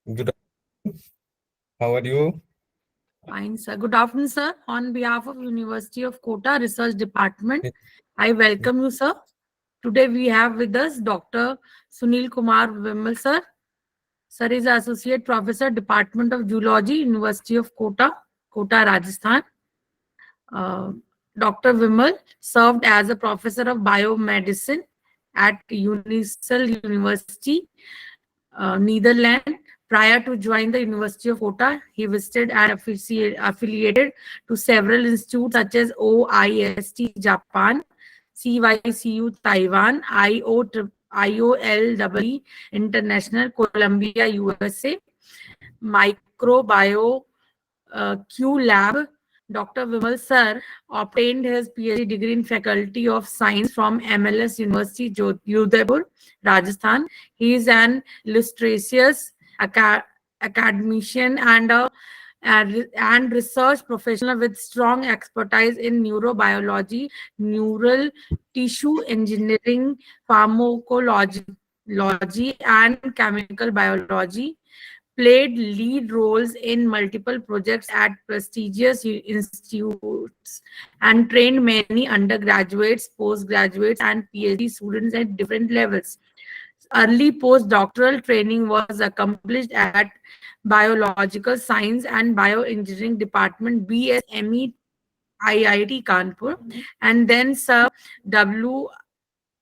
Good afternoon. How are you? Fine, sir. Good afternoon, sir. On behalf of University of Kota Research Department, I welcome you, sir. Today we have with us Dr. Sunil Kumar Vimal, sir. Sir is Associate Professor, Department of Zoology, University of Kota, Kota, Rajasthan. Uh, Dr. Vimal served as a professor of biomedicine at Unisel University, Netherlands. Prior to joining the University of Kota, he visited and affiliated to several institutes such as OIST Japan, CYCU Taiwan, IOLEE International, Columbia, USA, Microbio Q Lab. Dr. Vimal Sir obtained his PhD degree in Faculty of Science from MLS University, Udaipur, Rajasthan. He is an illustrious academician and research professional with strong expertise in neurobiology, neural tissue engineering, pharmacology, and chemical biology. Played lead roles in multiple projects at prestigious institutes and trained many undergraduates, postgraduates, and PhD students at different levels. Early postdoctoral training was accomplished at Biological Science and Bioengineering Department, BSME, IIT Kanpur, and then served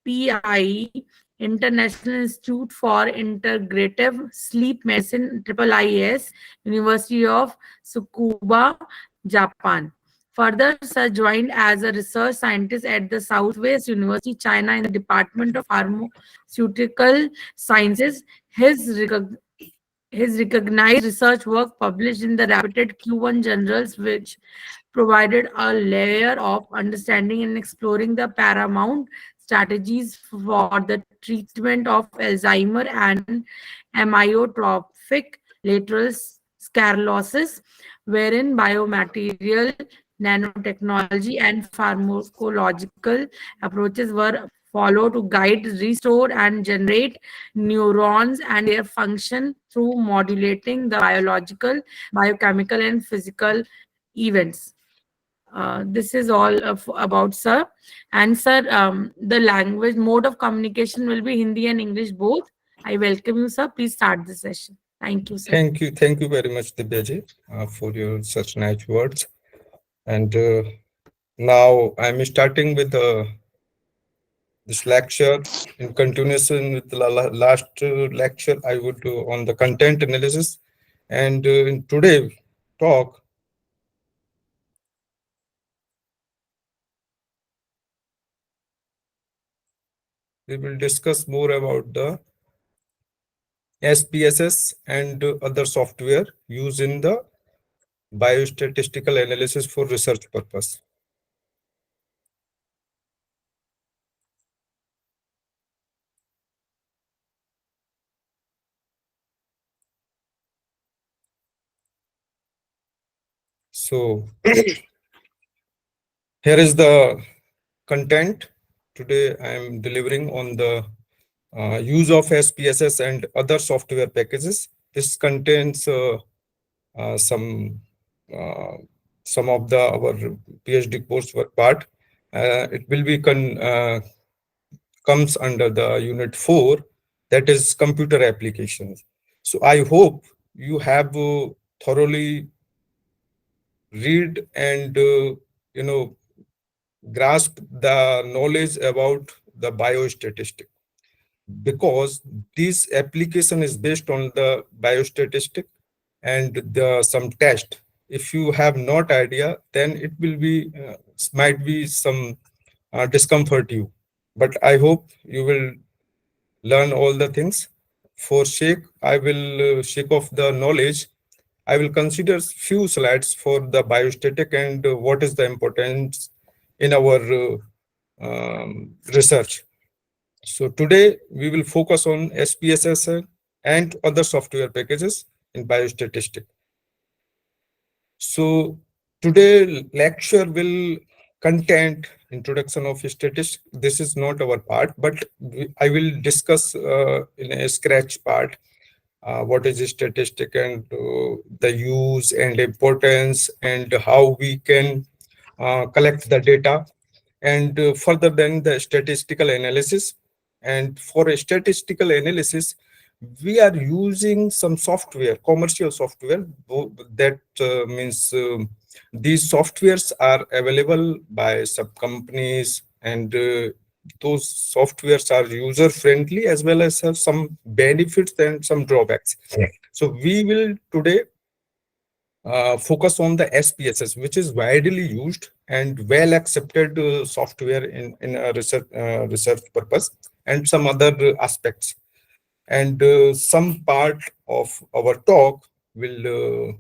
PIE, International Institute for Integrative Sleep Medicine, IIIS, University of Tsukuba, Japan. Further, Sir joined as a research scientist at the Southwest University, China, in the Department of Pharmaceutical Sciences. His recognized research work published in the reputed Q1 journals, which provided a layer of understanding in exploring the paramount strategies for the treatment of Alzheimer and amyotrophic lateral sclerosis, wherein biomaterial, nanotechnology, and pharmacological approaches were followed to guide, restore, and generate neurons and their function through modulating the biological, biochemical, and physical events. This is all about sir. And sir, the language mode of communication will be Hindi and English both. I welcome you, sir. Please start the session. Thank you, sir. Thank you very much, Divyaji, for your such nice words. And now I'm starting with this lecture in continuation with the last lecture. I would do on the content analysis, and in today talk we will discuss more about the SPSS and other software used in the biostatistical analysis for research purpose. So here is the content. Today I am delivering on the use of SPSS and other software packages. This contains some uh, some of the our PhD coursework part. It will be comes under the unit 4, that is computer applications. So I hope you have thoroughly read and grasp the knowledge about the biostatistic, because this application is based on the biostatistic and the some test. If you have not idea, then it will be might be some discomfort you, but I hope you will learn all the things. For sake I will sake of the knowledge, I will consider few slides for the biostatic and what is the importance in our research. So today we will focus on SPSS and other software packages in biostatistics. So today lecture will contain introduction of statistics. This is not our part, but I will discuss in a scratch part what is statistic and the use and importance and how we can collect the data, and further then the statistical analysis. And for a statistical analysis, we are using some software, commercial software, that means these softwares are available by sub companies, and those softwares are user friendly as well as have some benefits and some drawbacks. Yeah. So we will today focus on the SPSS, which is widely used and well accepted software in a research purpose, and some other aspects. And some part of our talk will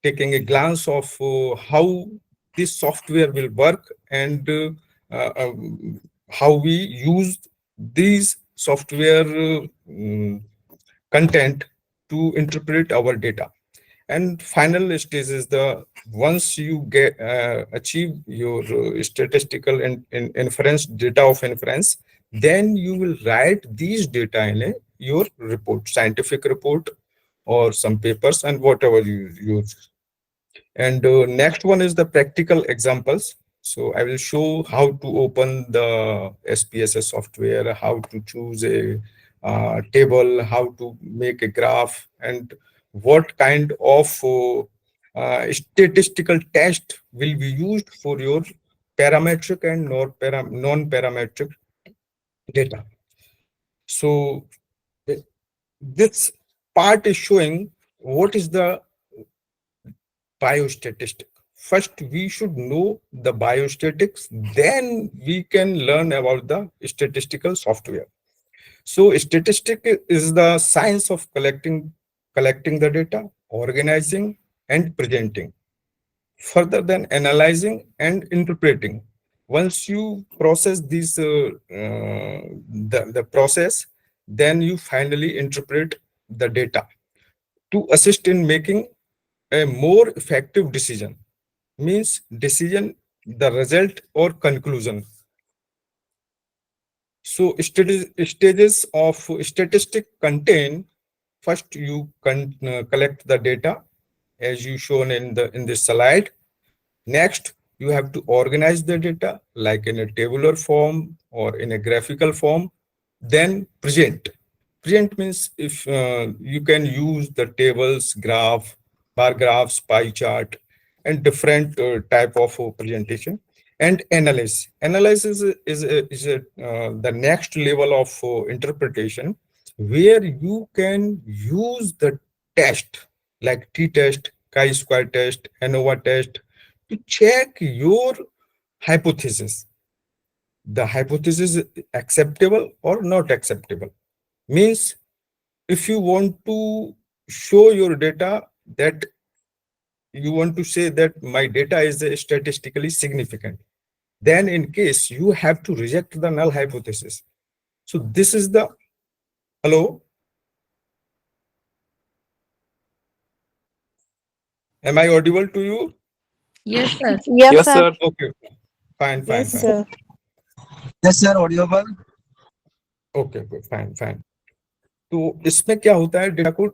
taking a glance of how this software will work, and how we use these software content to interpret our data. And final stage is the once you get achieve your statistical and inference data of inference, then you will write these data in your report, scientific report or some papers and whatever you use. And next one is the practical examples. So I will show how to open the SPSS software, how to choose a table, how to make a graph, and what kind of statistical test will be used for your parametric and non-parametric data. So this part is showing what is the biostatistic. First, we should know the biostatics, then we can learn about the statistical software. So statistic is the science of collecting the data, organizing and presenting, further than analyzing and interpreting. Once you process these the process, then you finally interpret the data to assist in making a more effective decision. Means decision, the result or conclusion. So stages of statistic contain, first you collect the data as you shown in this slide. Next, you have to organize the data like in a tabular form or in a graphical form. Then present. Present means if you can use the tables, graph, bar graphs, pie chart, and different type of presentation. And analyze. Analyze is the next level of interpretation, where you can use the test like t-test, chi-square test, ANOVA test to check your hypothesis. The hypothesis is acceptable or not acceptable. Means if you want to show your data that you want to say that my data is statistically significant, then in case you have to reject the null hypothesis. So this is the, hello, am I audible to you? Yes, sir. Yes, Yes, sir. sir. Okay, fine, fine, Yes, fine. sir. Yes, sir, audible. Okay okay fine fine. तो इसमें क्या होता है, data को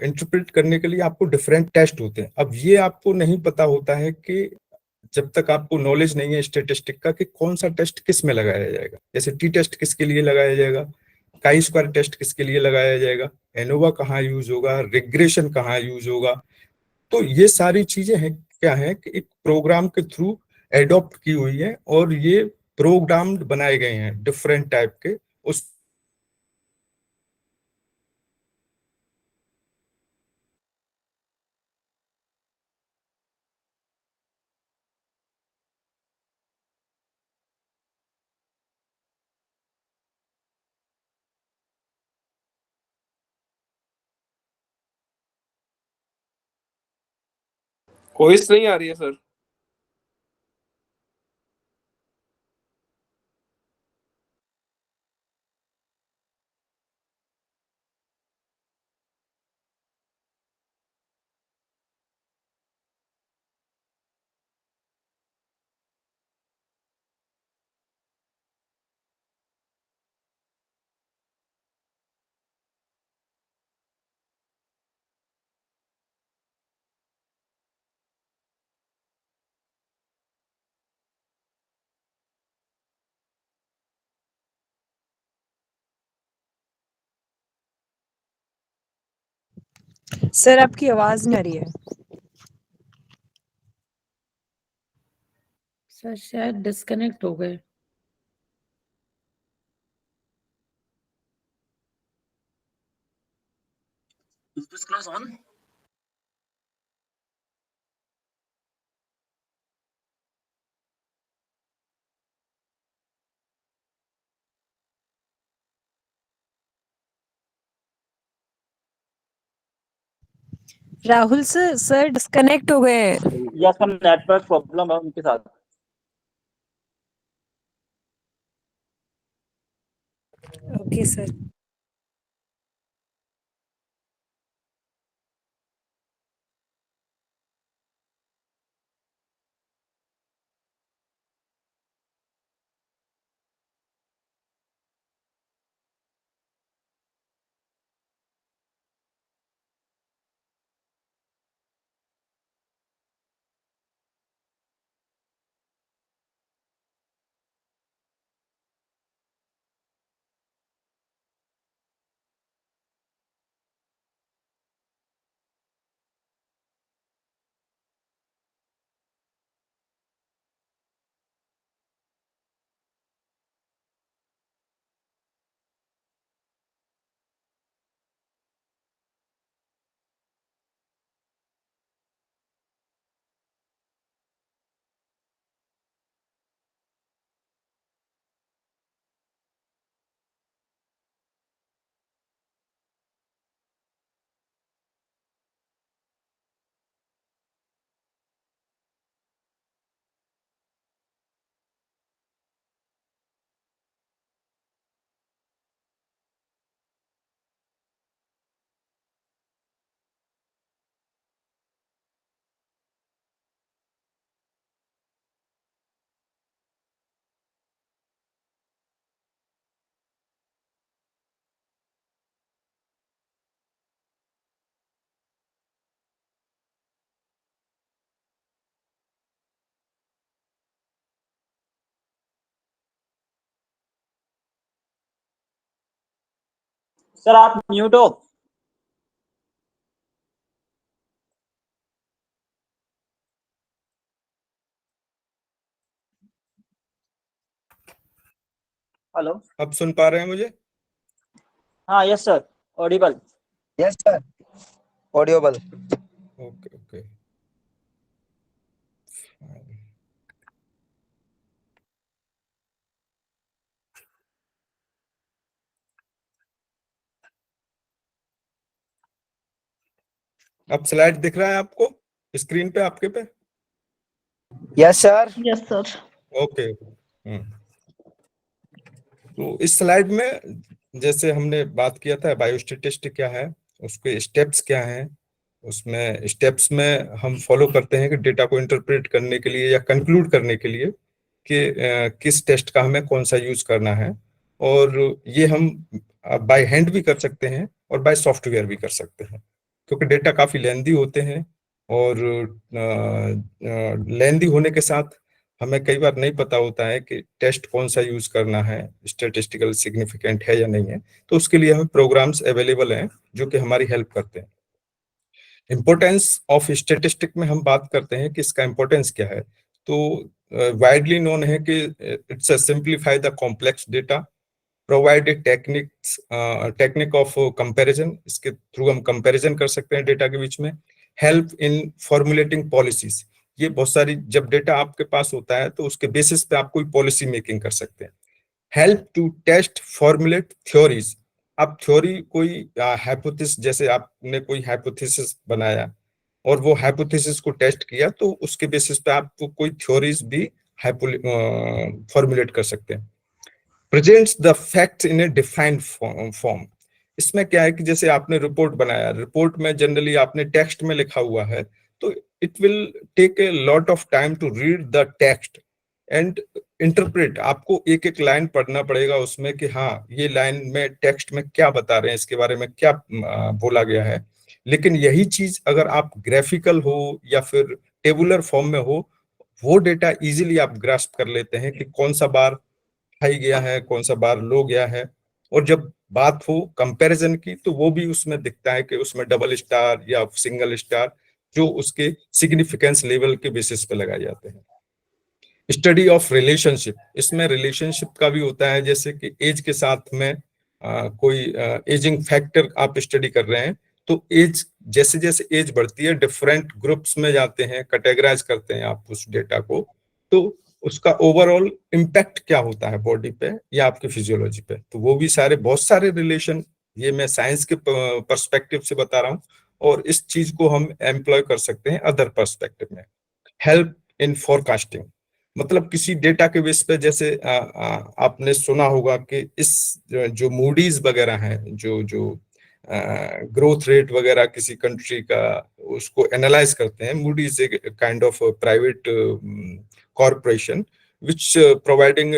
interpret करने के लिए आपको डिफरेंट टेस्ट होते हैं। अब ये आपको नहीं पता होता है कि जब तक आपको नॉलेज नहीं है स्टेटिस्टिक का कि कौन सा टेस्ट किस में लगाया जाएगा। जैसे टी टेस्ट किसके लिए लगाया जाएगा, काई स्क्वायर टेस्ट किसके लिए लगाया जाएगा, एनोवा कहाँ यूज होगा, रिग्रेशन कहाँ यूज होगा। तो ये सारी चीजें हैं, क्या है कि एक प्रोग्राम के थ्रू एडॉप्ट की हुई है और ये प्रोग्राम्ड बनाए गए हैं डिफरेंट टाइप के। उस वॉइस नहीं आ रही है सर। सर आपकी आवाज नहीं आ रही है। सर शायद डिस्कनेक्ट हो गए। Is this class on? Rahul sir disconnect हो गए हैं। या सर नेटवर्क प्रॉब्लम है उनके साथ। Okay sir. सर आप म्यूट हो। हेलो। अब सुन पा रहे हैं मुझे? हाँ yes sir, Audible. Yes, sir. Audible. Okay okay. अब स्लाइड दिख रहा है आपको स्क्रीन पे, आपके पे? Yes, sir. Yes, sir. Okay. तो इस स्लाइड में जैसे हमने बात किया था बायोस्टैटिस्टिक क्या है, उसके स्टेप्स क्या हैं, उसमें स्टेप्स में हम फॉलो करते हैं कि डेटा को इंटरप्रेट करने के लिए या कंक्लूड करने के लिए कि किस टेस्ट का हमें कौन सा यूज करना है। और ये हम बाय हैंड भी कर सकते हैं और बाय सॉफ्टवेयर भी कर सकते हैं, क्योंकि डेटा काफी लेंदी होते हैं और लेंदी होने के साथ हमें कई बार नहीं पता होता है कि टेस्ट कौन सा यूज करना है, स्टैटिस्टिकल सिग्निफिकेंट है या नहीं है। तो उसके लिए हमें प्रोग्राम्स अवेलेबल हैं जो कि हमारी हेल्प करते हैं। इम्पोर्टेंस ऑफ स्टैटिस्टिक में हम बात करते हैं कि इसका इम्पोर्टेंस क्या है। तो वाइडली नोन है कि it's simplify the complex data, provide technique of comparison, इसके थ्रू हम कंपैरिजन कर सकते हैं डेटा के बीच में। हेल्प इन फॉर्मुलेटिंग पॉलिसीज, ये बहुत सारी जब डेटा आपके पास होता है तो उसके बेसिस पे आप कोई पॉलिसी मेकिंग कर सकते हैं। Help to test formulate theories, आप थ्योरी कोई हाइपोथेसिस, जैसे आपने कोई हाइपोथेसिस बनाया और वो हाइपोथेसिस को टेस्ट किया तो उसके बेसिस पे आप कोई थ्योरीज भी फॉर्मुलेट कर सकते हैं। Presents the facts in A defined form, इसमें क्या है कि जैसे आपने रिपोर्ट बनाया, रिपोर्ट में जनरली आपने टेक्स्ट में लिखा हुआ है, तो it will take a lot of time to read the text and interpret. आपको एक एक लाइन पढ़ना पड़ेगा उसमें कि हाँ ये लाइन में टेक्स्ट में क्या बता रहे हैं, इसके बारे में क्या बोला गया है। लेकिन यही चीज अगर आप ग्राफिकल हो या फिर टेबुलर फॉर्म में हो, वो डेटा इजीली आप ग्रास्प कर लेते हैं कि कौन सा बार हाई गया है, कौन सा बार लो गया है। और जब बात हो कंपैरिजन की तो वो भी उसमें दिखता है कि उसमें डबल स्टार या सिंगल स्टार जो उसके सिग्निफिकेंस लेवल के बेसिस पे लगाए जाते हैं। स्टडी ऑफ रिलेशनशिप, इसमें रिलेशनशिप का भी होता है, जैसे कि एज के साथ में कोई एजिंग फैक्टर आप स्टडी कर रहे हैं तो एज जैसे जैसे एज बढ़ती है डिफरेंट ग्रुप्स में जाते हैं, कैटेगराइज करते हैं आप उस डेटा को, तो उसका ओवरऑल इम्पैक्ट क्या होता है बॉडी पे या आपकी फिजियोलॉजी पे। तो वो भी सारे बहुत सारे रिलेशन, ये मैं साइंस के पर्सपेक्टिव से बता रहा हूँ और इस चीज को हम एम्प्लॉय कर सकते हैं अदर पर्सपेक्टिव में। हेल्प इन फोरकास्टिंग, मतलब किसी डेटा के बेस पे, जैसे आपने सुना होगा कि इस जो मूडीज वगैरह हैं, जो जो ग्रोथ रेट वगैरह किसी कंट्री का, उसको एनालाइज करते हैं। मूडीज एक kind of private corporation which providing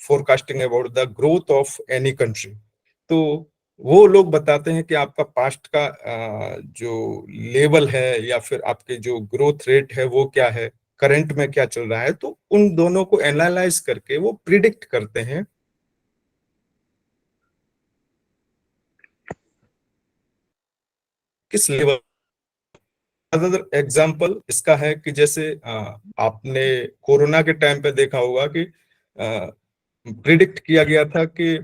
forecasting about the growth of any country. तो वो लोग बताते हैं कि आपका पास्ट का जो लेवल है या फिर आपके जो ग्रोथ रेट है वो क्या है, करंट में क्या चल रहा है। तो उन दोनों को एनालाइज करके वो प्रिडिक्ट करते हैं किस लेवल। अदर एग्जाम्पल इसका है कि जैसे आपने कोरोना के टाइम पे देखा होगा कि प्रिडिक्ट किया गया था कि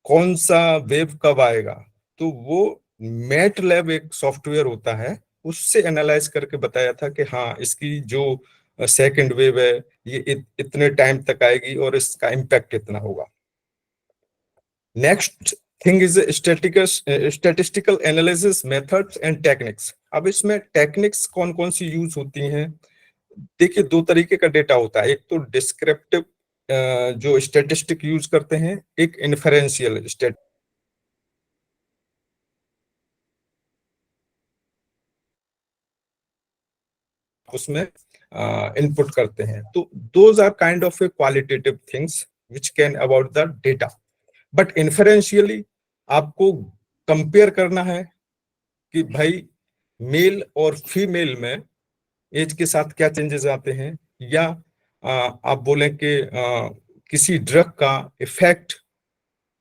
कौन सा वेव कब आएगा। तो वो मैट लैब एक सॉफ्टवेयर होता है, उससे एनालाइज करके बताया था कि हाँ इसकी जो सेकंड वेव है ये इतने टाइम तक आएगी और इसका इम्पैक्ट इतना होगा। Next thing is statistical analysis methods and techniques. अब इसमें टेक्निक्स कौन कौन सी यूज होती हैं। देखिए दो तरीके का डेटा होता है, एक तो डिस्क्रिप्टिव जो स्टैटिस्टिक यूज करते हैं, एक इन्फरेंशियल स्टैट उसमें इनपुट करते हैं। तो those are kind of a qualitative things which can about the data. But inferentially आपको कंपेयर करना है कि भाई मेल और फीमेल में एज के साथ क्या चेंजेस आते हैं, या आप बोलें कि किसी ड्रग का इफेक्ट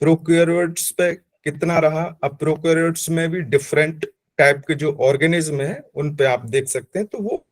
प्रोकैरियोट्स पे कितना रहा। अब प्रोकैरियोट्स में भी डिफरेंट टाइप के जो ऑर्गेनिज्म है उन पे आप देख सकते हैं। तो वो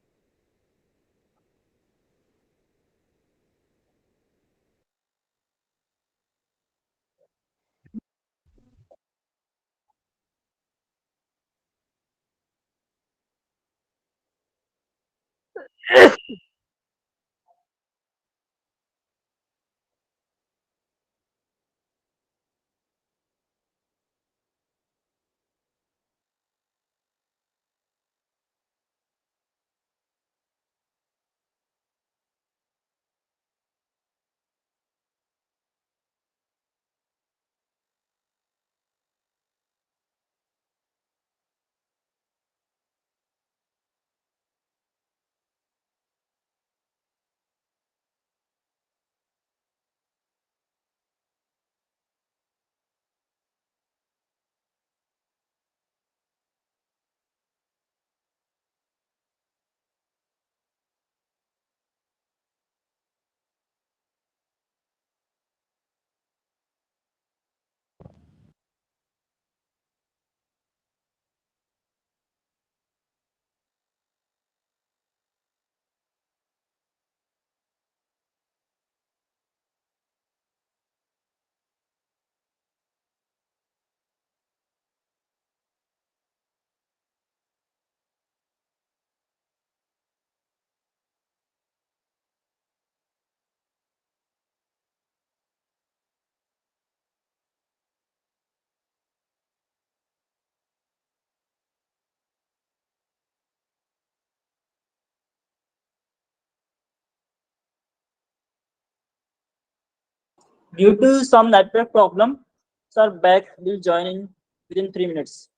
Due to some network problem, sir, back will join in within 3 minutes.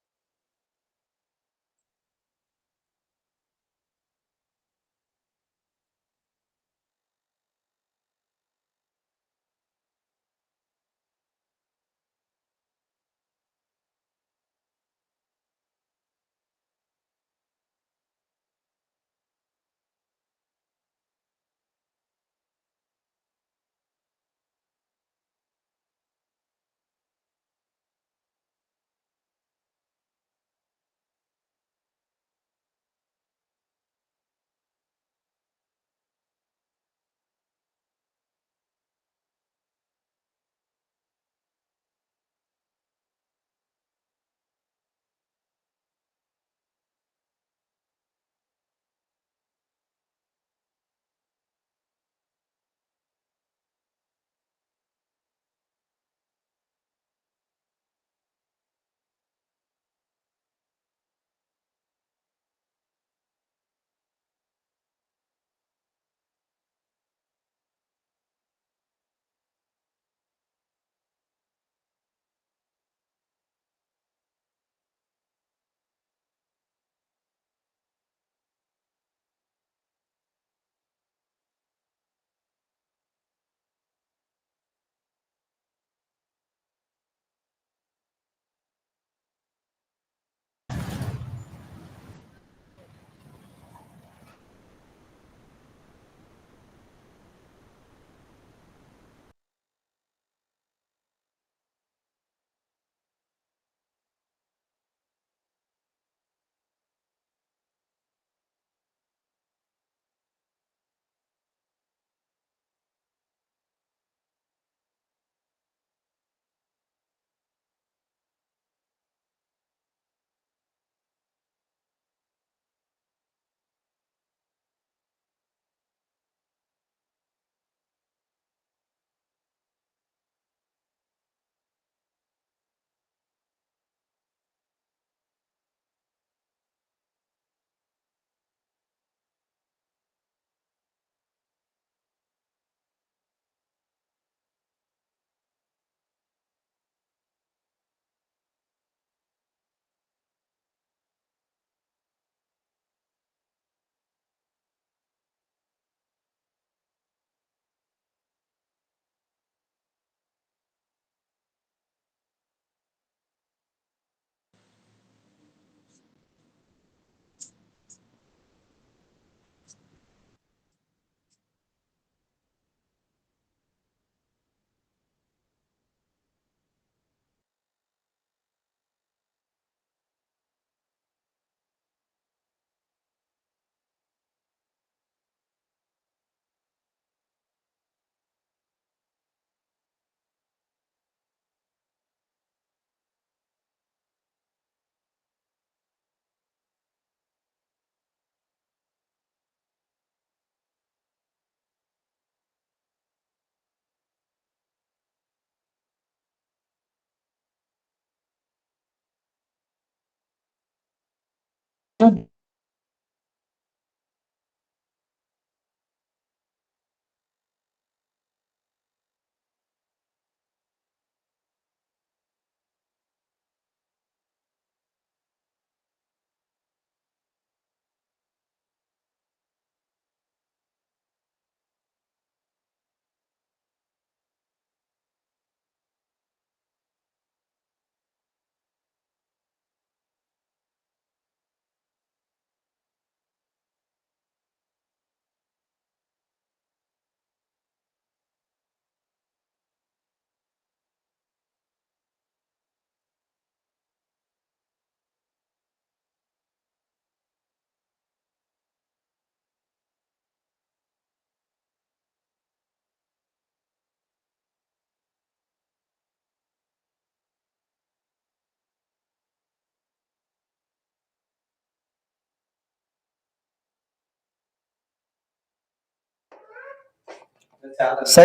Sir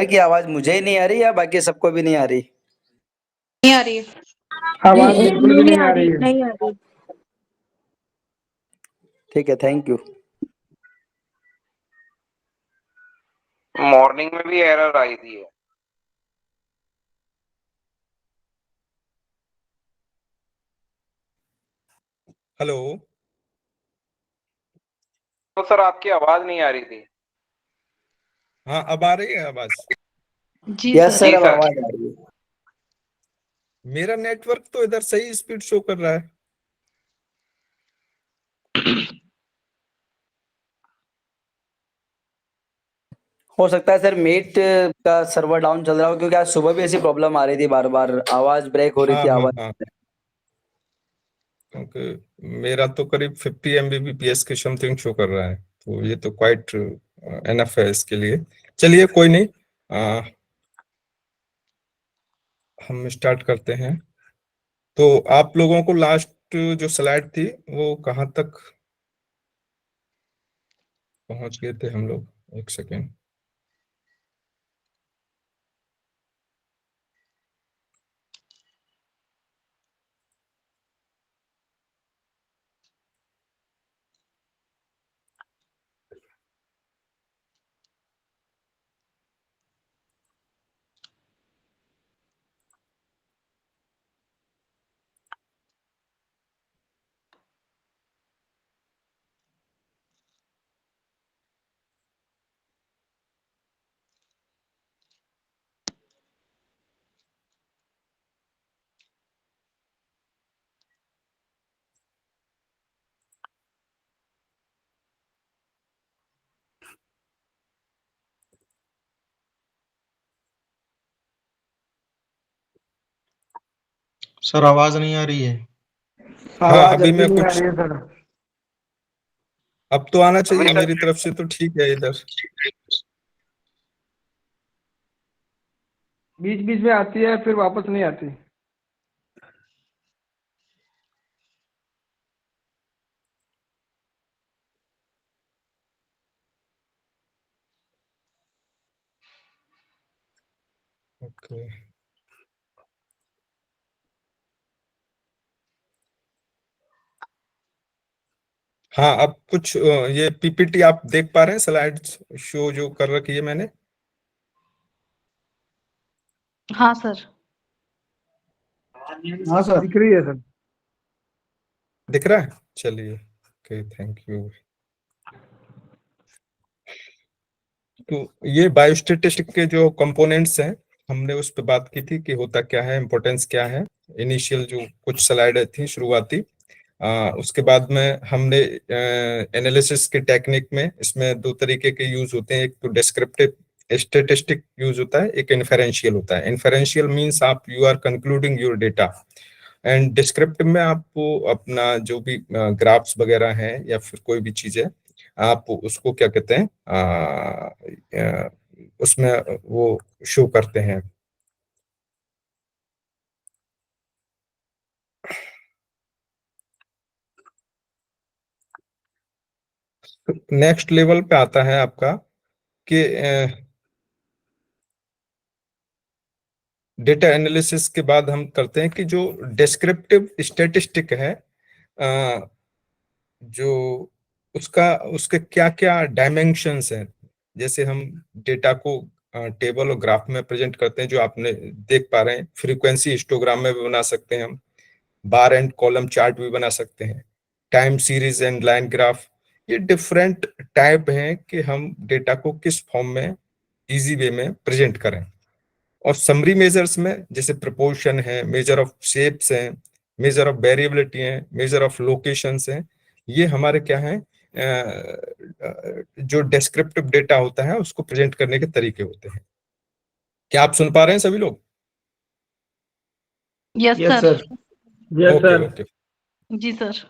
की आवाज मुझे ही नहीं आ रही या बाकी सबको भी नहीं आ रही? नहीं आ रही है। आवाज बिल्कुल भी नहीं आ रही है। नहीं आ रही। ठीक है, थैंक यू। मॉर्निंग में भी एरर आई थी है। हेलो। तो सर आपकी आवाज नहीं आ रही थी। हाँ, अब आ रही है आवाज। जी यस सर। सर, जी अब सर। आवाज आ रही है। मेरा नेटवर्क तो इधर सही स्पीड शो कर रहा है। हो सकता है सर मीट का सर्वर डाउन चल रहा हो, क्योंकि आज सुबह भी ऐसी प्रॉब्लम आ रही थी, बार बार आवाज ब्रेक हो रही हाँ थी, हाँ आवाज। हाँ, क्योंकि मेरा तो करीब 50 Mbps के समथिंग शो कर रहा है, तो ये तो क्वाइट एनफ है इसके लिए। चलिए कोई नहीं, हम स्टार्ट करते हैं। तो आप लोगों को लास्ट जो स्लाइड थी वो कहाँ तक पहुंच गए थे हम लोग? एक सेकेंड। सर आवाज नहीं आ रही है। हाँ, आवाज अभी जल्दी मैं नहीं आ कुछ, रही है सर। अब तो आना अभी चाहिए सर मेरी तरफ से, तो ठीक है इधर। बीच बीच में आती है फिर वापस नहीं आती। ओके। हाँ, अब कुछ ये पीपीटी आप देख पा रहे हैं, स्लाइड्स शो जो कर रखी है मैंने? हाँ सर। हाँ सर, दिख रही है सर। दिख रहा है? चलिए, ओके, थैंक यू। तो ये बायोस्टैटिस्टिक के जो कंपोनेंट्स हैं, हमने उस पर बात की थी कि होता क्या है, इम्पोर्टेंस क्या है। इनिशियल जो कुछ स्लाइड थी शुरुआती, उसके बाद में हमने एनालिसिस के टेक्निक में इसमें दो तरीके के यूज होते हैं। एक तो डिस्क्रिप्टिव स्टैटिस्टिक यूज होता है, एक इन्फेरेंशियल होता है। इन्फेरेंशियल मींस आप you are concluding your data, and descriptive में आपको अपना जो भी ग्राफ्स वगैरह हैं या फिर कोई भी चीज है, आप उसको क्या कहते हैं, उसमें वो शो करते हैं। नेक्स्ट लेवल पे आता है आपका कि डेटा एनालिसिस के बाद हम करते हैं कि जो डिस्क्रिप्टिव स्टैटिस्टिक है, जो उसका उसके क्या क्या डायमेंशंस हैं, जैसे हम डेटा को टेबल और ग्राफ में प्रेजेंट करते हैं, जो आपने देख पा रहे हैं, फ्रीक्वेंसी हिस्टोग्राम में भी बना सकते हैं हम, बार एंड कॉलम चार्ट भी बना सकते हैं, time series and line graph. ये डिफरेंट टाइप हैं कि हम डेटा को किस फॉर्म में इजी वे में प्रेजेंट करें। और समरी मेजर्स में जैसे प्रपोर्शन है, मेजर ऑफ शेप्स हैं, मेजर ऑफ वेरिएबिलिटी है, मेजर ऑफ लोकेशंस हैं, ये हमारे क्या है, जो डिस्क्रिप्टिव डेटा होता है उसको प्रेजेंट करने के तरीके होते हैं। क्या आप सुन पा रहे हैं सभी लोग? Yes yes sir. Sir. Yes okay sir. Okay. जी सर।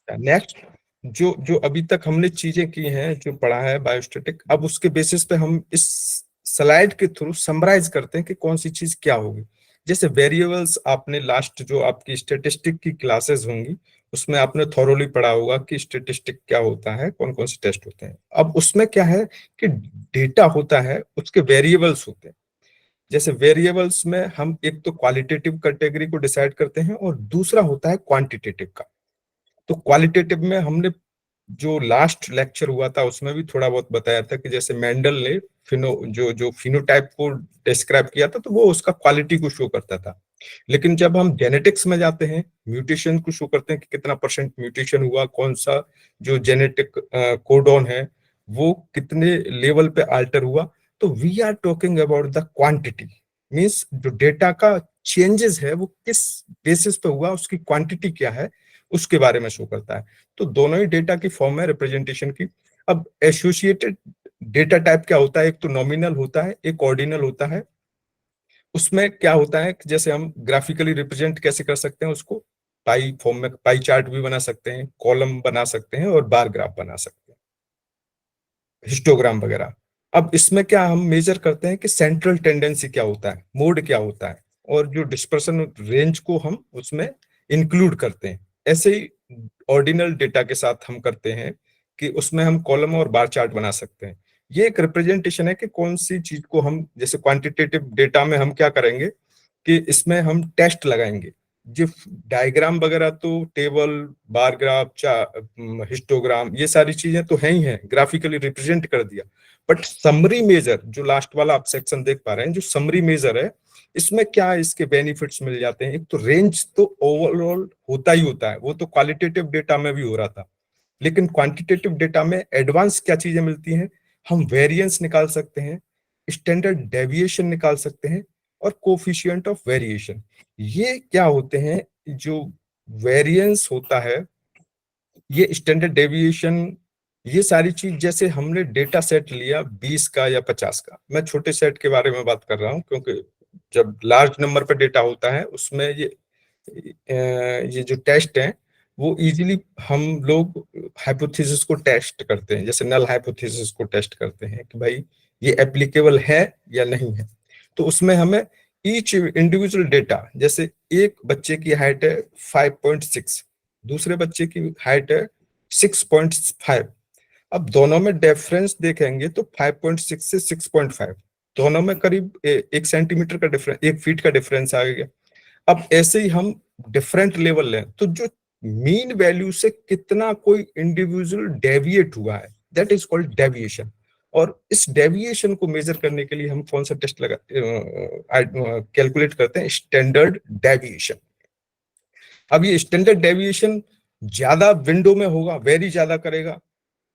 नेक्स्ट, जो जो अभी तक हमने चीजें की हैं, जो पढ़ा है बायोस्टैटिक, अब उसके बेसिस पे हम इस स्लाइड के थ्रू समराइज करते हैं कि कौन सी चीज क्या होगी। जैसे वेरिएबल्स, आपने लास्ट जो आपकी स्टैटिस्टिक की क्लासेस होंगी उसमें आपने थॉरोली पढ़ा होगा कि स्टैटिस्टिक क्या होता है, कौन कौन से टेस्ट होते हैं। अब उसमें क्या है कि डेटा होता है, उसके वेरिएबल्स होते हैं। जैसे वेरिएबल्स में हम एक तो क्वालिटेटिव कैटेगरी को डिसाइड करते हैं और दूसरा होता है क्वांटिटेटिव का। तो क्वालिटेटिव में हमने जो लास्ट लेक्चर हुआ था उसमें भी थोड़ा बहुत बताया था कि जैसे मेंडल ने जो फिनोटाइप को डिस्क्राइब किया था, तो वो उसका क्वालिटी को शो करता था। लेकिन जब हम जेनेटिक्स में जाते हैं, म्यूटेशन को शो करते हैं कि कितना % म्यूटेशन हुआ, कौन सा जो जेनेटिक कोडॉन है वो कितने लेवल पे अल्टर हुआ। तो we are talking about the quantity, means जो डेटा का चेंजेस है वो किस बेसिस पे हुआ, उसकी क्वांटिटी क्या है, उसके बारे में शो करता है। तो दोनों ही डेटा की फॉर्म है रिप्रेजेंटेशन की। अब एसोसिएटेड डेटा टाइप क्या होता है, एक तो नॉमिनल होता है, एक ऑर्डिनल होता है। उसमें क्या होता है कि जैसे हम ग्राफिकली रिप्रेजेंट कैसे कर सकते हैं उसको, पाई फॉर्म में पाई चार्ट भी बना सकते हैं, कॉलम बना सकते हैं और बार ग्राफ बना सकते हैं, हिस्टोग्राम वगैरह। अब इसमें क्या हम मेजर करते हैं कि सेंट्रल टेंडेंसी क्या होता है, मोड क्या होता है, और जो डिस्पर्सन रेंज को हम उसमें इंक्लूड करते हैं। ऐसे ही ऑर्डिनल डेटा के साथ हम करते हैं कि उसमें हम कॉलम और बार चार्ट बना सकते हैं। ये एक रिप्रेजेंटेशन है कि कौन सी चीज को हम, जैसे क्वांटिटेटिव डेटा में हम क्या करेंगे कि इसमें हम टेस्ट लगाएंगे। जो डायग्राम वगैरह तो टेबल, बार ग्राफ, हिस्टोग्राम, ये सारी चीजें तो है ही हैं, ग्राफिकली रिप्रेजेंट कर दिया। बट समरी मेजर, जो लास्ट वाला आप सेक्शन देख पा रहे हैं, जो समरी मेजर है, इसमें क्या इसके बेनिफिट्स मिल जाते हैं। एक तो रेंज तो ओवरऑल होता ही होता है, वो तो क्वालिटेटिव डेटा में भी हो रहा था, लेकिन क्वांटिटेटिव डेटा में एडवांस क्या चीजें मिलती हैं, हम वेरिएंस निकाल सकते हैं, स्टैंडर्ड डेविएशन निकाल सकते हैं, और कोफिशिएंट ऑफ वेरिएशन। ये क्या होते हैं, जो वेरिएंस होता है, ये स्टैंडर्ड डेविएशन, ये सारी चीज, जैसे हमने डेटा सेट लिया 20 का या 50 का, मैं छोटे सेट के बारे में बात कर रहा हूं क्योंकि जब लार्ज नंबर पर डेटा होता है उसमें ये जो टेस्ट हैं वो इजीली हम लोग हाइपोथेसिस को टेस्ट करते हैं, जैसे नल हाइपोथेसिस को टेस्ट करते हैं कि भाई ये एप्लीकेबल है या नहीं है। तो उसमें हमें ईच इंडिविजुअल डेटा, जैसे एक बच्चे की हाइट है 5.6, दूसरे बच्चे की हाइट है 6.5। अब दोनों में डिफरेंस देखेंगे तो 5.6 से 6.5, दोनों में करीब 1 सेंटीमीटर का डिफरेंस, 1 फीट का डिफरेंस आ गया। अब ऐसे ही हम डिफरेंट लेवल लें तो जो मीन वैल्यू से कितना कोई इंडिविजुअल डेविएट हुआ है, दैट इज कॉल्ड डेविएशन। और इस डेविएशन को मेजर करने के लिए हम कौन सा टेस्ट कैलकुलेट करते हैं, स्टैंडर्ड डेविएशन। अब ये स्टैंडर्ड डेविएशन ज्यादा विंडो में होगा, वेरी ज्यादा करेगा,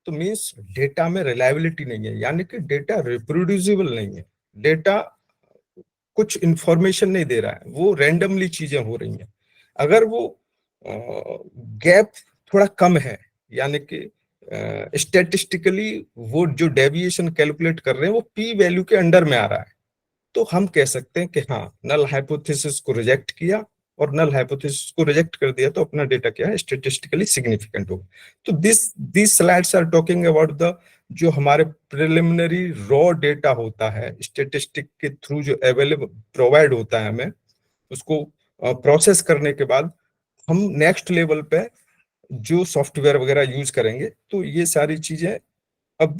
तो मींस डेटा में रिलायबिलिटी नहीं है, यानी कि डेटा रिप्रोड्यूसिबल नहीं है, डेटा कुछ इंफॉर्मेशन नहीं दे रहा है, वो रैंडमली चीजें हो रही हैं। अगर वो गैप थोड़ा कम है, यानी कि स्टैटिस्टिकली वो जो डेविएशन कैलकुलेट कर रहे हैं वो पी वैल्यू के अंडर में आ रहा है, तो हम कह सकते हैं कि हाँ, नल हाइपोथेसिस को रिजेक्ट किया, और नल हाइपोथेसिस को रिजेक्ट कर दिया तो अपना डेटा क्या है, स्टैटिस्टिकली सिग्निफिकेंट होगा। तो this slides are talking about the जो हमारे प्रिलिमिनरी रॉ डेटा होता है, स्टैटिस्टिक के थ्रू जो अवेलेबल प्रोवाइड होता है हमें, उसको प्रोसेस करने के बाद हम नेक्स्ट लेवल पे जो सॉफ्टवेयर वगैरह यूज करेंगे। तो ये सारी चीजें अब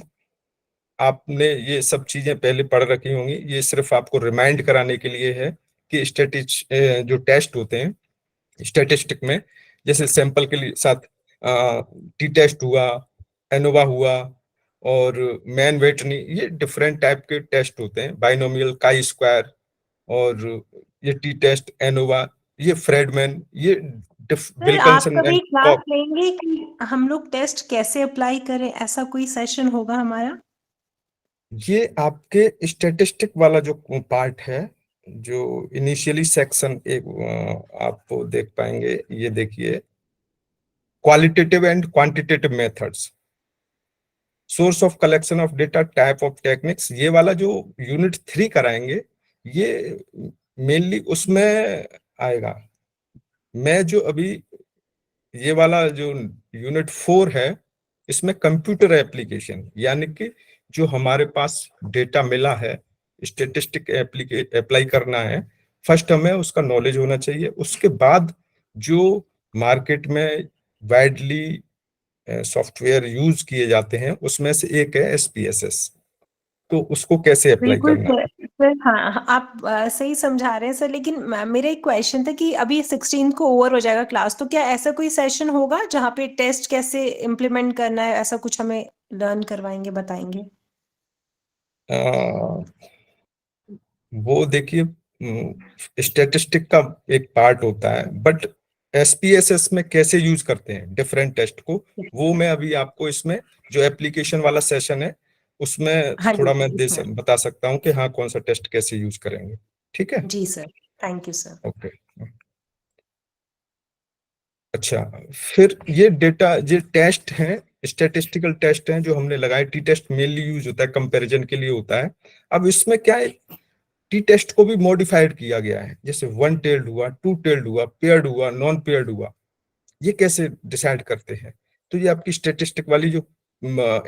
आपने ये सब चीजें पहले पढ़ रखी होंगी, ये सिर्फ आपको रिमाइंड कराने के लिए है कि जो टेस्ट होते हैं स्टैटिस्टिक में, जैसे सैंपल के लिए साथ टी टेस्ट हुआ, एनोवा हुआ और मैन वेटनी, ये डिफरेंट टाइप के टेस्ट होते हैं। बाइनोमियल काई स्क्वायर और ये टी टेस्ट, एनोवा, ये फ्रेडमैन, ये सर आप विल्किंसन कभी एंड क्लास लेंगे कि हम लोग टेस्ट कैसे अप्लाई करें, ऐसा कोई सेशन होगा हमारा? ये आपके स्टैटिस्टिक वाला जो पार्ट है, जो इनिशियली सेक्शन एक आप देख पाएंगे, ये देखिए, qualitative and quantitative methods, source of collection of data, type of techniques, ये वाला जो यूनिट 3 कराएंगे, ये मेनली उसमें आएगा। मैं जो अभी ये वाला जो यूनिट 4 है, इसमें कंप्यूटर एप्लीकेशन, यानी कि जो हमारे पास डेटा मिला है, स्टेटिस्टिक अप्लाई करना है, फर्स्ट हमें उसका नॉलेज होना चाहिए। उसके बाद जो मार्केट में वाइडली सॉफ्टवेयर यूज किए जाते हैं, उसमें से एक है SPSS। तो उसको कैसे अप्लाई बिल्कुल करना है? सर, हाँ आप सही समझा रहे हैं सर, लेकिन मेरा एक क्वेश्चन था कि अभी 16 को ओवर हो जाएगा क्लास, तो क्या ऐसा कोई सेशन होगा जहाँ पे टेस्ट कैसे इम्प्लीमेंट करना है, ऐसा कुछ हमें लर्न करवाएंगे, बताएंगे? वो देखिए, स्टैटिस्टिक का एक पार्ट होता है, बट SPSS में कैसे यूज करते हैं डिफरेंट टेस्ट को, वो मैं अभी आपको इसमें जो एप्लीकेशन वाला सेशन है उसमें हाँ थोड़ा जी, मैं इसमें। बता सकता हूँ कि हाँ कौन सा टेस्ट कैसे यूज करेंगे। ठीक है, जी sir, thank you sir. Okay. अच्छा, फिर ये डेटा, ये टेस्ट हैं, स्टैटिस्टिकल टेस्ट हैं जो हमने लगाए। टी टेस्ट मेनली यूज होता है, कंपैरिजन के लिए होता है। अब इसमें क्या है, टी टेस्ट को भी मॉडिफाइड किया गया है, जैसे वन टेल्ड हुआ, टू टेल्ड हुआ, पेयर्ड हुआ, नॉन पेयर्ड हुआ, ये कैसे डिसाइड करते हैं? तो ये आपकी स्टैटिस्टिक वाली जो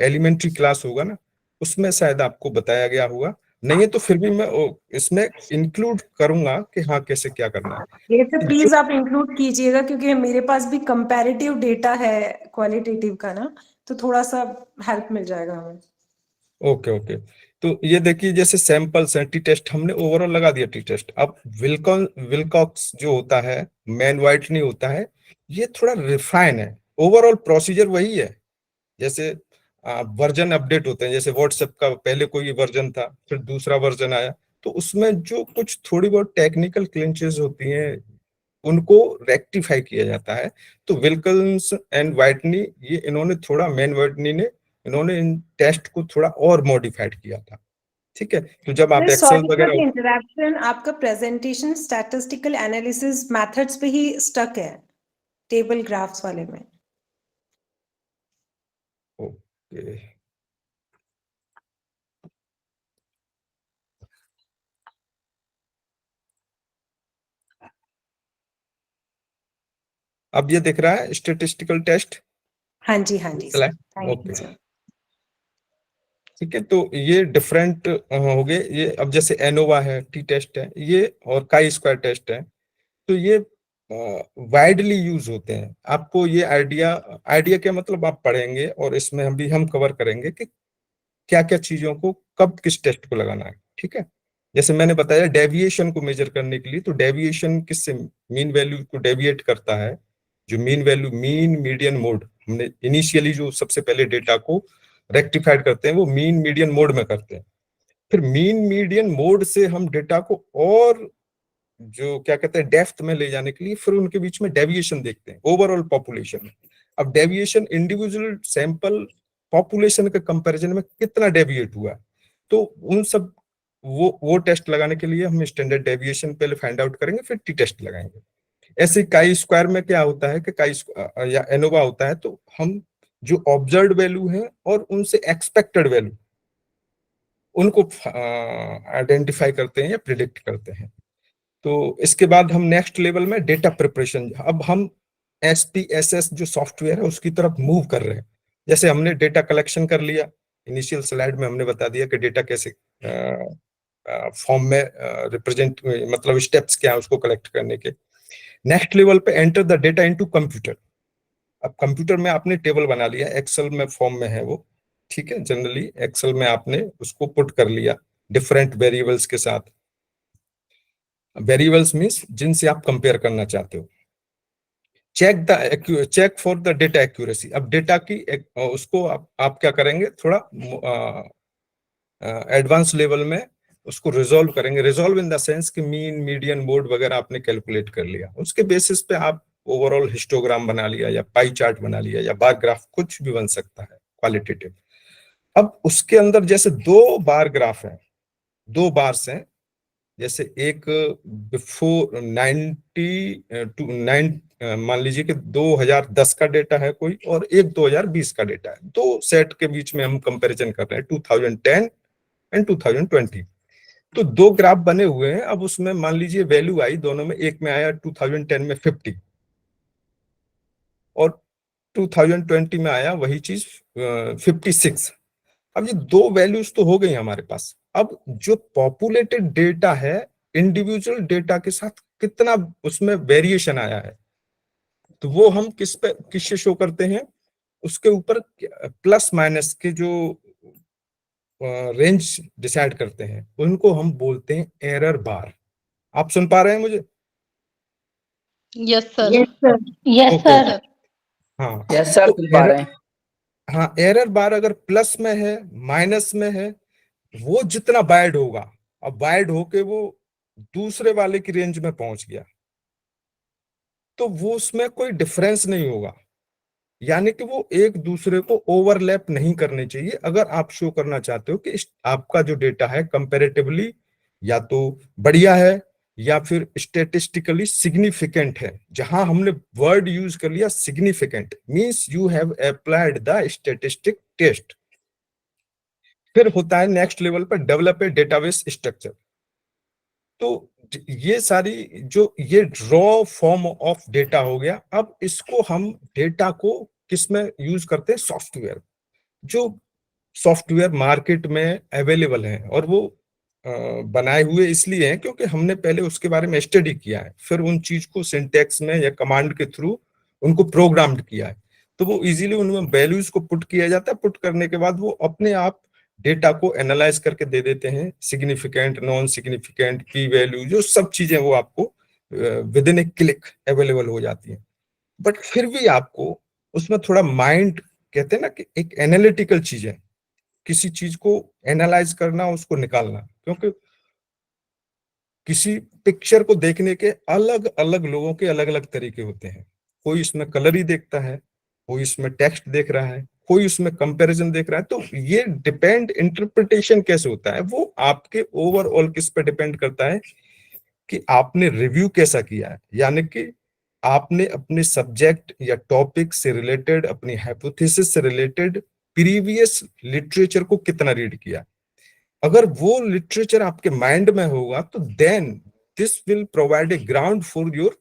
एलिमेंट्री क्लास होगा ना, उसमें शायद आपको बताया गया होगा, नहीं है तो फिर भी मैं इसमें इंक्लूड करूंगा कि हाँ कैसे क्या करना है। ये तो जो प्लीज आप इंक्लूड कीजिएगा, क्योंकि मेरे पास भी कंपैरेटिव डेटा है क्वालिटेटिव का ना, तो थोड़ा सा हेल्प मिल जाएगा हमें। ओके ओके, तो ये देखिए, जैसे सैंपल्स हैं, टी टेस्ट हमने ओवरऑल लगा दिया टी टेस्ट। अब विल्कॉक्स जो होता है, मैन वाइटनी होता है, ये थोड़ा रिफाइन है। ओवरऑल प्रोसीजर वही है, जैसे वर्जन अपडेट होते हैं, जैसे व्हाट्सएप का पहले कोई वर्जन था, फिर दूसरा वर्जन आया, तो उसमें जो कुछ थोड़ी बहुत टेक्निकल क्लिंचेस होती हैं, उनको रेक्टिफाई किया जाता है। तो विल्कन्स एंड वाइटनी, ये इन्होंने थोड़ा, मैन वाइटनी ने, इन्होंने इन टेस्ट को थोड़ा और मॉडिफाइड किया था। ठीक है, तो जब आप एक्सेल सॉरी फॉर द वगैरह, इंटरप्शन, आपका प्रेजेंटेशन स्टैटिस्टिकल एनालिसिस मेथड्स पे ही स्टक है, टेबल ग्राफ्स वाले में। ओके, अब ये दिख रहा है स्टैटिस्टिकल टेस्ट हाँ जी, हाँ जी sir, thank you okay. Sir. ठीक है, तो ये डिफरेंट हो गए ये। अब जैसे एनोवा है, टी टेस्ट है ये, और काई स्क्वायर टेस्ट है, तो ये वाइडली यूज होते हैं। आपको ये आइडिया, आइडिया क्या मतलब आप पढ़ेंगे, और इसमें हम कवर करेंगे कि क्या क्या चीजों को कब किस टेस्ट को लगाना है। ठीक है, जैसे मैंने बताया, डेविएशन को मेजर करने के लिए, तो डेविएशन किससे, मीन वैल्यू को डेविएट करता है। जो mean value, mean median mode, हमने इनिशियली जो सबसे पहले डेटा को रेक्टिफाइड करते हैं, वो मीन मीडियन मोड में करते हैं। फिर मीन मीडियन मोड से हम डेटा को और जो क्या कहते हैं डेप्थ में ले जाने के लिए, फिर उनके बीच में डेविएशन देखते हैं ओवरऑल पॉपुलेशन में। अब डेविएशन इंडिविजुअल सैंपल पॉपुलेशन के कंपैरिजन में कितना डेविएट हुआ है, तो उन सब वो टेस्ट लगाने के लिए हम स्टैंडर्ड डेविएशन पहले फाइंड आउट करेंगे, फिर टी टेस्ट लगाएंगे। ऐसे काई स्क्वायर में क्या होता है कि या एनोवा होता है, तो हम जो ऑब्जर्व्ड वैल्यू है और उनसे एक्सपेक्टेड वैल्यू, उनको आइडेंटिफाई करते हैं या प्रिडिक्ट करते हैं। तो इसके बाद हम नेक्स्ट लेवल में डेटा प्रिपरेशन, अब हम SPSS जो सॉफ्टवेयर है उसकी तरफ मूव कर रहे हैं। जैसे हमने डेटा कलेक्शन कर लिया, इनिशियल स्लाइड में हमने बता दिया कि डेटा कैसे फॉर्म में रिप्रेजेंट, मतलब स्टेप्स क्या है उसको कलेक्ट करने के। नेक्स्ट लेवल पे enter the data into computer. अब कंप्यूटर में आपने टेबल बना लिया, एक्सेल में फॉर्म में है वो, ठीक है, जनरली एक्सेल में आपने उसको पुट कर लिया डिफरेंट वेरिएबल्स के साथ। वेरिएबल्स मींस जिनसे आप कंपेयर करना चाहते हो। Check for the data accuracy. अब डेटा की उसको आप क्या करेंगे, थोड़ा एडवांस लेवल में उसको रिजॉल्व करेंगे। रिजॉल्व इन द सेंस कि मीन, मीडियन, मोड वगैरह आपने कैलकुलेट कर लिया, उसके बेसिस पे आप ओवरऑल हिस्टोग्राम बना लिया या पाई चार्ट बना लिया या बार ग्राफ, कुछ भी बन सकता है क्वालिटेटिव। अब उसके अंदर जैसे 2 बार ग्राफ है, 2 बार्स हैं, जैसे एक बिफोर 90 टू 9 मान लीजिए कि 2010 का डेटा है कोई, और एक 2020 का डेटा है। 2 सेट के बीच में हम कंपैरिजन कर रहे हैं, 2010 एंड 2020। तो 2 ग्राफ बने हुए हैं। अब उसमें मान लीजिए वैल्यू आई दोनों में, एक में आया 2010 में 50 और 2020 में आया वही चीज 56। अब ये 2 वैल्यूज तो हो गई हमारे पास। अब जो पॉपुलेटेड डेटा है, इंडिविजुअल डेटा के साथ कितना उसमें वेरिएशन आया है, तो वो हम किससे शो करते हैं, उसके ऊपर प्लस माइनस के जो रेंज डिसाइड करते हैं, उनको हम बोलते हैं एरर बार। आप सुन पा रहे हैं मुझे? Yes sir. Yes Okay. Sir. हाँ, यस सर, तो सुन पा रहे हैं। हाँ, एरर बार अगर प्लस में है, माइनस में है, वो जितना वाइड होगा, अब वाइड होके वो दूसरे वाले की रेंज में पहुंच गया, तो वो उसमें कोई डिफरेंस नहीं होगा, यानी कि वो एक दूसरे को ओवरलैप नहीं करने चाहिए। अगर आप शो करना चाहते हो कि आपका जो डेटा है कंपैरेटिवली या तो बढ़िया है या फिर स्टैटिस्टिकली सिग्निफिकेंट है, जहां हमने वर्ड यूज कर लिया significant, means you have applied the statistic test. फिर होता है नेक्स्ट लेवल पर डेवलप ए डेटाबेस स्ट्रक्चर। तो ये सारी जो ये रॉ फॉर्म ऑफ डेटा हो गया। अब इसको हम डेटा को किसमें यूज करते हैं, सॉफ्टवेयर। जो सॉफ्टवेयर मार्केट में अवेलेबल है, और वो बनाए हुए इसलिए हैं क्योंकि हमने पहले उसके बारे में स्टडी किया है, फिर उन चीज को सिंटैक्स में या कमांड के थ्रू उनको प्रोग्राम्ड किया है, तो वो इजीली उनमें वैल्यूज को पुट किया जाता है। पुट करने के बाद वो अपने आप डेटा को एनालाइज करके दे देते हैं, सिग्निफिकेंट, नॉन सिग्निफिकेंट, की वैल्यू, जो सब चीजें वो आपको with in A click available हो जाती हैं। बट फिर भी आपको उसमें थोड़ा माइंड, कहते हैं ना कि एक एनालिटिकल चीज है, किसी चीज को एनालाइज करना, उसको निकालना, क्योंकि किसी पिक्चर को देखने के अलग अलग लोगों के अलग अलग तरीके होते हैं। कोई इसमें कलर ही देखता है, कोई इसमें टेक्स्ट देख रहा है, कोई उसमें कंपैरिजन देख रहा है। तो ये डिपेंड, इंटरप्रिटेशन कैसे होता है वो आपके ओवरऑल किस पे डिपेंड करता है कि आपने रिव्यू कैसा किया है, यानी कि आपने अपने सब्जेक्ट या टॉपिक से रिलेटेड, अपनी हाइपोथेसिस से रिलेटेड प्रीवियस लिटरेचर को कितना रीड किया। अगर वो लिटरेचर आपके माइंड में होगा तो then this will provide a ground for your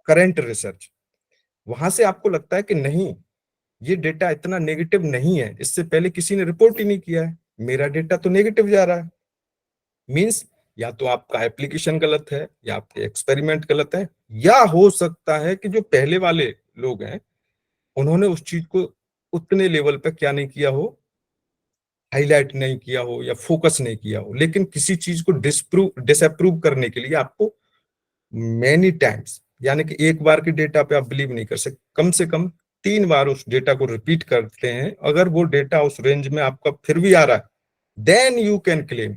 current research. वहां से आपको लगता है कि नहीं, ये डेटा इतना नेगेटिव नहीं है, इससे पहले किसी ने रिपोर्ट ही नहीं किया है, मेरा डेटा तो नेगेटिव जा रहा है। मींस या तो आपका एप्लीकेशन गलत है, या आपके एक्सपेरिमेंट गलत है, या हो सकता है कि जो पहले वाले लोग हैं उन्होंने उस चीज को उतने लेवल पे क्या नहीं किया हो, हाईलाइट नहीं किया हो या फोकस नहीं किया हो। लेकिन किसी चीज को डिसअप्रूव करने के लिए आपको मैनी टाइम्स, यानी कि एक बार के डेटा पे आप बिलीव नहीं कर सकते, कम से कम 3 बार उस डेटा को रिपीट करते हैं। अगर वो डेटा उस रेंज में आपका फिर भी आ रहा है, देन यू कैन क्लेम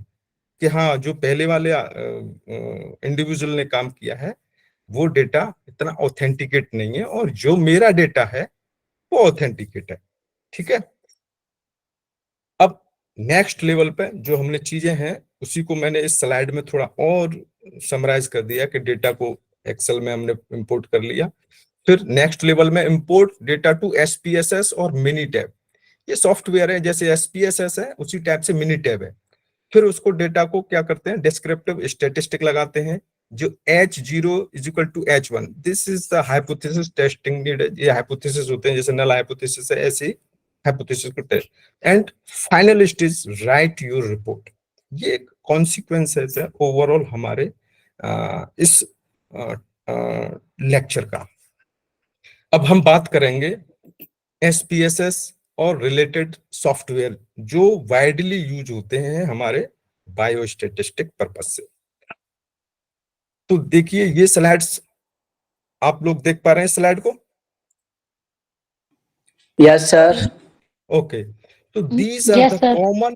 कि हाँ, जो पहले वाले इंडिविजुअल ने काम किया है वो डेटा इतना ऑथेंटिकेट नहीं है, और जो मेरा डेटा है वो ऑथेंटिकेट है। ठीक है। अब नेक्स्ट लेवल पे जो हमने चीजें हैं उसी को मैंने इस स्लाइड में थोड़ा और समराइज कर दिया कि डेटा को एक्सेल में हमने इंपोर्ट कर लिया। फिर नेक्स्ट लेवल में इंपोर्ट डेटा टू एसपीएसएस और मिनी टैब। ये सॉफ्टवेयर है, जैसे एसपीएसएस है उसी टाइप से मिनी टैब है। फिर उसको डेटा को क्या करते हैं, डिस्क्रिप्टिव स्टैटिस्टिक लगाते हैं, जो H0 = H1, this is the hypothesis testing need. ये हाइपोथेसिस होते हैं, जैसे नल हाइपोथेसिस है, ऐसे हाइपोथेसिस को test. And final stage, write your report. ये एक कॉन्सिक्वेंसेस है ओवरऑल हमारे इस लेक्चर का। अब हम बात करेंगे एसपीएसएस और रिलेटेड सॉफ्टवेयर जो वाइडली यूज होते हैं हमारे बायोस्टैटिस्टिक पर्पस से। तो देखिए ये स्लाइड्स, आप लोग देख पा रहे हैं स्लाइड को? Yes, sir. Okay. So these are Yes, the sir.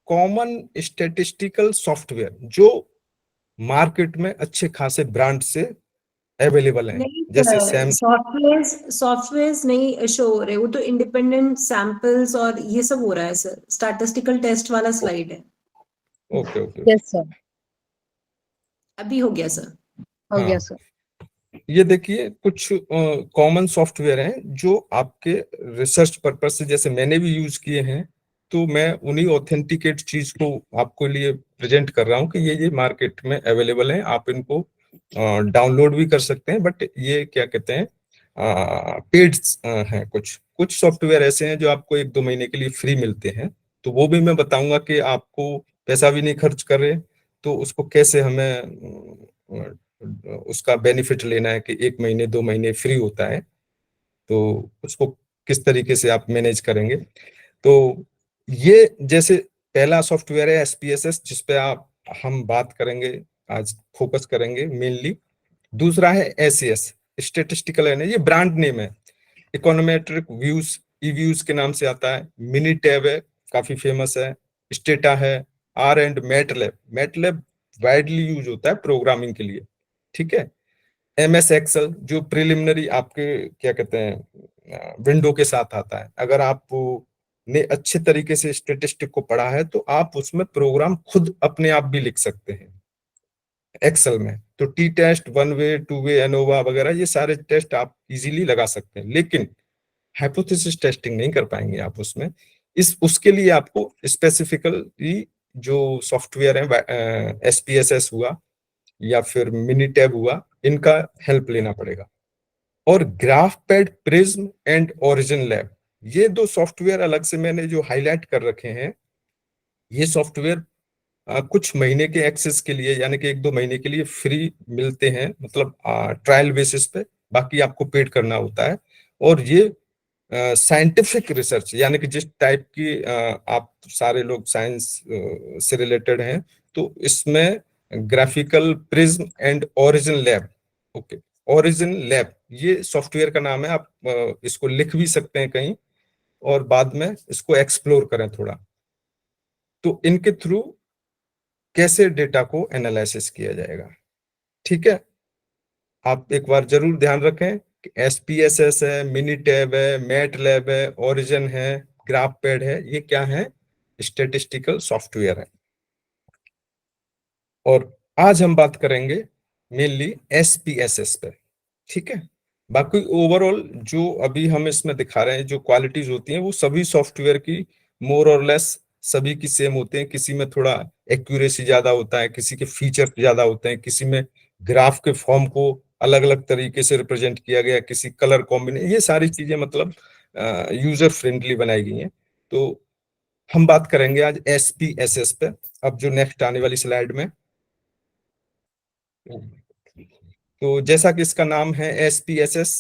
common statistical software जो मार्केट में अच्छे खासे ब्रांड से अवेलेबल हैं, नहीं जैसे सैम सॉफ्टवेयर्स नहीं शो हो रहे, वो तो इंडिपेंडेंट सैंपल्स और ये सब हो रहा है सर, स्टैटिस्टिकल टेस्ट वाला स्लाइड है। ओके ओके यस सर, अभी हो गया सर। हो हाँ। गया सर। ये देखिए कुछ कॉमन सॉफ्टवेयर हैं जो आपके रिसर्च पर्पस से, जैसे मैंने भी यूज किए हैं, तो मैं उन्हीं ऑथेंटिकेट चीज को आपको लिए प्रेजेंट कर रहा हूँ कि ये मार्केट में अवेलेबल हैं, आप इनको डाउनलोड भी कर सकते हैं, बट ये क्या कहते हैं पेड हैं। कुछ कुछ सॉफ्टवेयर ऐसे हैं जो आपको 1-2 महीने के लिए फ्री मिलते हैं, तो वो भी मैं बताऊंगा कि आपको पैसा भी नहीं खर्च कर रहे तो उसको कैसे हमें उसका बेनिफिट लेना है कि 1 महीने 2 महीने फ्री होता है, तो उसको किस तरीके से आप मैनेज करेंगे। तो ये जैसे पहला सॉफ्टवेयर है SPSS, जिस पे हम बात करेंगे, आज फोकस करेंगे मेनली। दूसरा है SAS, स्टेटिस्टिकल है, ये ब्रांड नेम है। इकोनोमेट्रिक व्यूज, ईव्यूज के नाम से आता है। मिनी टैब है, काफी फेमस है। स्टेटा है। R and MATLAB widely use होता है प्रोग्रामिंग के लिए, ठीक है। MS एक्सेल जो प्रिलिमिनरी आपके क्या कहते हैं विंडो के साथ आता है। अगर आप ने अच्छे तरीके से स्टेटिस्टिक को पढ़ा है तो आप उसमें प्रोग्राम खुद अपने आप भी लिख सकते हैं एक्सेल में। तो टी टेस्ट, 1 वे, 2 वे, एनोवा वगैरह ये सारे टेस्ट आप इजीली लगा सकते हैं, लेकिन हाइपोथेसिस टेस्टिंग नहीं कर पाएंगे आप उसमें। उसके लिए आपको स्पेसिफिकली जो सॉफ्टवेयर है SPSS हुआ या फिर मिनी टैब हुआ, इनका हेल्प लेना पड़ेगा। और graph pad, prism and origin lab, ये 2 सॉफ्टवेयर अलग से मैंने जो हाईलाइट कर रखे हैं। ये सॉफ्टवेयर कुछ महीने के एक्सेस के लिए, यानी कि 1-2 महीने के लिए फ्री मिलते हैं, मतलब ट्रायल बेसिस पे, बाकी आपको पेड करना होता है। और ये साइंटिफिक रिसर्च, यानी कि जिस टाइप की आप सारे लोग साइंस से रिलेटेड हैं, तो इसमें graphical, prism and origin lab, okay, origin lab ये सॉफ्टवेयर का नाम है। आप इसको लिख भी सकते हैं कहीं और बाद में इसको एक्सप्लोर करें थोड़ा। तो इनके थ्रू कैसे डेटा को एनालिसिस किया जाएगा, ठीक है। आप एक बार जरूर ध्यान रखें कि SPSS है, मिनी टैब है, मैटलैब है, ओरिजिन है, ग्राफ पैड है, ये क्या है, स्टैटिस्टिकल सॉफ्टवेयर है। और आज हम बात करेंगे मेनली SPSS पे, ठीक है। बाकी ओवरऑल जो अभी हम इसमें दिखा रहे हैं, जो क्वालिटीज होती हैं, वो सभी सॉफ्टवेयर की मोर और लेस सभी की सेम होते हैं। किसी में थोड़ा एक्यूरेसी ज्यादा होता है, किसी के फीचर ज्यादा होते हैं, किसी में ग्राफ के फॉर्म को अलग अलग तरीके से रिप्रेजेंट किया गया, किसी कलर कॉम्बिनेशन, ये सारी चीजें मतलब यूजर फ्रेंडली बनाई गई हैं। तो हम बात करेंगे आज SPSS पे, अब जो नेक्स्ट आने वाली स्लाइड में। तो जैसा कि इसका नाम है SPSS,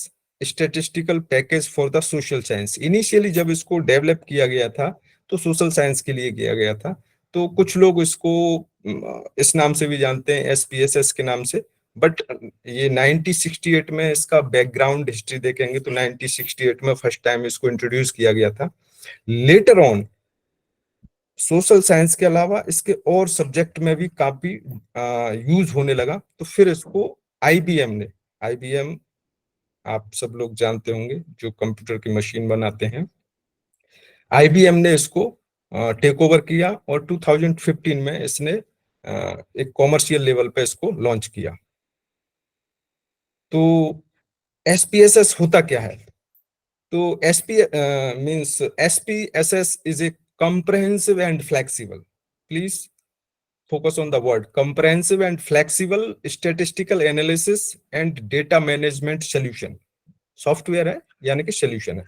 statistical package for the social science. Initially जब इसको डेवलप किया गया था तो सोशल साइंस के लिए किया गया था। तो कुछ लोग इसको इस नाम से भी जानते हैं, SPSS के नाम से। बट ये 1968 में इसका बैकग्राउंड हिस्ट्री देखेंगे तो 1968 में फर्स्ट टाइम इसको इंट्रोड्यूस किया गया था। लेटर ऑन सोशल साइंस के अलावा इसके और सब्जेक्ट में भी काफी यूज होने लगा। तो फिर इसको IBM आप सब लोग जानते होंगे जो कंप्यूटर की मशीन बनाते हैं, IBM ने इसको टेक ओवर किया और 2015 में इसने एक कॉमर्शियल लेवल पे इसको लॉन्च किया। तो SPSS होता क्या है? तो SPSS is a comprehensive and flexible. Please focus on the word comprehensive and flexible statistical analysis and data management solution. Software है यानी कि solution है।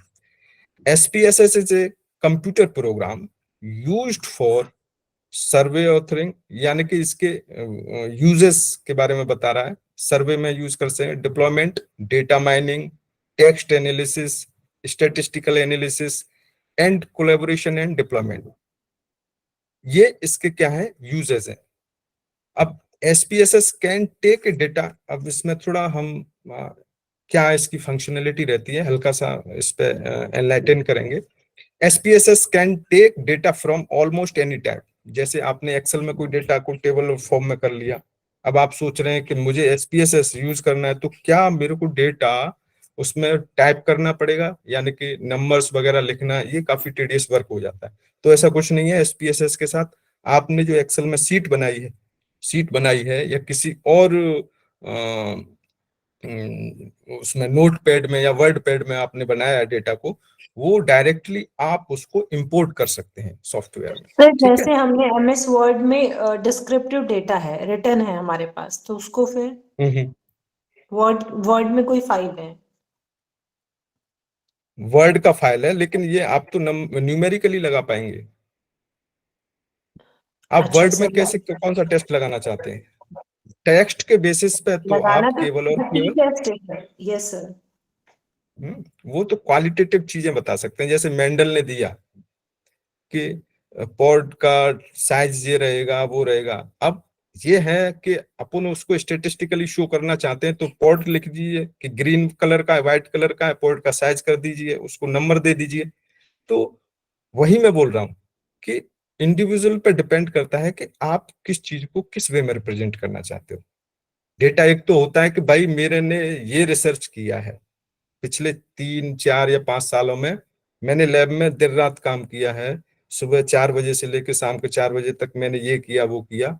SPSS is a computer program used for survey authoring, यानी कि इसके uses के बारे में बता रहा है। सर्वे में यूज कर सकते हैं, deployment, data mining, text analysis, statistical analysis and collaboration and deployment, ये इसके क्या है, यूजेस हैं। अब SPSS कैन टेक डेटा, अब इसमें थोड़ा हम क्या इसकी फंक्शनैलिटी रहती है, हल्का सा इस पे एनलाइटन करेंगे। SPSS can take data from almost any type. जैसे आपने एक्सेल में कोई डेटा को टेबल और फॉर्म में कर लिया, अब आप सोच रहे हैं कि मुझे SPSS यूज करना है, तो क्या मेरे को डेटा उसमें टाइप करना पड़ेगा, यानी कि नंबर्स वगैरह लिखना, ये काफी टेडियस वर्क हो जाता है। तो ऐसा कुछ नहीं है। SPSS के साथ आपने जो एक्सेल में सीट बनाई है या किसी और उसमें नोटपैड में या वर्ड पैड में आपने बनाया है डेटा को, वो डायरेक्टली आप उसको इंपोर्ट कर सकते हैं सॉफ्टवेयर में। सर ठीक है। जैसे हमने MS वर्ड में डिस्क्रिप्टिव डेटा है, रिटर्न है हमारे पास, तो उसको फिर वर्ड में कोई फाइल है, वर्ड का फाइल है, लेकिन ये आप तो न्यूमेरिकली लगा पाएंगे। आप अच्छा वर्ड में सर, कैसे कौन सा टेस्ट लगाना चाहते हैं? टेक्स्ट के बेसिस पे तो लगाना आप तो केवल और केवल टेस्ट है। Yes sir. वो तो क्वालिटेटिव चीजें बता सकते हैं। जैसे मेंडल ने दिया कि पॉड का साइज ये रहेगा, वो रहेगा। अब ये है कि अपन उसको स्टेटिस्टिकली शो करना चाहते हैं, तो पॉड लिख दीजिए कि ग्रीन कलर का है, व्हाइट कलर का है, पॉड का साइज कर दीजिए, उसको नंबर दे दीजिए। तो वही मैं बोल रहा हूँ कि इंडिविजुअल पे डिपेंड करता है कि आप किस चीज को किस वे में रिप्रेजेंट करना चाहते हो। डेटा एक तो होता है कि भाई मेरे ने ये रिसर्च किया है, पिछले 3, 4 या 5 सालों में मैंने लैब में देर रात काम किया है, सुबह 4 बजे से लेकर शाम के 4 बजे तक मैंने ये किया वो किया,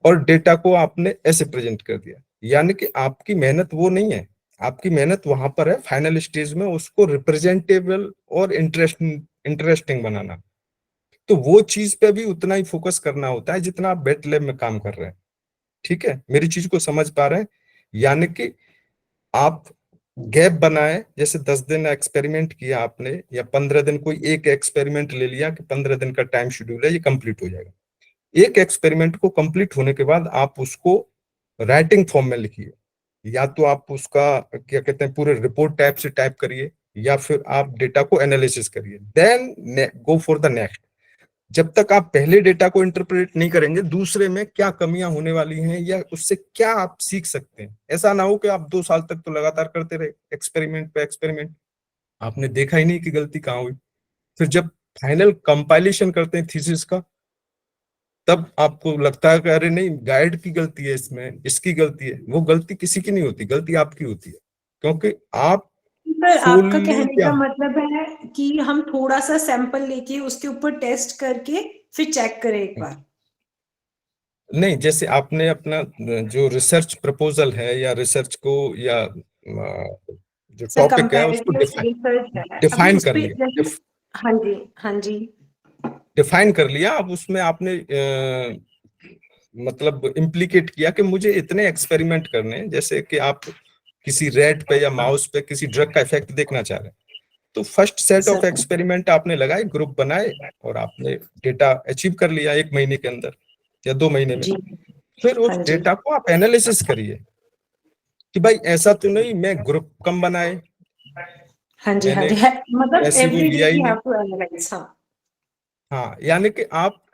और डेटा को आपने ऐसे प्रेजेंट कर दिया। यानी कि आपकी मेहनत वो नहीं है, आपकी मेहनत वहां पर है फाइनल स्टेज में उसको रिप्रेजेंटेबल और इंटरेस्टिंग बनाना। तो वो चीज पे भी उतना ही फोकस करना होता है जितना आप वेट लैब में काम कर रहे हैं। ठीक है, मेरी चीज को समझ पा रहे हैं? यानी कि आप गैप बनाए, जैसे 10 दिन एक्सपेरिमेंट किया आपने या 15 दिन, कोई एक एक्सपेरिमेंट ले लिया कि 15 दिन का टाइम शेड्यूल है, ये कंप्लीट हो जाएगा। एक एक्सपेरिमेंट को कंप्लीट होने के बाद आप उसको राइटिंग फॉर्म में लिखिए, या तो आप उसका क्या कहते हैं पूरे रिपोर्ट टाइप से टाइप करिए, या फिर आप डेटा को एनालिसिस करिए, then go for the next. जब तक आप पहले डेटा को इंटरप्रेट नहीं करेंगे दूसरे में क्या कमियां होने वाली हैं या उससे क्या आप सीख सकते हैं, ऐसा ना हो कि आप 2 साल तक तो लगातार करते रहे एक्सपेरिमेंट पे एक्सपेरिमेंट, आपने देखा ही नहीं कि गलती कहाँ हुई। फिर जब फाइनल कंपाइलेशन करते हैं थीसिस का, तब आपको लगता है कि अरे नहीं, गाइड की गलती है, इसमें इसकी गलती है। वो गलती किसी की नहीं होती, गलती आपकी होती है, क्योंकि आप सर आपका solely कहने क्या का मतलब है कि हम थोड़ा सा सैंपल लेके उसके ऊपर टेस्ट करके फिर चेक करें एक बार। नहीं, जैसे आपने अपना जो रिसर्च प्रपोजल है या रिसर्च को या जो सर टॉपिक है उसको कंपैरेटिव रिसर्च है अभी डिफाइन उस कर पे लिया, जैसे- हाँ जी, हाँ जी, डिफाइन कर लिया। अब उसमें आपने मतलब इम्प्लीकेट किया कि मुझे इतने एक्सपेरिमेंट करने हैं, जैसे कि आप किसी रैट पे या माउस पे किसी ड्रग का इफेक्ट देखना चाह रहे हैं, तो first set of sir. Experiment आपने लगाए, ग्रुप बनाए, और आपने डेटा अचीव कर लिया 1 महीने के अंदर या 2 महीने में। जी, फिर उस हाँ जी, डेटा को आप एनालिसिस करिए कि भाई ऐसा तो नहीं मैं ग्रुप कम बनाए, हाँ जी, हाँ मैंने जी, मतलब ऐसी वो एवरी डे लिया ही वी नहीं। Have to analyse. हाँ हाँ, यानी कि आप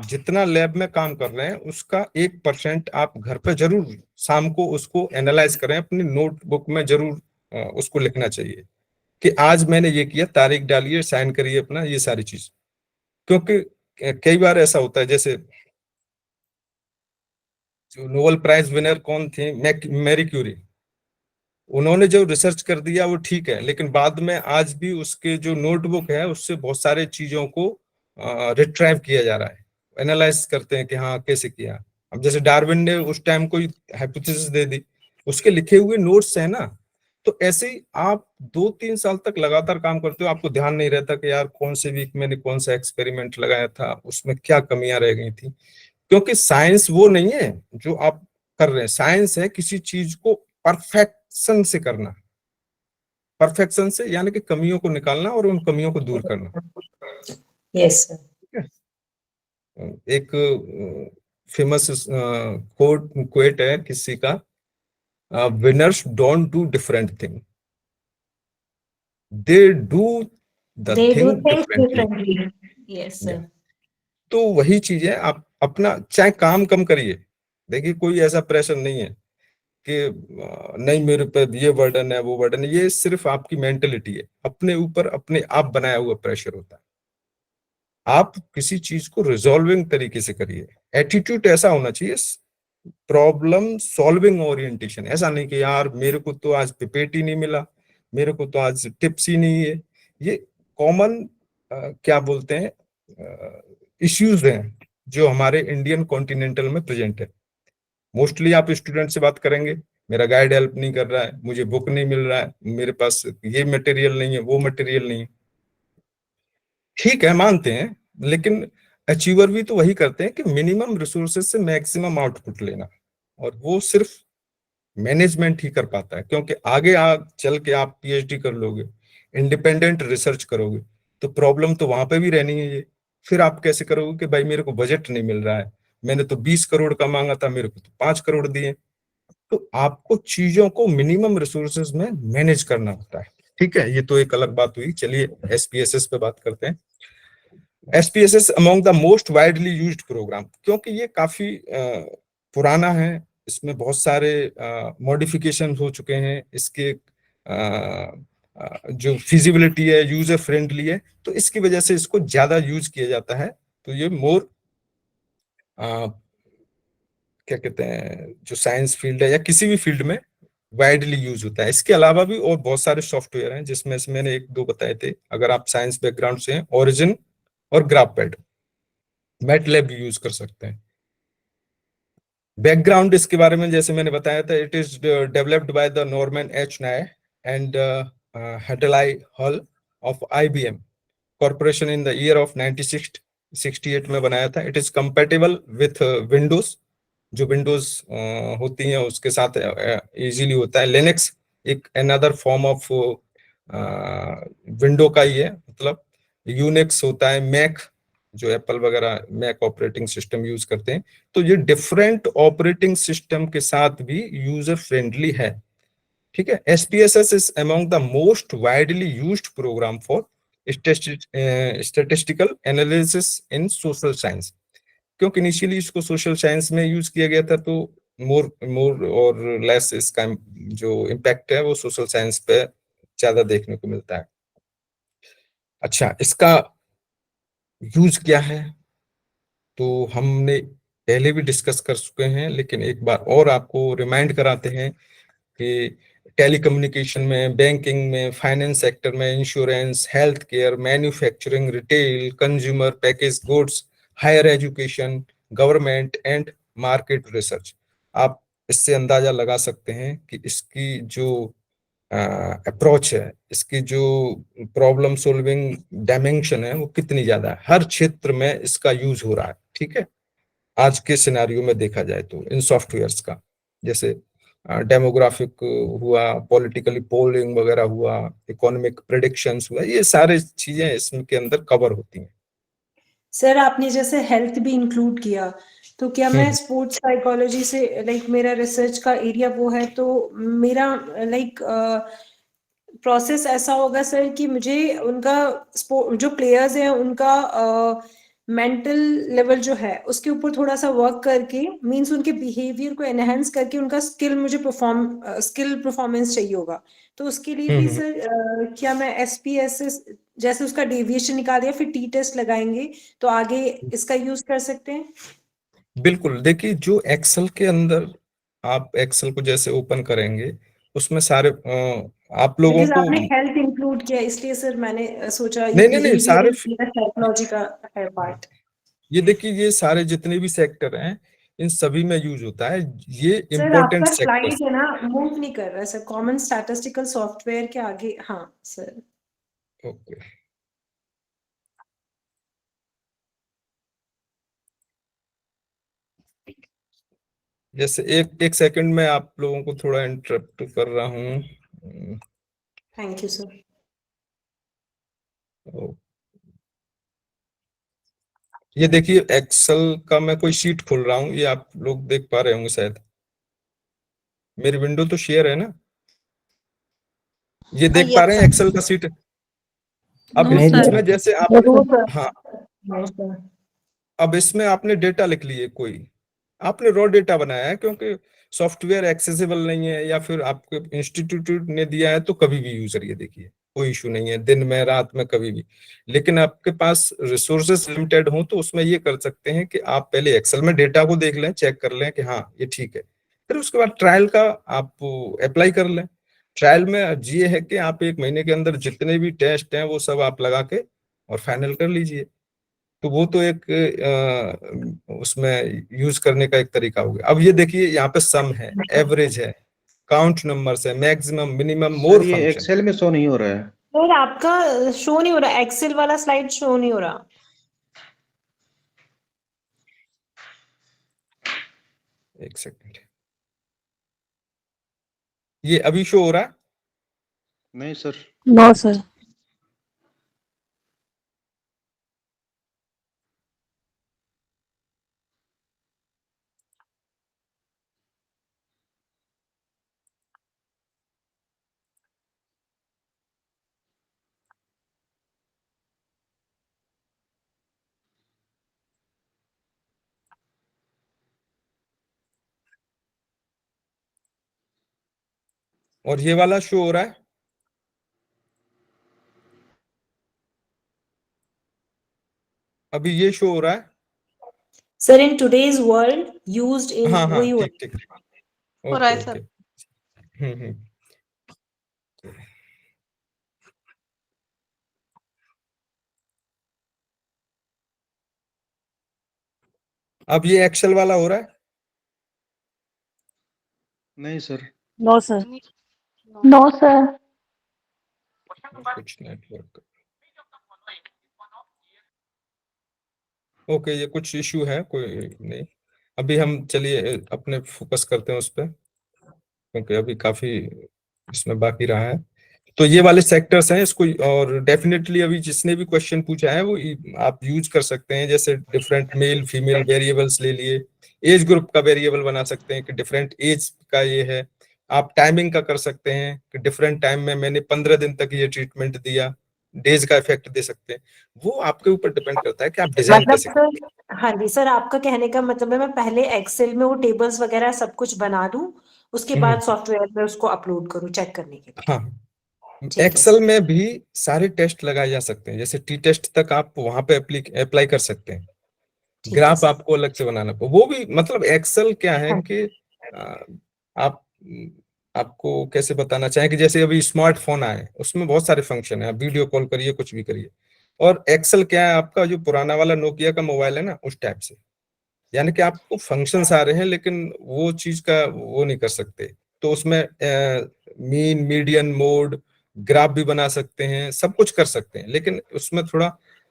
जितना लैब में काम कर रहे हैं उसका 1% आप घर पे जरूर शाम को उसको एनालाइज करें, अपनी नोटबुक में जरूर उसको लिखना चाहिए कि आज मैंने ये किया, तारीख डालिए, साइन करिए अपना, ये सारी चीज। क्योंकि कई बार ऐसा होता है, जैसे जो नोबेल प्राइज विनर कौन थी, मैरी क्यूरी, उन्होंने जो रिसर्च कर दिया वो ठीक है, लेकिन बाद में आज भी उसके जो नोटबुक है उससे बहुत सारे चीजों को रिट्राइव किया जा रहा है, एनालाइज करते हैं कि हाँ कैसे किया। अब जैसे डार्विन ने उस टाइम कोई हाइपोथेसिस दे दी, उसके लिखे हुए नोट्स है ना। तो ऐसे ही आप 2-3 साल तक लगातार काम करते हो, आपको ध्यान नहीं रहता कि यार कौन से वीक मैंने कौन सा एक्सपेरिमेंट लगाया था, उसमें क्या कमियां रह गई थी। क्योंकि साइंस वो नहीं है जो आप कर रहे हैं, साइंस है किसी चीज को परफेक्शन से करना, परफेक्शन से यानी कि कमियों को निकालना और उन कमियों को दूर करना। Yes sir. एक फेमस कोट है किसी का, winners don't do different thing, they do the They do thing things differently. differently. Yes sir. तो वही चीज है, आप अपना चाहे काम कम करिए, देखिए कोई ऐसा प्रेशर नहीं है कि नहीं मेरे पे ये बर्डन है वो बर्डन है, ये सिर्फ आपकी मेंटेलिटी है, अपने ऊपर अपने आप बनाया हुआ प्रेशर होता है। आप किसी चीज को रिजॉल्विंग तरीके से करिए, एटीट्यूड ऐसा होना चाहिए, प्रॉब्लम सॉल्विंग ओरिएंटेशन। ऐसा नहीं कि यार मेरे को तो आज पिपेट ही नहीं मिला, मेरे को तो आज टिप्स ही नहीं है। ये कॉमन क्या बोलते हैं इश्यूज हैं जो हमारे इंडियन कॉन्टिनेंटल में प्रेजेंट है। मोस्टली आप स्टूडेंट से बात करेंगे, मेरा गाइड हेल्प नहीं कर रहा है, मुझे बुक नहीं मिल रहा है, मेरे पास ये मटेरियल नहीं है, वो मटेरियल नहीं है। ठीक है, मानते हैं, लेकिन अचीवर भी तो वही करते हैं कि मिनिमम रिसोर्सेज से मैक्सिमम आउटपुट लेना, और वो सिर्फ मैनेजमेंट ही कर पाता है। क्योंकि आगे चल के आप पीएचडी कर लोगे, इंडिपेंडेंट रिसर्च करोगे, तो प्रॉब्लम तो वहां पे भी रहनी है। ये फिर आप कैसे करोगे कि भाई मेरे को बजट नहीं मिल रहा है, मैंने तो 20 करोड़ का मांगा था, मेरे को तो 5 करोड़ दिए। तो आपको चीजों को मिनिमम रिसोर्सेज में मैनेज करना होता है। ठीक है, ये तो एक अलग बात हुई। चलिए एसपीएसएस पे बात करते हैं। SPSS among the most widely used program, क्योंकि ये काफी पुराना है, इसमें बहुत सारे मॉडिफिकेशन हो चुके हैं, इसके जो फिजिबिलिटी है यूजर फ्रेंडली है, तो इसकी वजह से इसको ज्यादा यूज किया जाता है। तो ये मोर क्या कहते हैं, जो साइंस फील्ड है या किसी भी फील्ड में वाइडली यूज होता है। इसके अलावा भी और बहुत सारे सॉफ्टवेयर हैं, जिसमें से मैंने एक दो बताए थे। अगर आप साइंस बैकग्राउंड से हैं, ओरिजिन और ग्राफपैड, मैटलैब भी यूज कर सकते हैं। बैकग्राउंड इसके बारे में जैसे मैंने बताया था, it is developed by the Norman H Nie and Hadlai Hull of IBM corporation in the year of 1968 में बनाया था। It is compatible with Windows, जो विंडोज होती हैं उसके साथ इजीली होता है। लिनक्स एक अनदर फॉर्म ऑफ विंडो का ही है, मतलब यूनिक्स होता है, मैक जो एप्पल वगैरह मैक ऑपरेटिंग सिस्टम यूज करते हैं। तो ये डिफरेंट ऑपरेटिंग सिस्टम के साथ भी यूजर फ्रेंडली है। ठीक है, SPSS is among the most widely used program for statistical analysis in social science. क्योंकि इनिशियली इसको सोशल साइंस में यूज किया गया था, तो मोर और लेस इसका जो इम्पैक्ट है वो सोशल साइंस पे ज्यादा देखने को मिलता है। अच्छा, इसका यूज क्या है तो हमने पहले भी डिस्कस कर चुके हैं, लेकिन एक बार और आपको रिमाइंड कराते हैं कि टेलीकम्युनिकेशन में, बैंकिंग में, फाइनेंस सेक्टर में, insurance, health care, manufacturing, retail, consumer package goods, higher education, government and market research. आप इससे अंदाजा लगा सकते हैं कि इसकी जो अप्रोच है, इसकी जो प्रॉब्लम सॉल्विंग डायमेंशन है वो कितनी ज्यादा है। हर क्षेत्र में इसका यूज हो रहा है। ठीक है, आज के सिनेरियो में देखा जाए तो इन सॉफ्टवेयर्स का, जैसे डेमोग्राफिक हुआ, पॉलिटिकली पोलिंग वगैरह हुआ, इकोनॉमिक प्रेडिक्शंस हुआ, ये सारे चीजें इसके अंदर कवर होती हैं। सर आपने जैसे हेल्थ भी इंक्लूड किया, तो क्या मैं स्पोर्ट्स साइकोलॉजी से, लाइक मेरा रिसर्च का एरिया वो है, तो मेरा लाइक प्रोसेस ऐसा होगा सर कि मुझे उनका जो प्लेयर्स हैं उनका मेंटल लेवल जो है उसके ऊपर थोड़ा सा वर्क करके, मींस उनके बिहेवियर को एनहेंस करके उनका स्किल मुझे स्किल परफॉर्मेंस चाहिए होगा। तो उसके लिए भी सर क्या मैं SPSS जैसे उसका डेविएशन निकाल दिया फिर टी टेस्ट लगाएंगे तो आगे इसका यूज कर सकते हैं? बिल्कुल, देखिए जो एक्सेल के अंदर आप एक्सेल को जैसे ओपन करेंगे उसमें सारे आप लोगों को, आपने हेल्थ इंक्लूड किया इसलिए सर मैंने सोचा नहीं सारे, साइकोलॉजी का है पार्ट। ये देखिए ये सारे जितने भी सेक्टर हैं इन सभी में यूज होता है। ये सर इम्पोर्टेंट आपका सेक्टर स्लाइड है ना, मूव नहीं कर रहा है सर, कॉमन स्टैटिस्टिकल सॉफ्टवेयर के आगे। हाँ सर, ओके, जैसे एक सेकंड में आप लोगों को थोड़ा इंटरप्ट कर रहा हूँ। Thank you sir. ये देखिए एक्सेल का मैं कोई शीट खोल रहा हूँ, ये आप लोग देख पा रहे होंगे शायद, मेरी विंडो तो शेयर है ना, ये देख पा रहे हैं एक्सेल का शीट। अब No, sir. इसमें जैसे आप, हाँ, अब इसमें आपने डेटा लिख लिए, कोई आपने रॉ डेटा बनाया है, क्योंकि सॉफ्टवेयर एक्सेसिबल नहीं है या फिर आपके इंस्टीट्यूट ने दिया है तो कभी भी यूज करिए, देखिए कोई इशू नहीं है, दिन में रात में कभी भी। लेकिन आपके पास रिसोर्सेस लिमिटेड हो तो उसमें ये कर सकते हैं कि आप पहले एक्सेल में डेटा को देख लें, चेक कर लें कि हाँ ये ठीक है, फिर उसके बाद ट्रायल का आप अप्लाई कर लें। ट्रायल में ये है कि आप 1 महीने के अंदर जितने भी टेस्ट हैं वो सब आप लगा के और फाइनल कर लीजिए। तो वो तो एक उसमें यूज करने का एक तरीका हो गया। अब ये देखिए यहाँ पे सम है, एवरेज है, काउंट नंबर्स है, मैक्सिमम, मिनिमम, मोर सर ये फंक्शन। एक्सेल में शो नहीं हो रहा है। सर आपका शो नहीं हो रहा, एक्सेल वाला स्लाइड शो नहीं हो रहा। एक सेकंड, ये अभी शो हो रहा है? नहीं सर। No sir. और ये वाला शो हो रहा है? अभी ये शो हो रहा है? Sir in today's world used in हाँ हाँ, वही ठीक ठीक, हो रहा ओके है ओके। सर। हम्म। अब ये एक्सेल वाला हो रहा है? नहीं sir. No sir. No sir. कुछ नेटवर्क, ओके, ये कुछ इशू है, कोई नहीं। अभी हम चलिए अपने फोकस करते हैं उस पर, क्योंकि अभी काफी इसमें बाकी रहा है। तो ये वाले सेक्टर्स हैं इसको, और डेफिनेटली अभी जिसने भी क्वेश्चन पूछा है वो आप यूज कर सकते हैं। जैसे डिफरेंट मेल फीमेल वेरिएबल्स ले लिए, एज ग्रुप का वेरिएबल बना सकते हैं कि डिफरेंट एज का ये है। आप टाइमिंग का कर सकते हैं कि डिफरेंट टाइम में मैंने 15 दिन तक ये ट्रीटमेंट दिया, डेज का इफेक्ट दे सकते हैं। वो आपके ऊपर डिपेंड करता है कि आप डिजाइन मतलब कैसे करें। सर, हाँ जी सर, आपका कहने का मतलब है मैं पहले एक्सेल में वो टेबल्स वगैरह सब कुछ बना दूं, उसके बाद सॉफ्टवेयर में उसको अपलोड करूं चेक करने के लिए। हाँ, ठीक है एक्सेल सर। में भी सारे टेस्ट लगाए जा सकते हैं, जैसे टी टेस्ट तक आप वहां पे अप्लाई कर सकते हैं। ठीक है ग्राफ सर। आपको अलग से बनाना पड़े, वो भी मतलब एक्सेल क्या है हाँ कि आप आपको कैसे बताना चाहें कि जैसे अभी स्मार्टफोन आए उसमें बहुत सारे फंक्शन है, आप वीडियो कॉल करिए, कुछ भी करिए। और एक्सेल क्या है, आपका जो पुराना वाला नोकिया का मोबाइल है ना, उस टाइप से, यानी कि आपको फंक्शंस आ रहे हैं लेकिन वो चीज का वो नहीं कर सकते। तो उसमें मीन, मीडियन, मोड, ग्राफ भी बना सकते हैं, सब कुछ कर सकते हैं, लेकिन उसमें थोड़ा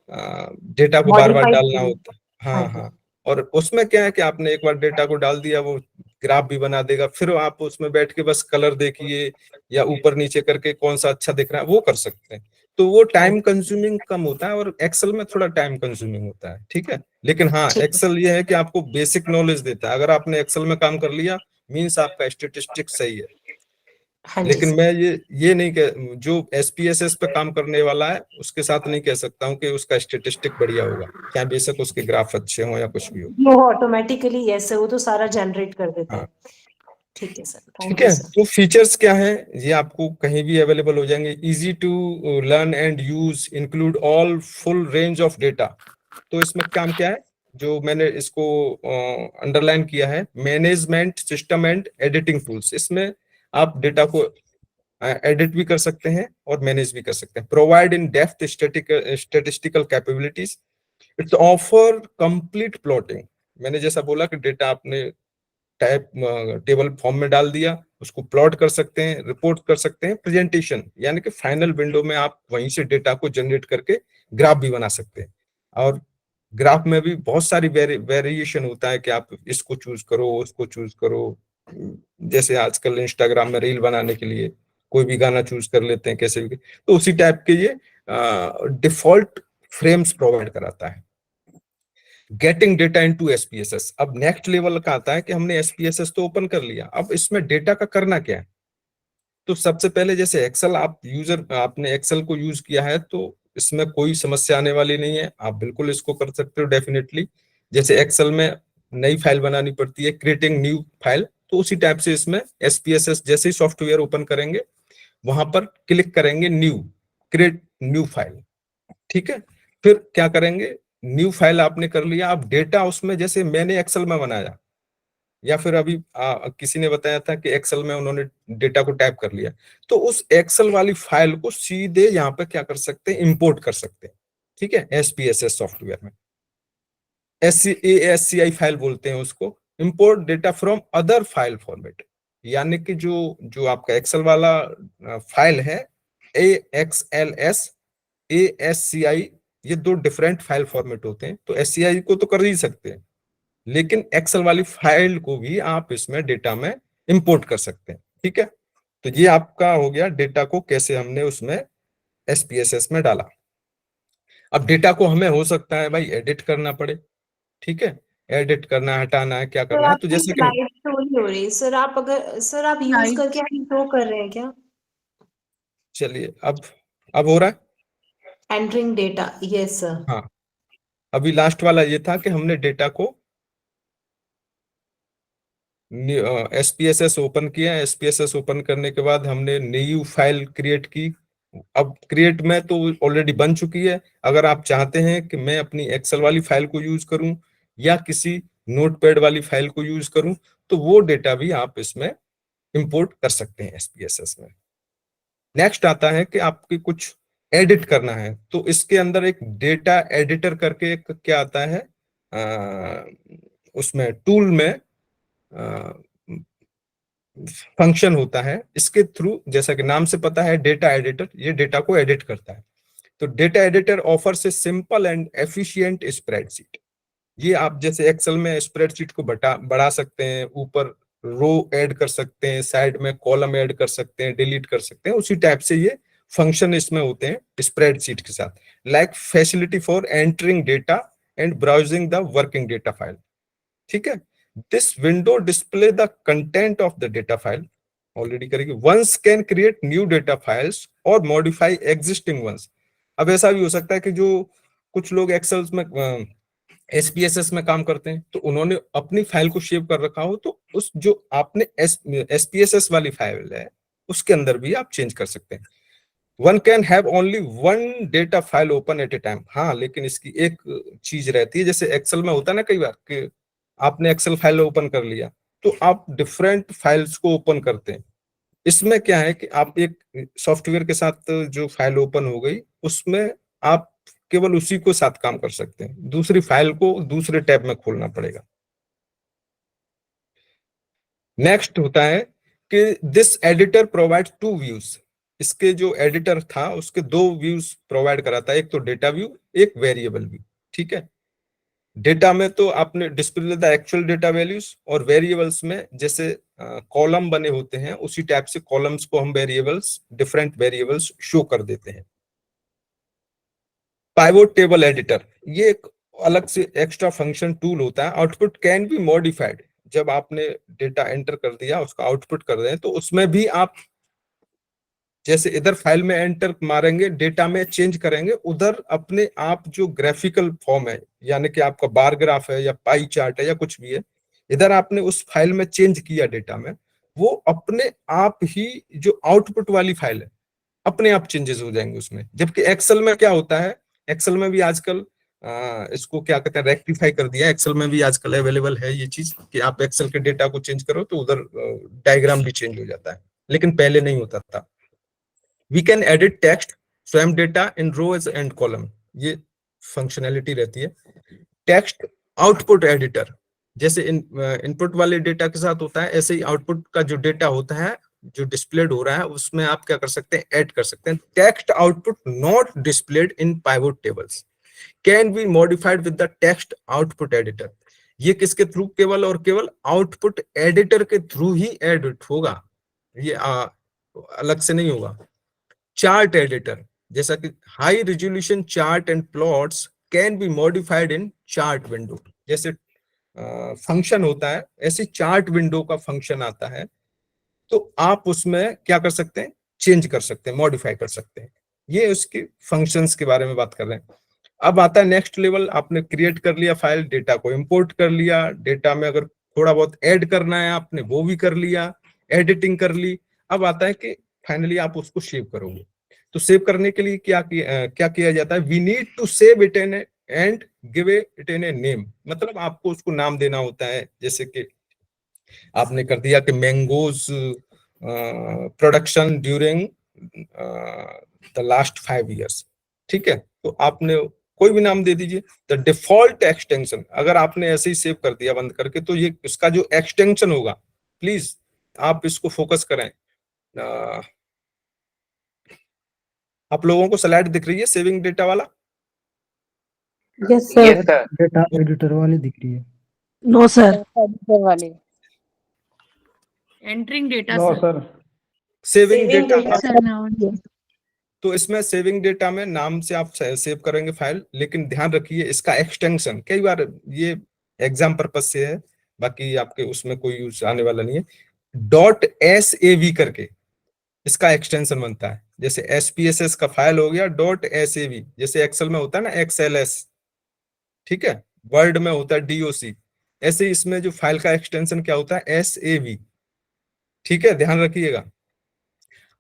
डेटा को बार बार मॉडिफाइड डालना करूं। होता है। हाँ हाँ जी। हाँ। और उसमें क्या है कि आपने एक बार डेटा को डाल दिया, वो ग्राफ भी बना देगा, फिर आप उसमें बैठ के बस कलर देखिए या ऊपर नीचे करके कौन सा अच्छा दिख रहा है वो कर सकते हैं। तो वो टाइम कंज्यूमिंग कम होता है, और एक्सेल में थोड़ा टाइम कंज्यूमिंग होता है, ठीक है। लेकिन हाँ, ठीक है। एक्सेल ये है कि आपको बेसिक नॉलेज देता है। अगर आपने एक्सेल में काम कर लिया मीन्स आपका स्टेटिस्टिक्स सही है। हाँ जी लेकिन सर। मैं ये नहीं कह, जो एसपीएसएस पे काम करने वाला है उसके साथ नहीं कह सकता हूँ कि उसका स्टेटिस्टिक बढ़िया होगा, चाहे बेशक उसके ग्राफ अच्छे हों या कुछ भी हो। वो ऑटोमेटिकली यस है, वो तो सारा जनरेट कर देता हाँ, है। ठीक है सर, ठीक थैंक यू है। सर। तो फीचर्स क्या है, ये आपको कहीं भी अवेलेबल हो जाएंगे। Easy to learn and use, include all full range of data. तो इसमें काम क्या है, जो मैंने इसको अंडरलाइन किया है, management system and editing tools. इसमें आप डेटा को एडिट भी कर सकते हैं और मैनेज भी कर सकते हैं। Provide in depth statistical capabilities, it's offer complete plotting. मैंने जैसा बोला कि डेटा आपने टाइप टेबल फॉर्म में डाल दिया, उसको प्लॉट कर सकते हैं, रिपोर्ट कर सकते हैं, प्रेजेंटेशन, यानी कि फाइनल विंडो में आप वहीं से डेटा को जनरेट करके ग्राफ भी बना सकते हैं। और ग्राफ में भी बहुत सारी वेरिएशन होता है कि आप इसको चूज करो, उसको चूज करो। जैसे आजकल इंस्टाग्राम में रील बनाने के लिए कोई भी गाना चूज कर लेते हैं कैसे भी, तो उसी टाइप के ये डिफॉल्ट फ्रेम्स प्रोवाइड कराता है। गेटिंग डेटा इनटू एसपीएसएस, अब नेक्स्ट लेवल का आता है कि हमने एसपीएसएस तो ओपन कर लिया, अब इसमें डेटा का करना क्या है। तो सबसे पहले जैसे एक्सेल, आपने एक्सेल को यूज किया है तो इसमें कोई समस्या आने वाली नहीं है, आप बिल्कुल इसको कर सकते हो डेफिनेटली। जैसे एक्सेल में नई फाइल बनानी पड़ती है, क्रिएटिंग न्यू फाइल, तो उसी टाइप से इसमें SPSS जैसे ही सॉफ्टवेयर ओपन करेंगे वहां पर क्लिक करेंगे न्यू, क्रिएट न्यू फाइल, ठीक है। फिर क्या करेंगे, न्यू फाइल आपने कर लिया, अब डेटा उसमें जैसे मैंने एक्सेल में बनाया या फिर अभी किसी ने बताया था कि एक्सेल में उन्होंने डेटा को टाइप कर लिया, तो उस एक्सेल वाली फाइल को सीधे यहाँ पे क्या कर सकते हैं, इंपोर्ट कर सकते हैं, ठीक है। SPSS सॉफ्टवेयर में ASCII फाइल बोलते हैं उसको, import data from other file format, यानी कि जो आपका एक्सेल वाला फाइल है AXLS ASCII, ये दो डिफरेंट फाइल फॉर्मेट होते हैं। तो SCI को तो कर ही सकते हैं, लेकिन एक्सेल वाली फाइल को भी आप इसमें डेटा में इंपोर्ट कर सकते हैं, ठीक है। तो ये आपका हो गया डेटा को कैसे हमने उसमें SPSS में डाला। अब डेटा को हमें हो सकता है भाई एडिट करना पड़े, ठीक है, एडिट करना है, हटाना है, क्या सर करना है, तो आपकी जैसे कि स्लाइड शो नहीं हो रही सर, आप यूज Slide- करके हम शो कर रहे हैं क्या? चलिए अब हो रहा है। Entering data, yes sir. हाँ, अभी लास्ट वाला ये था कि हमने डेटा को SPSS ओपन किया, SPSS ओपन करने के बाद हमने न्यू फाइल क्रिएट की। अब क्रिएट में तो ऑलरेडी बन चुकी है, अगर आप चाहते हैं कि मैं अपनी एक्सेल वाली फाइल को यूज करूं या किसी नोटपैड वाली फाइल को यूज करूं, तो वो डेटा भी आप इसमें इंपोर्ट कर सकते हैं SPSS में। नेक्स्ट आता है कि आपकी कुछ एडिट करना है, तो इसके अंदर एक डेटा एडिटर करके एक क्या आता है, उसमें टूल में फंक्शन होता है, इसके थ्रू, जैसा कि नाम से पता है डेटा एडिटर, ये डेटा को एडिट करता है। तो data editor offers a simple and efficient spreadsheet. ये आप जैसे एक्सेल में स्प्रेडशीट को बढ़ा सकते हैं, ऊपर रो ऐड कर सकते हैं, साइड में कॉलम ऐड कर सकते हैं, डिलीट कर सकते हैं, उसी टाइप से ये फंक्शन इसमें होते हैं स्प्रेडशीट के साथ। Like facility for entering data and browsing the working data file, ठीक है। This window display the content of the data file, already करेगी। Once can create new data files or modify existing ones। अब ऐसा भी हो सकता है कि जो कुछ लोग एक्सेल में SPSS में काम करते हैं, तो उन्होंने अपनी फाइल को सेव कर रखा हो, तो उस जो आपने SPSS वाली फाइल है उसके अंदर भी आप चेंज कर सकते हैं। One can have only one data file open at a time। हाँ, लेकिन इसकी एक चीज रहती है, जैसे एक्सेल में होता है ना कई बार कि आपने एक्सेल फाइल ओपन कर लिया तो आप डिफरेंट फाइल्स को ओपन करते हैं। इसमें क्या है कि आप एक सॉफ्टवेयर के साथ जो फाइल ओपन हो गई उसमें आप केवल उसी को साथ काम कर सकते हैं, दूसरी फाइल को दूसरे टैब में खोलना पड़ेगा। नेक्स्ट होता है कि this editor provides to views. इसके जो एडिटर था उसके दो व्यूज प्रोवाइड कराता है, एक तो डेटा व्यू, एक वेरिएबल व्यू, ठीक है। डेटा में तो आपने display the actual data values, और वेरिएबल्स में जैसे कॉलम बने होते हैं उसी टाइप से कॉलम्स को हम वेरिएबल्स, डिफरेंट वेरिएबल्स शो कर देते हैं। पाइवोट टेबल एडिटर, ये एक अलग से एक्स्ट्रा फंक्शन टूल होता है। आउटपुट कैन बी मॉडिफाइड, जब आपने डेटा एंटर कर दिया उसका आउटपुट कर दें तो उसमें भी आप जैसे इधर फाइल में एंटर मारेंगे, डेटा में चेंज करेंगे, उधर अपने आप जो ग्राफिकल फॉर्म है, यानी कि आपका बार ग्राफ है या पाई चार्ट है या कुछ भी है, इधर आपने उस फाइल में चेंज किया डेटा में, वो अपने आप ही जो आउटपुट वाली फाइल है अपने आप चेंजेस हो जाएंगे उसमें। जबकि एक्सेल में क्या होता है, एक्सेल में भी आजकल इसको क्या कहते हैं, रेक्टिफाई कर दिया। एक्सेल में भी आजकल अवेलेबल है ये चीज कि आप एक्सेल के डेटा को चेंज करो तो उधर डायग्राम भी चेंज हो जाता है, लेकिन पहले नहीं होता था। We can edit text, swam data in rows and column, ये फंक्शनैलिटी रहती है। टेक्स्ट आउटपुट एडिटर, जैसे इनपुट वाले डेटा के साथ होता है, ऐसे ही आउटपुट का जो डेटा होता है जो डिस्प्लेड हो रहा है उसमें आप क्या कर सकते हैं, ऐड कर सकते हैं। Text output not displayed in pivot tables can be modified with the text output editor. ये किसके थ्रू, केवल और केवल आउटपुट एडिटर के थ्रू ही एडिट होगा, ये अलग से नहीं होगा। चार्ट एडिटर, जैसा कि high resolution chart and plots can be modified in chart window, जैसे फंक्शन होता है ऐसे चार्ट विंडो का फंक्शन आता है, तो आप उसमें क्या कर सकते हैं, चेंज कर सकते हैं, मॉडिफाई कर सकते हैं। ये उसके फंक्शंस के बारे में बात कर रहे हैं। अब आता है नेक्स्ट लेवल, आपने क्रिएट कर लिया फाइल, डेटा को इंपोर्ट कर लिया, डेटा में अगर थोड़ा बहुत ऐड करना है आपने, वो भी कर लिया, एडिटिंग कर ली। अब आता है कि फाइनली आप उसको सेव करोगे। तो सेव करने के लिए क्या किया जाता है, we need to save it in and give it in a name. मतलब आपको उसको नाम देना होता है। जैसे कि आपने कर दिया कि mangoes production during the last 5 years, ठीक है। तो आपने कोई भी नाम दे दीजिए। द डिफॉल्ट एक्सटेंशन, अगर आपने ऐसे ही सेव कर दिया बंद करके, तो ये इसका जो एक्सटेंशन होगा, प्लीज आप इसको फोकस करें। आप लोगों को स्लाइड दिख रही है सेविंग डेटा वाला? Yes, yes sir. Data editor वाली दिख रही है। No, sir. वाले Entering data, no sir. Sir. Saving data, Yes, sir. Now, yes. तो इसमें सेविंग डेटा में नाम से आप सेव करेंगे फाइल, लेकिन ध्यान रखिए इसका एक्सटेंशन, कई बार ये एग्जाम पर्पज से है, बाकी आपके उसमें कोई यूज आने वाला नहीं है। .sav करके इसका एक्सटेंशन बनता है। जैसे SPSS का फाइल हो गया .sav, जैसे एक्सेल में होता है ना XLS, ठीक है, वर्ड में होता है DOC, ऐसे इसमें जो फाइल का एक्सटेंशन क्या होता है, SAV, ठीक है, ध्यान रखिएगा।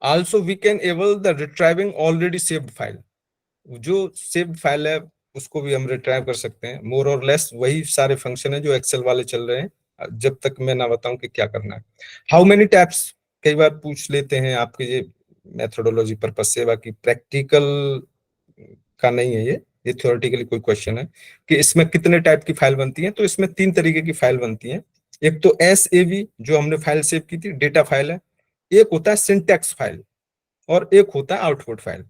Also we can enable the retrieving already saved file, जो saved फाइल है उसको भी हम रिट्राइव कर सकते हैं। मोर और लेस वही सारे फंक्शन है जो एक्सेल वाले चल रहे हैं, जब तक मैं ना बताऊं कि क्या करना है। हाउ मेनी टैब्स कई बार पूछ लेते हैं आपके, ये मेथोडोलॉजी पर्पज से, बाकी प्रैक्टिकल का नहीं है ये थ्योरेटिकली कोई क्वेश्चन है कि इसमें कितने टाइप की फाइल बनती है। तो इसमें 3 तरीके की फाइल बनती है। एक तो SAV जो हमने फाइल सेव की थी, डेटा फाइल है। एक होता है सिंटैक्स फाइल और एक होता है आउटपुट फाइल।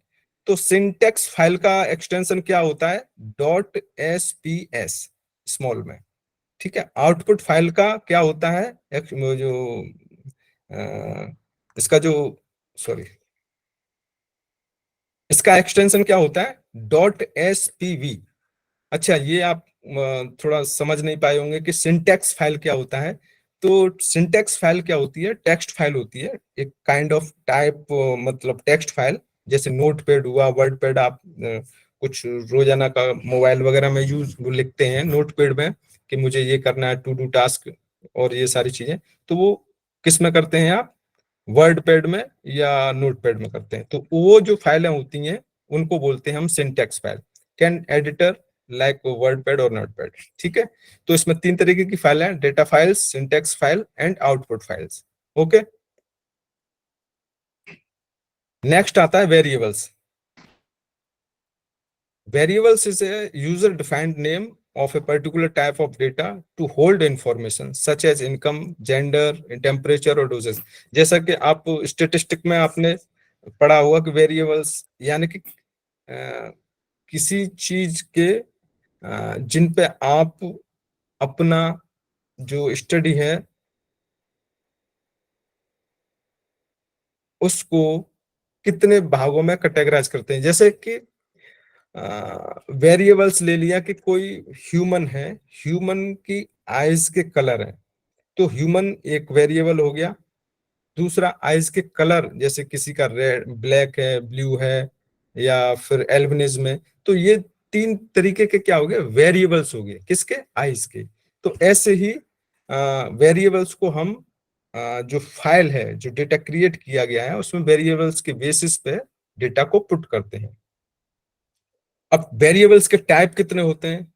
तो सिंटैक्स फाइल का एक्सटेंशन क्या होता है, .SPS स्मॉल में, ठीक है। आउटपुट फाइल का क्या होता है, जो इसका जो सॉरी इसका एक्सटेंशन क्या होता है, .SPV। अच्छा, ये आप थोड़ा समझ नहीं पाए होंगे कि सिंटैक्स फाइल क्या होता है। तो सिंटैक्स फाइल क्या होती है, टेक्स्ट फाइल होती है, एक काइंड ऑफ टाइप, मतलब टेक्स्ट फाइल, जैसे नोटपैड हुआ, वर्डपैड, आप कुछ रोजाना का मोबाइल वगैरह में यूज लिखते हैं नोटपैड में कि मुझे ये करना है, टू डू टास्क और ये सारी चीजें, तो वो किस में करते हैं आप, वर्डपैड में या नोटपैड में करते हैं। तो वो जो फाइलें होती हैं उनको बोलते हैं हम syntax file. Can editor like WordPad और नोटपैड, ठीक है। तो इसमें 3 तरीके की फाइल है, data files, syntax file and output files. Okay, next आता है variables. Variables is a user defined name of a particular type of data to hold information such as income, gender, temperature और doses। जैसा कि आप statistic में आपने पढ़ा हुआ कि वेरिएबल्स यानी कि किसी चीज के जिन पे आप अपना जो स्टडी है उसको कितने भागों में कैटेगराइज करते हैं। जैसे कि वेरिएबल्स ले लिया कि कोई ह्यूमन है, ह्यूमन की आईज के कलर है, तो ह्यूमन एक वेरिएबल हो गया। दूसरा आईज के कलर, जैसे किसी का रेड, ब्लैक है, ब्लू है, या फिर एल्बिनिज्म है, तो ये 3 तरीके के क्या हो गए, वेरिएबल्स हो गए, किसके, आईज के। तो ऐसे ही वेरिएबल्स को हम जो फाइल है, जो डेटा क्रिएट किया गया है, उसमें वेरिएबल्स के बेसिस पे डेटा को पुट करते हैं। अब वेरिएबल्स के टाइप कितने होते हैं,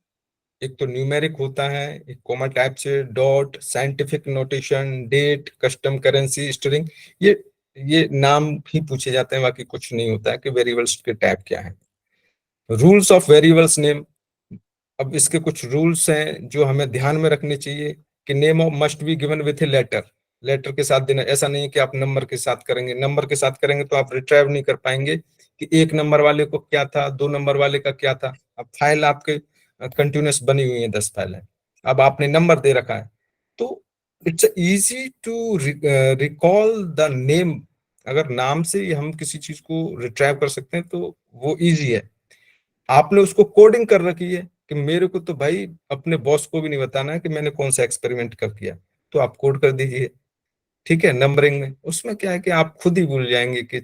एक तो न्यूमेरिक होता है, एक कॉमा टाइप से, dot, scientific notation, date, custom currency, string, ये नाम ही पूछे जाते हैं, बाकी कुछ नहीं होता है कि वेरिएबल्स के टाइप क्या है। रूल्स ऑफ वेरिएबल्स नेम, अब इसके कुछ रूल्स हैं जो हमें ध्यान में रखने चाहिए कि name of must be given with a letter, letter के साथ देना। ऐसा नहीं कि आप नंबर के साथ करेंगे, नंबर के साथ करेंगे तो आप रिट्राइव नहीं कर पाएंगे कि 1 नंबर वाले को क्या था, 2 नंबर वाले का क्या था। अब फाइल आपके कंटिन्यूस बनी हुई है, 10 फाइल है, अब आपने नंबर दे रखा है, तो it's easy to recall the name. अगर नाम से हम किसी चीज को रिट्राइव कर सकते हैं तो वो इजी है। आपने उसको कोडिंग कर रखी है कि मेरे को तो भाई अपने बॉस को भी नहीं बताना है कि मैंने कौन सा एक्सपेरिमेंट कर किया, तो आप कोड कर दीजिए, ठीक है। नंबरिंग में उसमें क्या है कि आप खुद ही भूल जाएंगे कि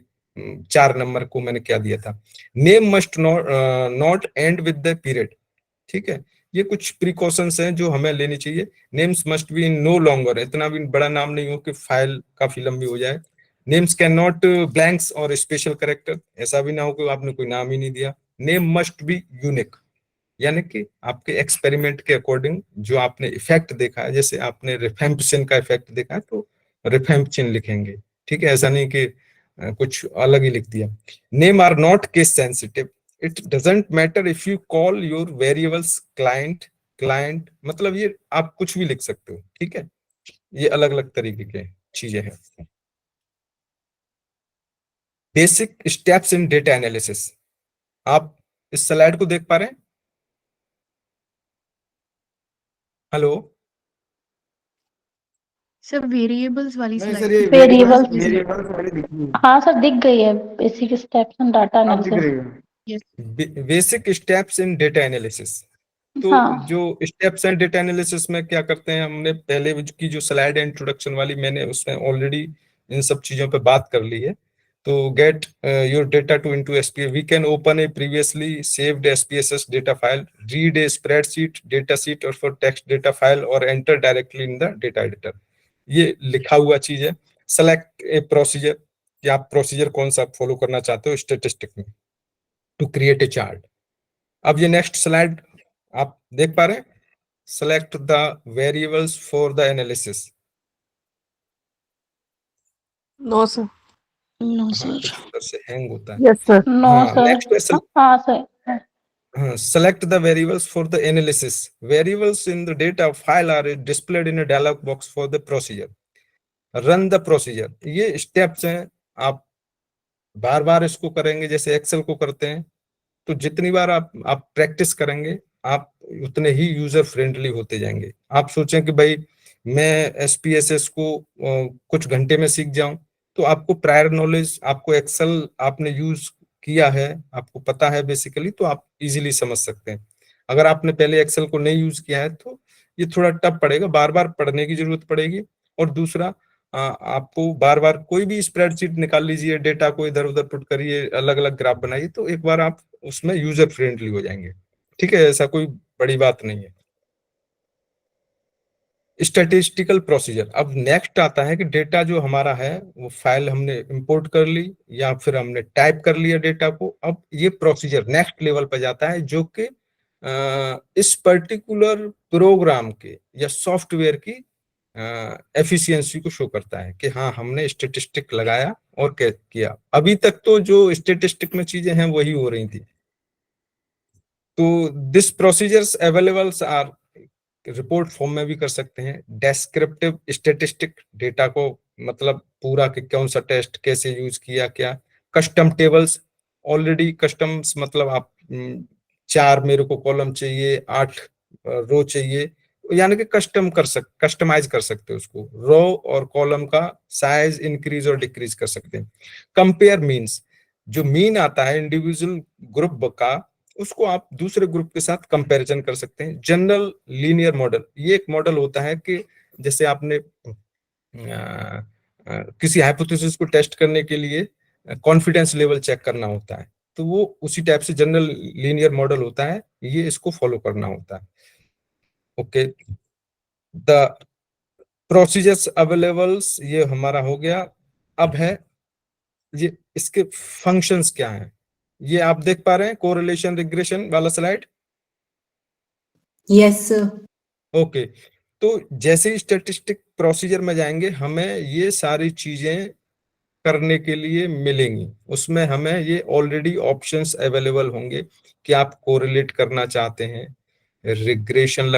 4 नंबर को मैंने क्या दिया था। Name must not and with the period, ठीक है। ये कुछ प्रिकॉशंस हैं जो हमें लेनी चाहिए। Names must be in no longer, इतना भी बड़ा नाम नहीं हो कि फाइल काफी लंबी हो जाए। नेम्स कैन नॉट ब्लैंक्स और स्पेशल कैरेक्टर, ऐसा भी ना हो कि आपने कोई नाम ही नहीं दिया। नेम मस्ट बी यूनिक, यानी कि आपके एक्सपेरिमेंट के अकॉर्डिंग जो आपने इफेक्ट देखा है, जैसे आपने रिफैम्पशन का इफेक्ट देखा है तो रिफैम्पशन लिखेंगे, ठीक है, ऐसा नहीं कि कुछ अलग ही लिख दिया। Name are not case sensitive, it doesn't matter if you call your variables client, client मतलब ये आप कुछ भी लिख सकते हो, ठीक है, ये अलग अलग तरीके के चीजें हैं। Basic steps in data analysis, आप इस स्लाइड को देख पा रहे हैं? हेलो सर वेरिएबल्स वाली नहीं स्लाइड। सर, ये वेरिएबल्स वेरिएबल्स वाली दिख रही है। हाँ सर दिख गई है, बेसिक स्टेप्स इन डाटा अब दिख एनालिसिस। रही है। Basic steps in data analysis. तो हाँ जो स्टेप्स एंड डेटा एनालिसिस में क्या करते हैं, हमने पहले की जो स्लाइड है इंट्रोडक्शन वाली, मैंने उसमें ऑलरेडी इन सब चीजों पे बात कर ली है। तो get your data to into SPS, we can open a previously saved SPSS data file, read a spreadsheet data sheet और फॉर टेक्स्ट डेटा फाइल और enter directly in the data editor. ये लिखा हुआ चीज है। सेलेक्ट ए procedure, कि आप procedure कौन सा फॉलो करना चाहते हो स्टैटिस्टिक में, टू क्रिएट ए चार्ट। अब ये नेक्स्ट स्लाइड आप देख पा रहे हैं, select the variables for the analysis. No sir. No हाँ, सर। इस तरह से हैंग होता है। Yes sir. नो हाँ, सर। नेक्स्ट है हाँ sir. select the variables for the analysis. Variables in the data file are displayed in a dialog box for the procedure. Run the procedure. ये steps हैं, आप बार बार इसको करेंगे जैसे एक्सेल को करते हैं, तो जितनी बार आप प्रैक्टिस करेंगे आप उतने ही यूजर फ्रेंडली होते जाएंगे। आप सोचें कि भाई मैं एसपीएसएस को कुछ घंटे में सीख जाऊं, तो आपको प्रायर नॉलेज, आपको एक्सेल आपने यूज किया है, आपको पता है बेसिकली, तो आप इजीली समझ सकते हैं। अगर आपने पहले एक्सेल को नहीं यूज किया है तो ये थोड़ा टफ पड़ेगा, बार बार पढ़ने की जरूरत पड़ेगी। और दूसरा, आपको बार बार कोई भी स्प्रेडशीट निकाल लीजिए, डेटा को इधर उधर पुट करिए, अलग अलग ग्राफ बनाइए, तो एक बार आप उसमें यूजर फ्रेंडली हो जाएंगे, ठीक है, ऐसा कोई बड़ी बात नहीं है। स्टैटिस्टिकल प्रोसीजर, अब नेक्स्ट आता है कि डेटा जो हमारा है वो फाइल हमने इंपोर्ट कर ली या फिर हमने टाइप कर लिया डेटा को, अब ये प्रोसीजर नेक्स्ट लेवल पर जाता है जो कि इस पर्टिकुलर प्रोग्राम के या सॉफ्टवेयर की एफिशिएंसी को शो करता है कि हाँ हमने स्टैटिस्टिक लगाया और किया। अभी तक तो जो स्टैटिस्टिक में चीजें हैं वही हो रही थी। तो this procedures availables are, report form में भी कर सकते हैं। डेस्क्रिप्टिव स्टैटिस्टिक, डेटा को मतलब पूरा कि कौन सा टेस्ट कैसे यूज किया क्या। कस्टम टेबल्स, ऑलरेडी कस्टम्स मतलब आप 4 मेरे को कॉलम चाहिए, 8 रो चाहिए, यानी कि कस्टमाइज कर सकते हो उसको। रो और कॉलम का साइज इंक्रीज और डिक्रीज कर सकते हैं। कंपेयर मीन्स, जो मीन आता है इंडिविजुअल ग्रुप का, उसको आप दूसरे ग्रुप के साथ कंपैरिजन कर सकते हैं। जनरल लीनियर मॉडल, ये एक मॉडल होता है कि जैसे आपने किसी हाइपोथेसिस को टेस्ट करने के लिए कॉन्फिडेंस लेवल चेक करना होता है, तो वो उसी टाइप से जनरल लीनियर मॉडल होता है, ये इसको फॉलो करना होता है। ओके, द प्रोसीजर्स अवेलेबल्स ये हमारा हो गया। अब है ये इसके फंक्शंस क्या हैं, ये आप देख पा रहे हैं कोरिलेशन रिग्रेशन वाला स्लाइड। Yes sir. ओके, तो जैसे ही स्टैटिस्टिक प्रोसीजर में जाएंगे हमें ये सारी चीजें करने के लिए मिलेंगी, उसमें हमें ये ऑलरेडी ऑप्शंस अवेलेबल होंगे कि आप कोरिलेट करना चाहते हैं, रिग्रेशन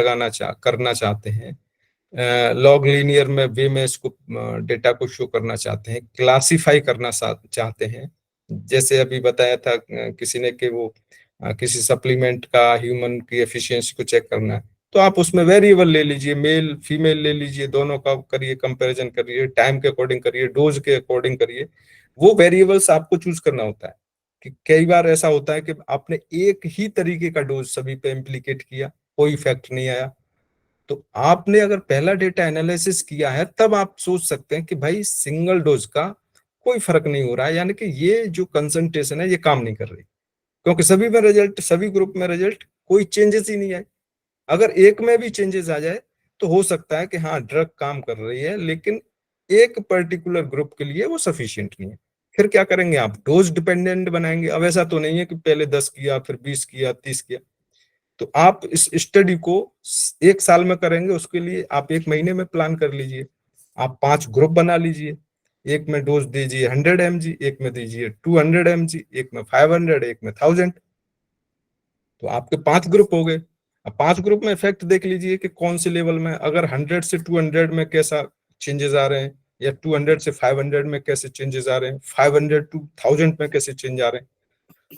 करना चाहते हैं, लॉग लीनियर में वे में इसको डेटा को शो करना चाहते हैं, क्लासिफाई करना चाहते हैं। जैसे अभी बताया था किसी ने कि वो किसी सप्लीमेंट का ह्यूमन की एफिशिएंसी को चेक करना है, तो आप उसमें वेरिएबल ले लीजिए, मेल फीमेल ले लीजिए, दोनों का करिए, कंपैरिजन करिए, टाइम के अकॉर्डिंग करिए, डोज के अकॉर्डिंग करिए। वो वेरिएबल्स आपको चूज करना होता है कि कई बार ऐसा होता है कि आपने एक ही तरीके का डोज सभी पे इम्प्लीकेट किया, कोई इफेक्ट नहीं आया। तो आपने अगर पहला डेटा एनालिसिस किया है तब आप सोच सकते हैं कि भाई सिंगल डोज का कोई फर्क नहीं हो रहा है, यानी कि ये जो कंसंट्रेशन है ये काम नहीं कर रही, क्योंकि सभी में रिजल्ट, सभी ग्रुप में रिजल्ट कोई चेंजेस ही नहीं आए। अगर एक में भी चेंजेस आ जाए तो हो सकता है कि हाँ ड्रग काम कर रही है, लेकिन एक पर्टिकुलर ग्रुप के लिए वो सफिशिएंट नहीं है। फिर क्या करेंगे आप? डोज डिपेंडेंट बनाएंगे। अब ऐसा तो नहीं है कि पहले 10 किया, फिर 20 किया, 30 किया। तो आप इस स्टडी को 1 साल में करेंगे, उसके लिए आप 1 महीने में प्लान कर लीजिए। आप 5 ग्रुप बना लीजिए। एक में डोज दीजिए 100 mg, एक में दीजिए 200 mg, एक में 500, एक में 1000। तो आपके 5 ग्रुप हो गए। अब 5 ग्रुप में इफेक्ट देख लीजिए कि कौन से लेवल में, अगर 100 से 200 में कैसा चेंजेस आ रहे हैं, या 200 से 500 में कैसे चेंजेस आ रहे हैं, 500 to 1000 में कैसे चेंज आ रहे हैं।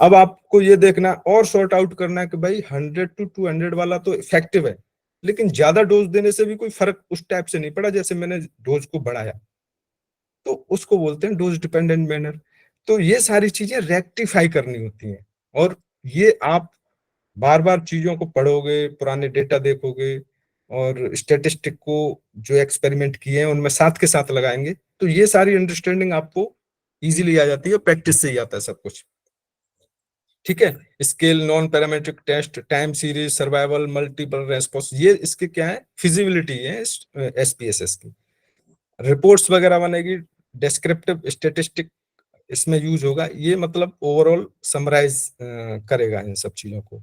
अब आपको ये देखना और सॉर्ट आउट करना है कि भाई 100 to 200 वाला तो इफेक्टिव है, लेकिन ज्यादा डोज देने से भी कोई फर्क उस टाइप से नहीं पड़ा जैसे मैंने डोज को बढ़ाया, तो उसको बोलते हैं डोज डिपेंडेंट मैनर। तो ये सारी चीजें रेक्टिफाई करनी होती हैं, और ये आप बार बार चीजों को पढ़ोगे, पुराने डेटा देखोगे, और स्टैटिस्टिक को जो एक्सपेरिमेंट किए हैं उनमें साथ के साथ लगाएंगे, तो ये सारी अंडरस्टैंडिंग आपको इजीली आ जाती है। प्रैक्टिस से ही आता है सब कुछ। ठीक है, scale, non parametric test, time series, survival, multiple response, ये इसके क्या है, फिजिबिलिटी है एसपीएसएस की। रिपोर्ट्स वगैरह बनेगी, डिस्क्रिप्टिव स्टैटिस्टिक इसमें यूज होगा। ये मतलब ओवरऑल समराइज करेगा इन सब चीजों को।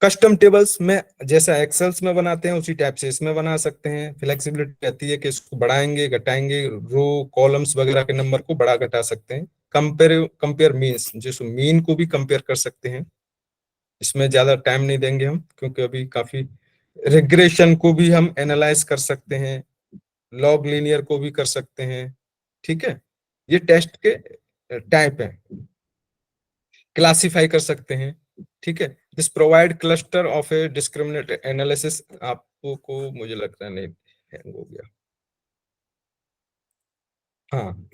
कस्टम टेबल्स में जैसा एक्सेल्स में बनाते हैं उसी टाइप से इसमें बना सकते हैं। फ्लेक्सिबिलिटी रहती है कि इसको बढ़ाएंगे, घटाएंगे, रो कॉलम्स वगैरह के नंबर को बढ़ा घटा सकते हैं। कंपेयर मीन्स, जिस मीन को भी कंपेयर कर सकते हैं। इसमें ज्यादा टाइम नहीं देंगे हम, क्योंकि अभी काफी रिग्रेशन को भी हम एनालाइज कर सकते हैं, लॉग लीनियर को भी कर सकते हैं। ठीक है, ये टेस्ट के टाइप है। क्लासिफाई कर सकते हैं। ठीक है, this provide cluster of a discriminate analysis. आपको मुझे लगता है नहीं हैंग हो गया। हाँ,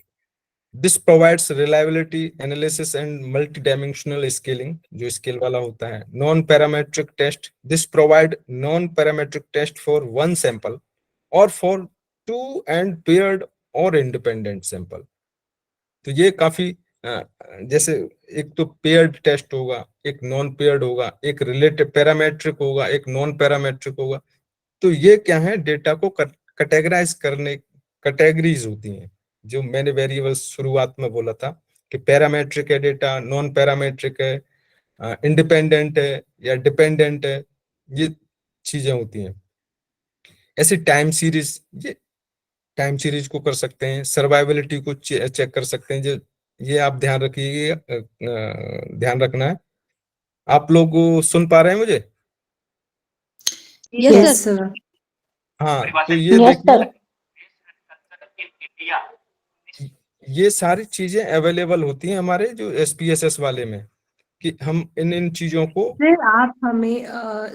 this provides reliability analysis and multi dimensional scaling, जो स्केल वाला होता है। Non parametric test, this provide non parametric test for one sample और फॉर 2 and paired और इंडिपेंडेंट सैंपल। तो ये काफी जैसे एक तो पेयर्ड टेस्ट होगा, एक नॉन पेयर्ड होगा, एक रिलेटिव पैरामेट्रिक होगा, एक नॉन पैरामेट्रिक होगा। तो ये क्या है, डेटा को कैटेगराइज करने, कैटेगरीज होती हैं। जो मैंने वेरिएबल्स शुरुआत में बोला था कि पैरामेट्रिक है डेटा, नॉन पैरामेट्रिक है, इंडिपेंडेंट है या डिपेंडेंट है, ये चीजें होती हैं। ऐसे टाइम सीरीज, ये टाइम सीरीज को कर सकते हैं। सर्वाइवलिटी को चेक कर सकते हैं। जो ये आप ध्यान रखिए, ध्यान रखना है। आप लोग सुन पा रहे हैं मुझे? Yes, sir. हाँ, तो ये Yes, देखिए, sir. ये सारी चीजें अवेलेबल होती हैं हमारे जो एसपीएसएस वाले में, कि हम इन चीजों को। सर आप हमें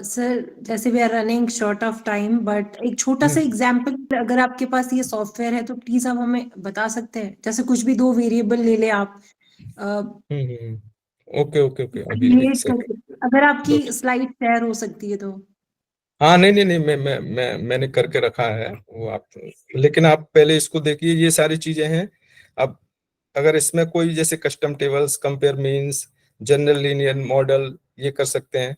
सर जैसे we are running short of time, but एक छोटा सा एग्जांपल अगर आपके पास ये सॉफ्टवेयर है तो प्लीज आप हमें बता सकते हैं। जैसे कुछ भी 2 वेरिएबल ले ले आप। ओके ओके ओके, अभी एक create सेकंड। करके, अगर आपकी स्लाइड शेयर हो सकती है तो। हाँ, नहीं, मैंने करके रखा है वो, आप लेकिन आप पहले इसको देखिए। ये सारी चीजें हैं। अब अगर इसमें कोई जैसे custom tables, compare means, general linear model, ये कर सकते हैं।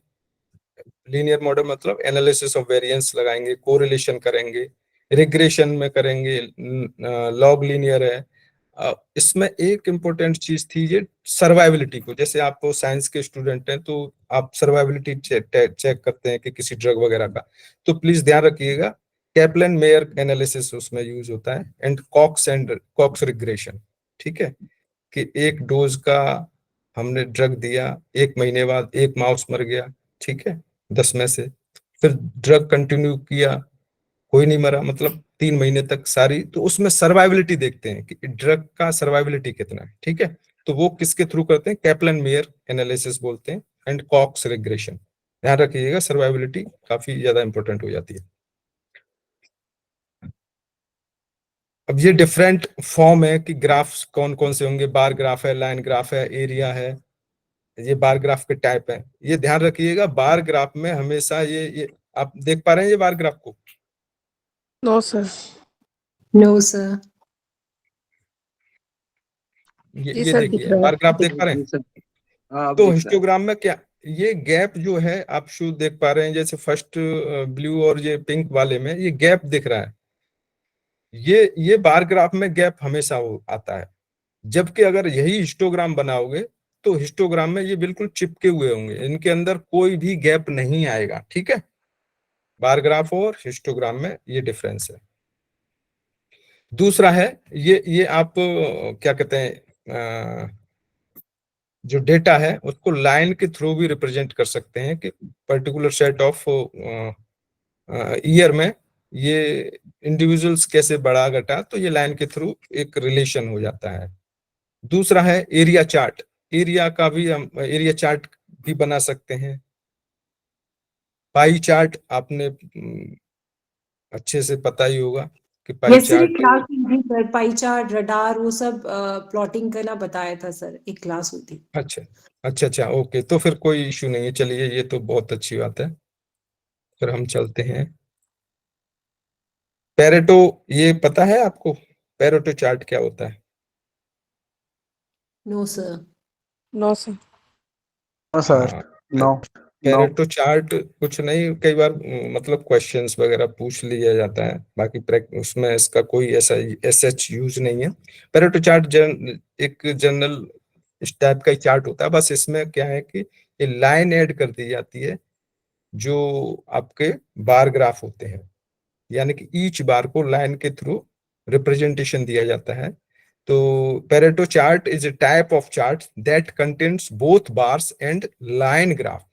लीनियर मॉडल मतलब एनालिसिस ऑफ वेरिएंस लगाएंगे, कोरिलेशन करेंगे, रिग्रेशन में करेंगे, लॉग लीनियर है। इसमें एक इम्पोर्टेंट चीज थी ये सर्वाइवलिटी को। जैसे आप साइंस के स्टूडेंट हैं तो आप सर्वाइवलिटी चेक करते हैं कि किसी ड्रग वगैरह का, तो प्लीज ध्यान रखिएगा कैपलन मेयर एनालिसिस उसमें यूज होता है, एंड कॉक्स रिग्रेशन। ठीक है, कि एक डोज का हमने ड्रग दिया, 1 महीने बाद 1 माउस मर गया। ठीक है, 10 में से, फिर ड्रग कंटिन्यू किया, कोई नहीं मरा, मतलब 3 महीने तक सारी। तो उसमें सर्वाइवलिटी देखते हैं कि ड्रग का सर्वाइवलिटी कितना है। ठीक है, तो वो किसके थ्रू करते हैं, कैपलन मेयर एनालिसिस बोलते हैं, एंड कॉक्स रिग्रेशन। ध्यान रखिएगा, सर्वाइवलिटी काफी ज्यादा इंपॉर्टेंट हो जाती है। अब ये डिफरेंट फॉर्म है कि ग्राफ्स कौन कौन से होंगे। बार ग्राफ है, लाइन ग्राफ है, एरिया है, ये बार ग्राफ के टाइप है। ये ध्यान रखिएगा, बार ग्राफ में हमेशा ये आप देख पा रहे हैं ये बार ग्राफ को? No sir. No sir. ये देखिए बार ग्राफ देख पा रहे हैं? तो हिस्टोग्राम में क्या, ये गैप जो है आप शो देख पा रहे हैं, जैसे फर्स्ट ब्लू और ये पिंक वाले में ये गैप दिख रहा है, ये बार ग्राफ में गैप हमेशा आता है। जबकि अगर यही हिस्टोग्राम बनाओगे तो हिस्टोग्राम में ये बिल्कुल चिपके हुए होंगे, इनके अंदर कोई भी गैप नहीं आएगा। ठीक है, बार ग्राफ और हिस्टोग्राम में ये डिफरेंस है। दूसरा है ये आप क्या कहते हैं, जो डेटा है उसको लाइन के थ्रू भी रिप्रेजेंट कर सकते हैं कि पर्टिकुलर सेट ऑफ ईयर में ये इंडिविजुअल्स कैसे बढ़ा घटा, तो ये लाइन के थ्रू एक रिलेशन हो जाता है। दूसरा है एरिया चार्ट, एरिया का भी हम एरिया चार्ट भी बना सकते हैं। पाई चार्ट आपने अच्छे से पता ही होगा कि पाई यस सर, चार्ट। एक क्लास हुई थी सर, पाई चार्ट, रडार, वो सब प्लॉटिंग करना बताया था सर, एक क्लास हुई थी। अच्छा अच्छा अच्छा, ओके, तो फिर कोई इश्यू नहीं है। चलिए, ये तो बहुत अच्छी बात है। फिर हम चलते हैं पेरेटो। ये पता है आपको पेरेटो चार्ट क्या होता है? No sir. No, sir. No, sir. हाँ, No. No. पेरेटो चार्ट कुछ नहीं, कई बार मतलब क्वेश्चंस वगैरह पूछ लिया जाता है, बाकी उसमें इसका कोई ऐसा एसएच यूज नहीं है। पेरेटो चार्ट एक जनरल इस टाइप का ही चार्ट होता है, बस इसमें क्या है कि ये लाइन ऐड कर दी जाती है जो आपके बार ग्राफ होते हैं, यानी कि ईच बार को लाइन के थ्रू रिप्रेजेंटेशन दिया जाता है। तो Pareto chart is a type of chart that contains both bars and line graph.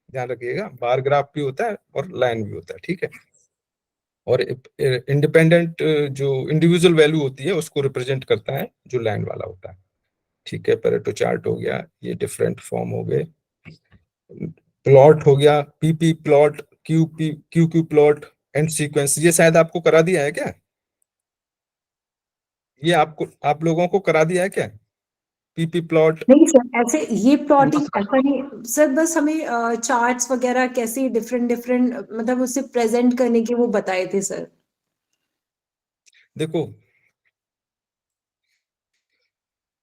ध्यान रखिएगा, बार ग्राफ भी होता है और लाइन भी होता है। ठीक है, और इंडिपेंडेंट जो इंडिविजुअल वैल्यू होती है उसको रिप्रेजेंट करता है जो लाइन वाला होता है। ठीक है, पेरेटो चार्ट हो गया, ये डिफरेंट फॉर्म हो गए। प्लॉट हो गया, PP plot, Q plot and sequence, ये शायद आपको करा दिया है क्या? ये आपको आप लोगों को करा दिया है क्या, पीपी प्लॉट? नहीं सर, ऐसे ये प्लॉटिंग ऐसा नहीं सर, बस हमें चार्ट्स वगैरह कैसे डिफरेंट डिफरेंट मतलब उसे प्रेजेंट करने के वो बताए थे सर। देखो,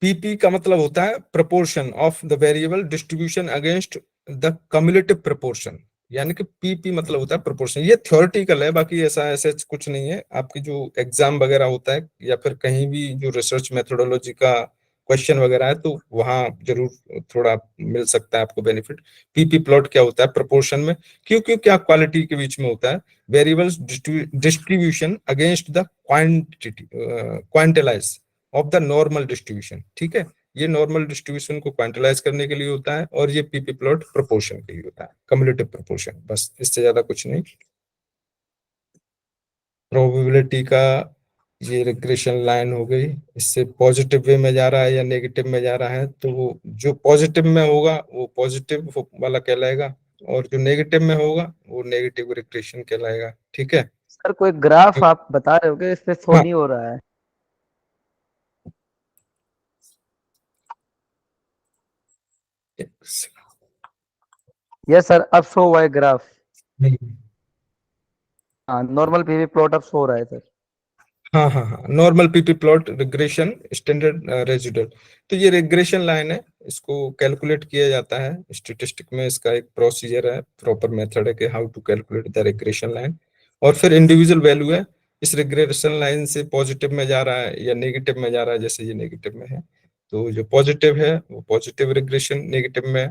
पीपी का मतलब होता है proportion of the variable distribution against the cumulative proportion, यानी कि पीपी मतलब होता है प्रपोर्शन। ये थ्योरेटिकल है, बाकी ऐसा ऐसे कुछ नहीं है। आपकी जो एग्जाम वगैरह होता है या फिर कहीं भी जो रिसर्च मेथोडोलॉजी का क्वेश्चन वगैरह है, तो वहां जरूर थोड़ा मिल सकता है आपको बेनिफिट। पीपी प्लॉट क्या होता है प्रपोर्शन में, क्यों क्या क्वालिटी के बीच में होता है, variables distribution against the quantity quantiles of the normal distribution. ठीक है, ये नॉर्मल डिस्ट्रीब्यूशन को क्वांटिलाइज करने के लिए होता है, और ये पीपी प्लॉट प्रोपोर्शन के लिए होता है, कम्युलेटिव प्रोपोर्शन, बस इससे ज्यादा कुछ नहीं। प्रोबेबिलिटी का ये रिग्रेशन लाइन हो गई, इससे पॉजिटिव वे में जा रहा है या नेगेटिव में जा रहा है, तो वो जो पॉजिटिव में होगा वो पॉजिटिव वाला कहलाएगा, और जो नेगेटिव में होगा वो नेगेटिव रिग्रेशन कहलाएगा। ठीक है, सर कोई ग्राफ आप बता रहे हो कि इस पे शो हाँ। नहीं हो रहा है? यस सर, अब शो हुआ है ग्राफ। हाँ, नॉर्मल पीवी प्लॉट अब शो हो रहा है सर। हाँ हाँ हाँ, normal PP plot regression standard residual, तो ये रिग्रेशन लाइन है, इसको कैलकुलेट किया जाता है स्टैटिस्टिक में। इसका एक प्रोसीजर है, प्रॉपर मेथड है कि how to calculate the regression line, और फिर इंडिविजुअल वैल्यू है इस रिग्रेशन लाइन से पॉजिटिव में जा रहा है या नेगेटिव में जा रहा है। जैसे ये नेगेटिव में है, तो जो पॉजिटिव है वो पॉजिटिव रिग्रेशन, नेगेटिव में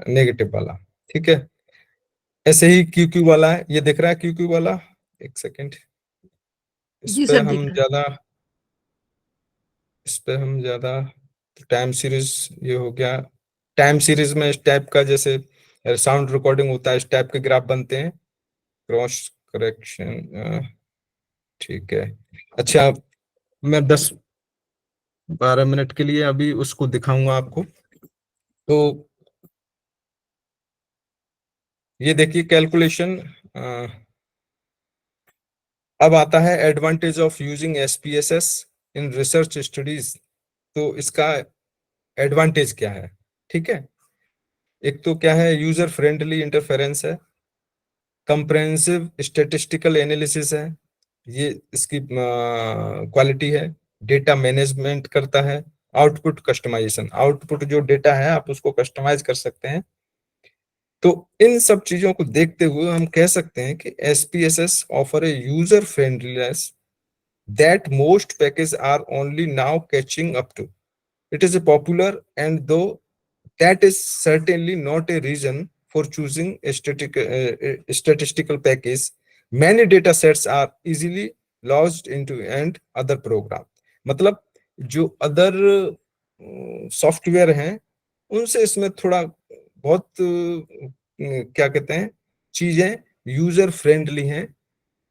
नेगेटिव वाला। ठीक है, ऐसे ही क्यू वाला है, ये दिख रहा है क्यू वाला, एक सेकेंड, इस जी पे सर, दिख हम रहा है। ज्यादा इस पे हम ज्यादा टाइम सीरीज, ये हो गया टाइम सीरीज में इस टाइप का, जैसे साउंड रिकॉर्डिंग होता है इस टाइप के ग्राफ बनते हैं, क्रॉस करेक्शन। ठीक है, अच्छा, मैं 10-12 मिनट के लिए अभी उसको दिखाऊंगा आपको। तो ये देखिए कैलकुलेशन, अब आता है advantage of using SPSS in research studies. तो इसका एडवांटेज क्या है? ठीक है, एक तो क्या है, यूजर फ्रेंडली इंटरफेरेंस है, कंप्रेहेंसिव स्टैटिस्टिकल एनालिसिस है, ये इसकी क्वालिटी है, डेटा मैनेजमेंट करता है, आउटपुट कस्टमाइजेशन, आउटपुट जो डेटा है आप उसको कस्टमाइज कर सकते हैं, तो इन सब चीजों को देखते हुए हम कह सकते हैं कि SPSS offer a user friendliness that most packages are only now catching up to. It is a popular, and though that is certainly not a reason for choosing a statistical package. Many data sets are easily lodged into and other program. मतलब जो other software हैं उनसे इसमें थोड़ा बहुत क्या कहते हैं चीजें यूजर फ्रेंडली हैं,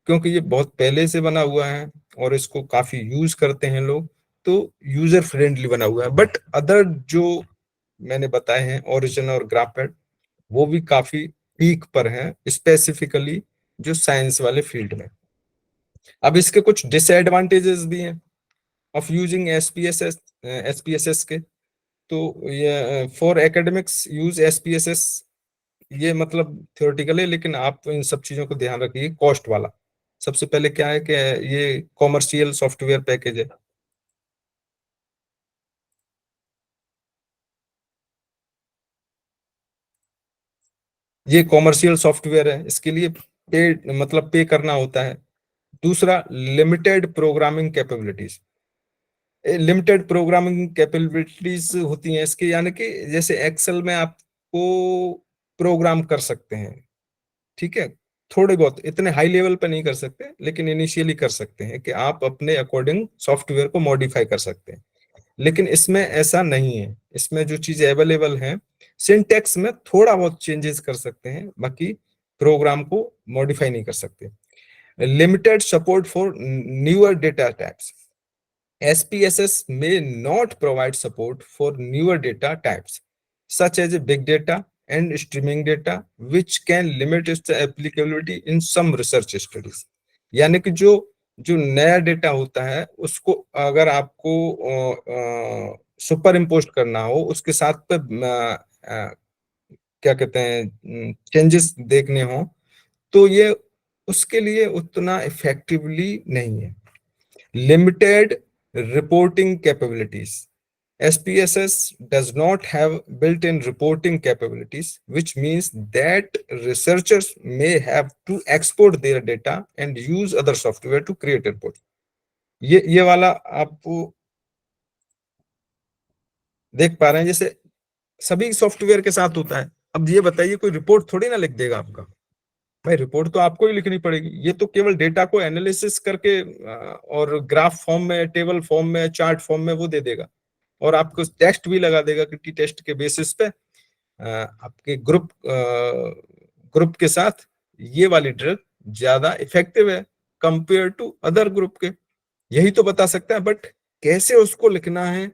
क्योंकि ये बहुत पहले से बना हुआ है और इसको काफी यूज करते हैं लोग, तो यूजर फ्रेंडली बना हुआ है। बट अदर जो मैंने बताए हैं ओरिजिन और ग्राफपैड, वो भी काफी पीक पर हैं, स्पेसिफिकली जो साइंस वाले फील्ड में। अब इसके कुछ डिसएडवांटेजेस भी हैं ऑफ यूजिंग SPSS के। तो ये फॉर एकेडमिक्स यूज SPSS, ये मतलब थियोरेटिकली, लेकिन आप इन सब चीजों को ध्यान रखिए। कॉस्ट वाला सबसे पहले क्या है कि ये कॉमर्शियल सॉफ्टवेयर पैकेज है। ये कॉमर्शियल सॉफ्टवेयर है, इसके लिए पे करना होता है। दूसरा, limited programming capabilities. Limited programming capabilities होती हैं इसकी, यानी कि जैसे एक्सेल में आपको प्रोग्राम कर सकते हैं, ठीक है, थोड़े बहुत, इतने हाई लेवल पे नहीं कर सकते, लेकिन इनिशियली कर सकते हैं कि आप अपने अकॉर्डिंग सॉफ्टवेयर को मॉडिफाई कर सकते हैं। लेकिन इसमें ऐसा नहीं है। इसमें जो चीज अवेलेबल है, सिंटैक्स में थोड़ा बहुत चेंजेस कर सकते हैं, बाकी प्रोग्राम को मॉडिफाई नहीं कर सकते। Limited support for newer data types. SPSS may not provide support for newer data types such as big data and streaming data, which can limit its applicability in some research studies. यानी कि जो नया data होता है उसको अगर आपको super impose करना हो, उसके साथ पे क्या कहते हैं चेंजेस देखने हो, तो ये उसके लिए उतना इफेक्टिवली नहीं है। Limited reporting capabilities. SPSS does not have built-in reporting capabilities, which means that researchers may have to export their data and use other software to create reports. ये वाला आप देख पा रहे हैं, जैसे सभी सॉफ्टवेयर के साथ होता है। अब ये बताइए, कोई रिपोर्ट थोड़ी ना लिख देगा आपका, भाई रिपोर्ट तो आपको ही लिखनी पड़ेगी। ये तो केवल डेटा को एनालिसिस करके और ग्राफ फॉर्म में, टेबल फॉर्म में, चार्ट फॉर्म में वो दे देगा, और आपको टेस्ट भी लगा देगा कि टी टेस्ट के बेसिस पे आपके ग्रुप के साथ ये वाली ड्रग ज्यादा इफेक्टिव है कंपेयर टू अदर ग्रुप के, यही तो बता सकता है। बट कैसे उसको लिखना है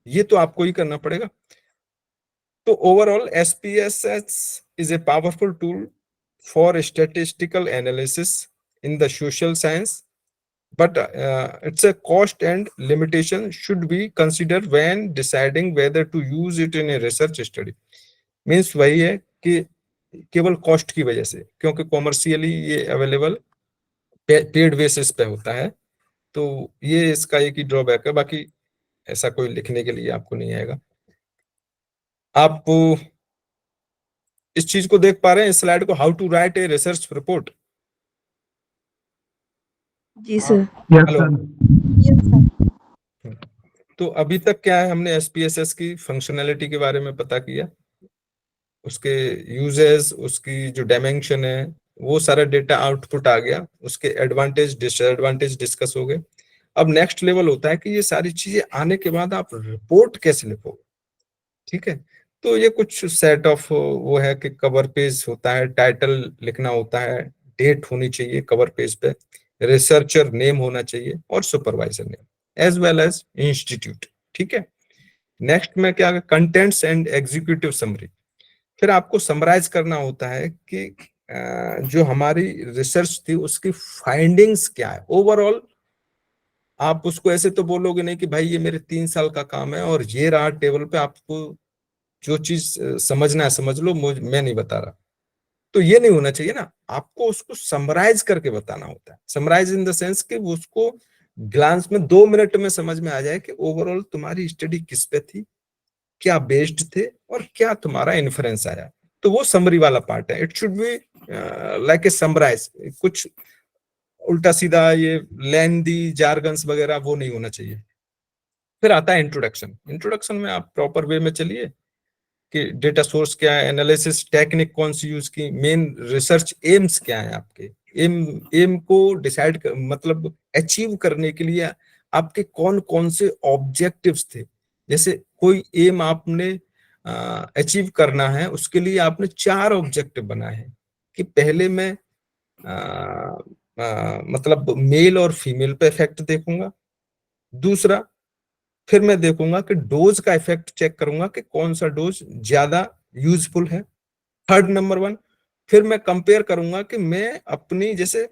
ये तो आपको ही करना पड़ेगा। तो overall SPSS is a powerful tool for statistical analysis in the social science, but it's a cost and limitation should be considered when deciding whether to use it in a research study. Means वही है कि केवल cost की वजह से, क्योंकि commercially ये available paid basis पे होता है, तो ये इसका एक ही ड्रॉबैक है। बाकी ऐसा कोई लिखने के लिए आपको नहीं आएगा। आप इस चीज को देख पा रहे हैं, इस स्लाइड को, how to write a research report. जी सर। हेलो। तो अभी तक क्या है, हमने SPSS की फंक्शनैलिटी के बारे में पता किया, उसके यूजेस, उसकी जो डायमेंशन है, वो सारा डेटा आउटपुट आ गया, उसके एडवांटेज डिसएडवांटेज डिस्कस हो गए। अब नेक्स्ट लेवल होता है कि ये सारी चीजें आने के बाद आप रिपोर्ट कैसे लिखोगे, ठीक है। तो ये कुछ सेट ऑफ वो है कि कवर पेज होता है, टाइटल लिखना होता है, डेट होनी चाहिए कवर पेज पे, रिसर्चर नेम होना चाहिए और supervisor name as well as institute, ठीक है। नेक्स्ट में क्या, कंटेंट्स एंड एग्जीक्यूटिव समरी। फिर आपको समराइज करना होता है कि जो हमारी रिसर्च थी उसकी फाइंडिंग्स क्या है ओवरऑल। आप उसको ऐसे तो बोलोगे नहीं कि भाई ये मेरे 3 साल का काम है और ये रहा टेबल पे, आपको जो चीज समझना है समझ लो, मैं नहीं बता रहा। तो ये नहीं होना चाहिए ना, आपको उसको समराइज करके बताना होता है। समराइज इन द सेंस कि उसको ग्लांस में 2 मिनट में समझ में आ जाए कि ओवरऑल तुम्हारी स्टडी किस पे थी, क्या बेस्ड थे और क्या तुम्हारा इन्फ्रेंस आया। तो वो समरी वाला पार्ट है. It should be like a summarise. कुछ उल्टा सीधा ये लेंदी जार्गन्स वगैरह वो नहीं होना चाहिए. फिर आता है इंट्रोडक्शन. इंट्रोडक्शन में आप प्रॉपर वे में चलिए कि डेटा सोर्स क्या है, एनालिसिस टेक्निक कौन सी यूज की, मेन रिसर्च एम्स क्या है आपके, एम को डिसाइड मतलब अचीव करने के लिए आपके कौन कौन से ऑब्जेक्टिव्स थे. जैसे कोई एम आपने अचीव करना है, उसके लिए आपने 4 ऑब्जेक्टिव बनाए हैं कि पहले मैं मतलब मेल और फीमेल पे इफेक्ट देखूंगा. दूसरा, फिर मैं देखूंगा कि डोज का इफेक्ट चेक करूंगा कि कौन सा डोज ज्यादा यूजफुल है. थर्ड नंबर 1, फिर मैं कंपेयर करूंगा कि मैं अपनी जैसे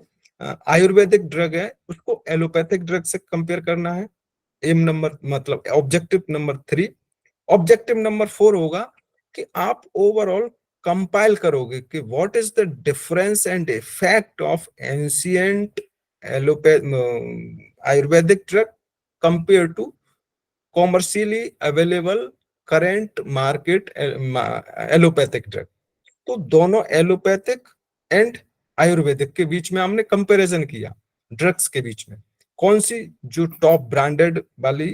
आयुर्वेदिक ड्रग है उसको एलोपैथिक ड्रग से कंपेयर करना है. एम नंबर मतलब ऑब्जेक्टिव नंबर 3. ऑब्जेक्टिव नंबर 4 होगा कि आप ओवरऑल कंपाइल करोगे कि what is the difference and effect of ancient Ayurvedic drug compare to commercially available current market allopathic drug. तो दोनों एलोपैथिक एंड आयुर्वेदिक के बीच में हमने कंपैरिजन किया. ड्रग्स के बीच में कौन सी जो टॉप ब्रांडेड वाली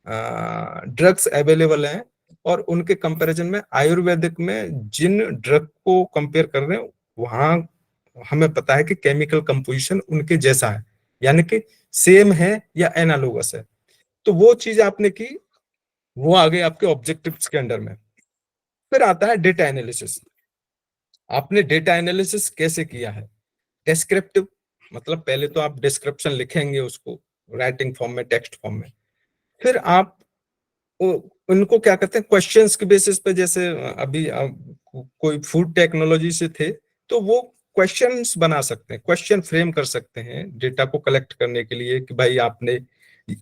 ड्रग्स अवेलेबल हैं, और उनके कंपैरिजन में आयुर्वेदिक में जिन ड्रग को कंपेयर कर रहे हैं वहां हमें पता है कि केमिकल कंपोजिशन उनके जैसा है, यानी कि सेम है या एनालोगस है. तो वो चीज आपने की, वो आ गए आपके ऑब्जेक्टिव्स के अंडर में. फिर आता है डेटा एनालिसिस. आपने डेटा एनालिसिस कैसे किया है? डिस्क्रिप्टिव मतलब पहले तो आप डिस्क्रिप्शन लिखेंगे उसको राइटिंग फॉर्म में, टेक्स्ट फॉर्म में. फिर आप उनको क्या कहते हैं क्वेश्चंस के बेसिस पे. जैसे अभी कोई फूड टेक्नोलॉजी से थे तो वो क्वेश्चंस बना सकते हैं, क्वेश्चन फ्रेम कर सकते हैं डेटा को कलेक्ट करने के लिए कि भाई आपने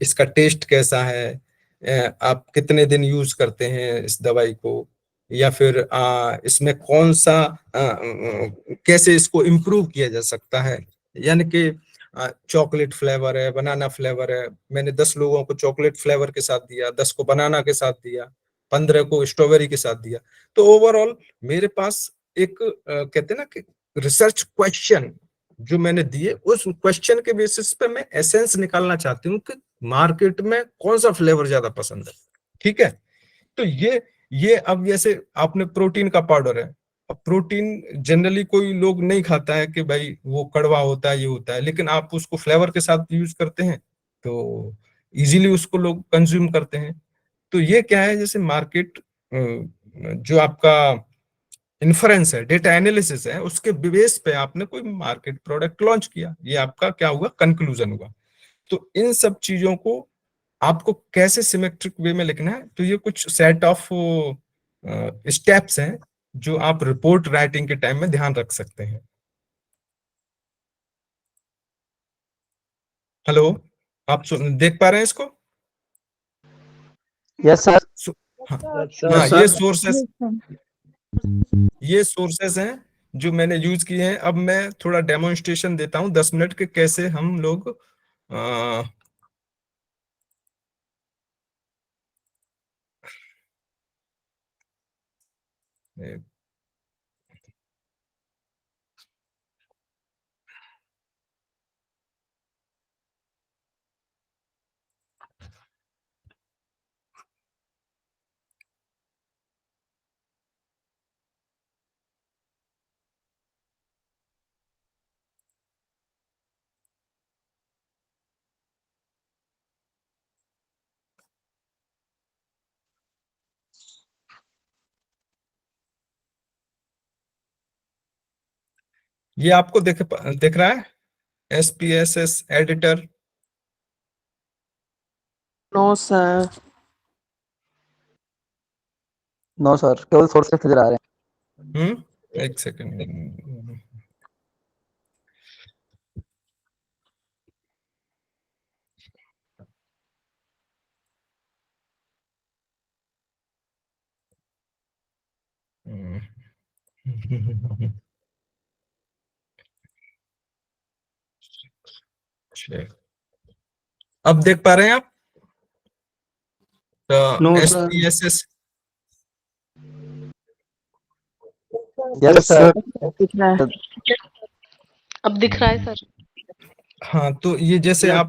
इसका टेस्ट कैसा है, आप कितने दिन यूज करते हैं इस दवाई को, या फिर इसमें कौन सा कैसे इसको इम्प्रूव किया जा सकता है. यानी कि चॉकलेट फ्लेवर है, बनाना फ्लेवर है, मैंने 10 लोगों को चॉकलेट फ्लेवर के साथ दिया, 10 को बनाना के साथ दिया, 15 को स्ट्रॉबेरी के साथ दिया. तो ओवरऑल मेरे पास एक कहते हैं ना कि रिसर्च क्वेश्चन जो मैंने दिए, उस क्वेश्चन के बेसिस पे मैं एसेंस निकालना चाहती हूँ कि मार्केट में कौन सा फ्लेवर ज्यादा पसंद है. ठीक है. तो ये अब जैसे आपने प्रोटीन का पाउडर है. अब प्रोटीन जनरली कोई लोग नहीं खाता है कि भाई वो कड़वा होता है, ये होता है, लेकिन आप उसको फ्लेवर के साथ यूज करते हैं तो इजीली उसको लोग कंज्यूम करते हैं. तो ये क्या है, जैसे मार्केट जो आपका इन्फ्रेंस है, डेटा एनालिसिस है, उसके बेस पे आपने कोई मार्केट प्रोडक्ट लॉन्च किया. ये आपका क्या हुआ, कंक्लूजन हुआ. तो इन सब चीजों को आपको कैसे सिमेट्रिक वे में लिखना है, तो ये कुछ सेट ऑफ स्टेप्स हैं जो आप रिपोर्ट राइटिंग के टाइम में ध्यान रख सकते हैं. हेलो, आप देख पा रहे हैं इसको? Yes sir. हाँ, Yes, ये सोर्सेस हैं जो मैंने यूज किए हैं. अब मैं थोड़ा डेमोन्स्ट्रेशन देता हूं 10 मिनट के, कैसे हम लोग ये आपको दिख रहा है SPSS editor? No, sir. No sir, केवल सोर्सेस नजर आ रहे हैं. एक सेकंड. अब देख पा रहे हैं आप? तो No, sir. SPSS yes sir दिख रहा है। अब दिख रहा है सर। हाँ, तो ये जैसे आप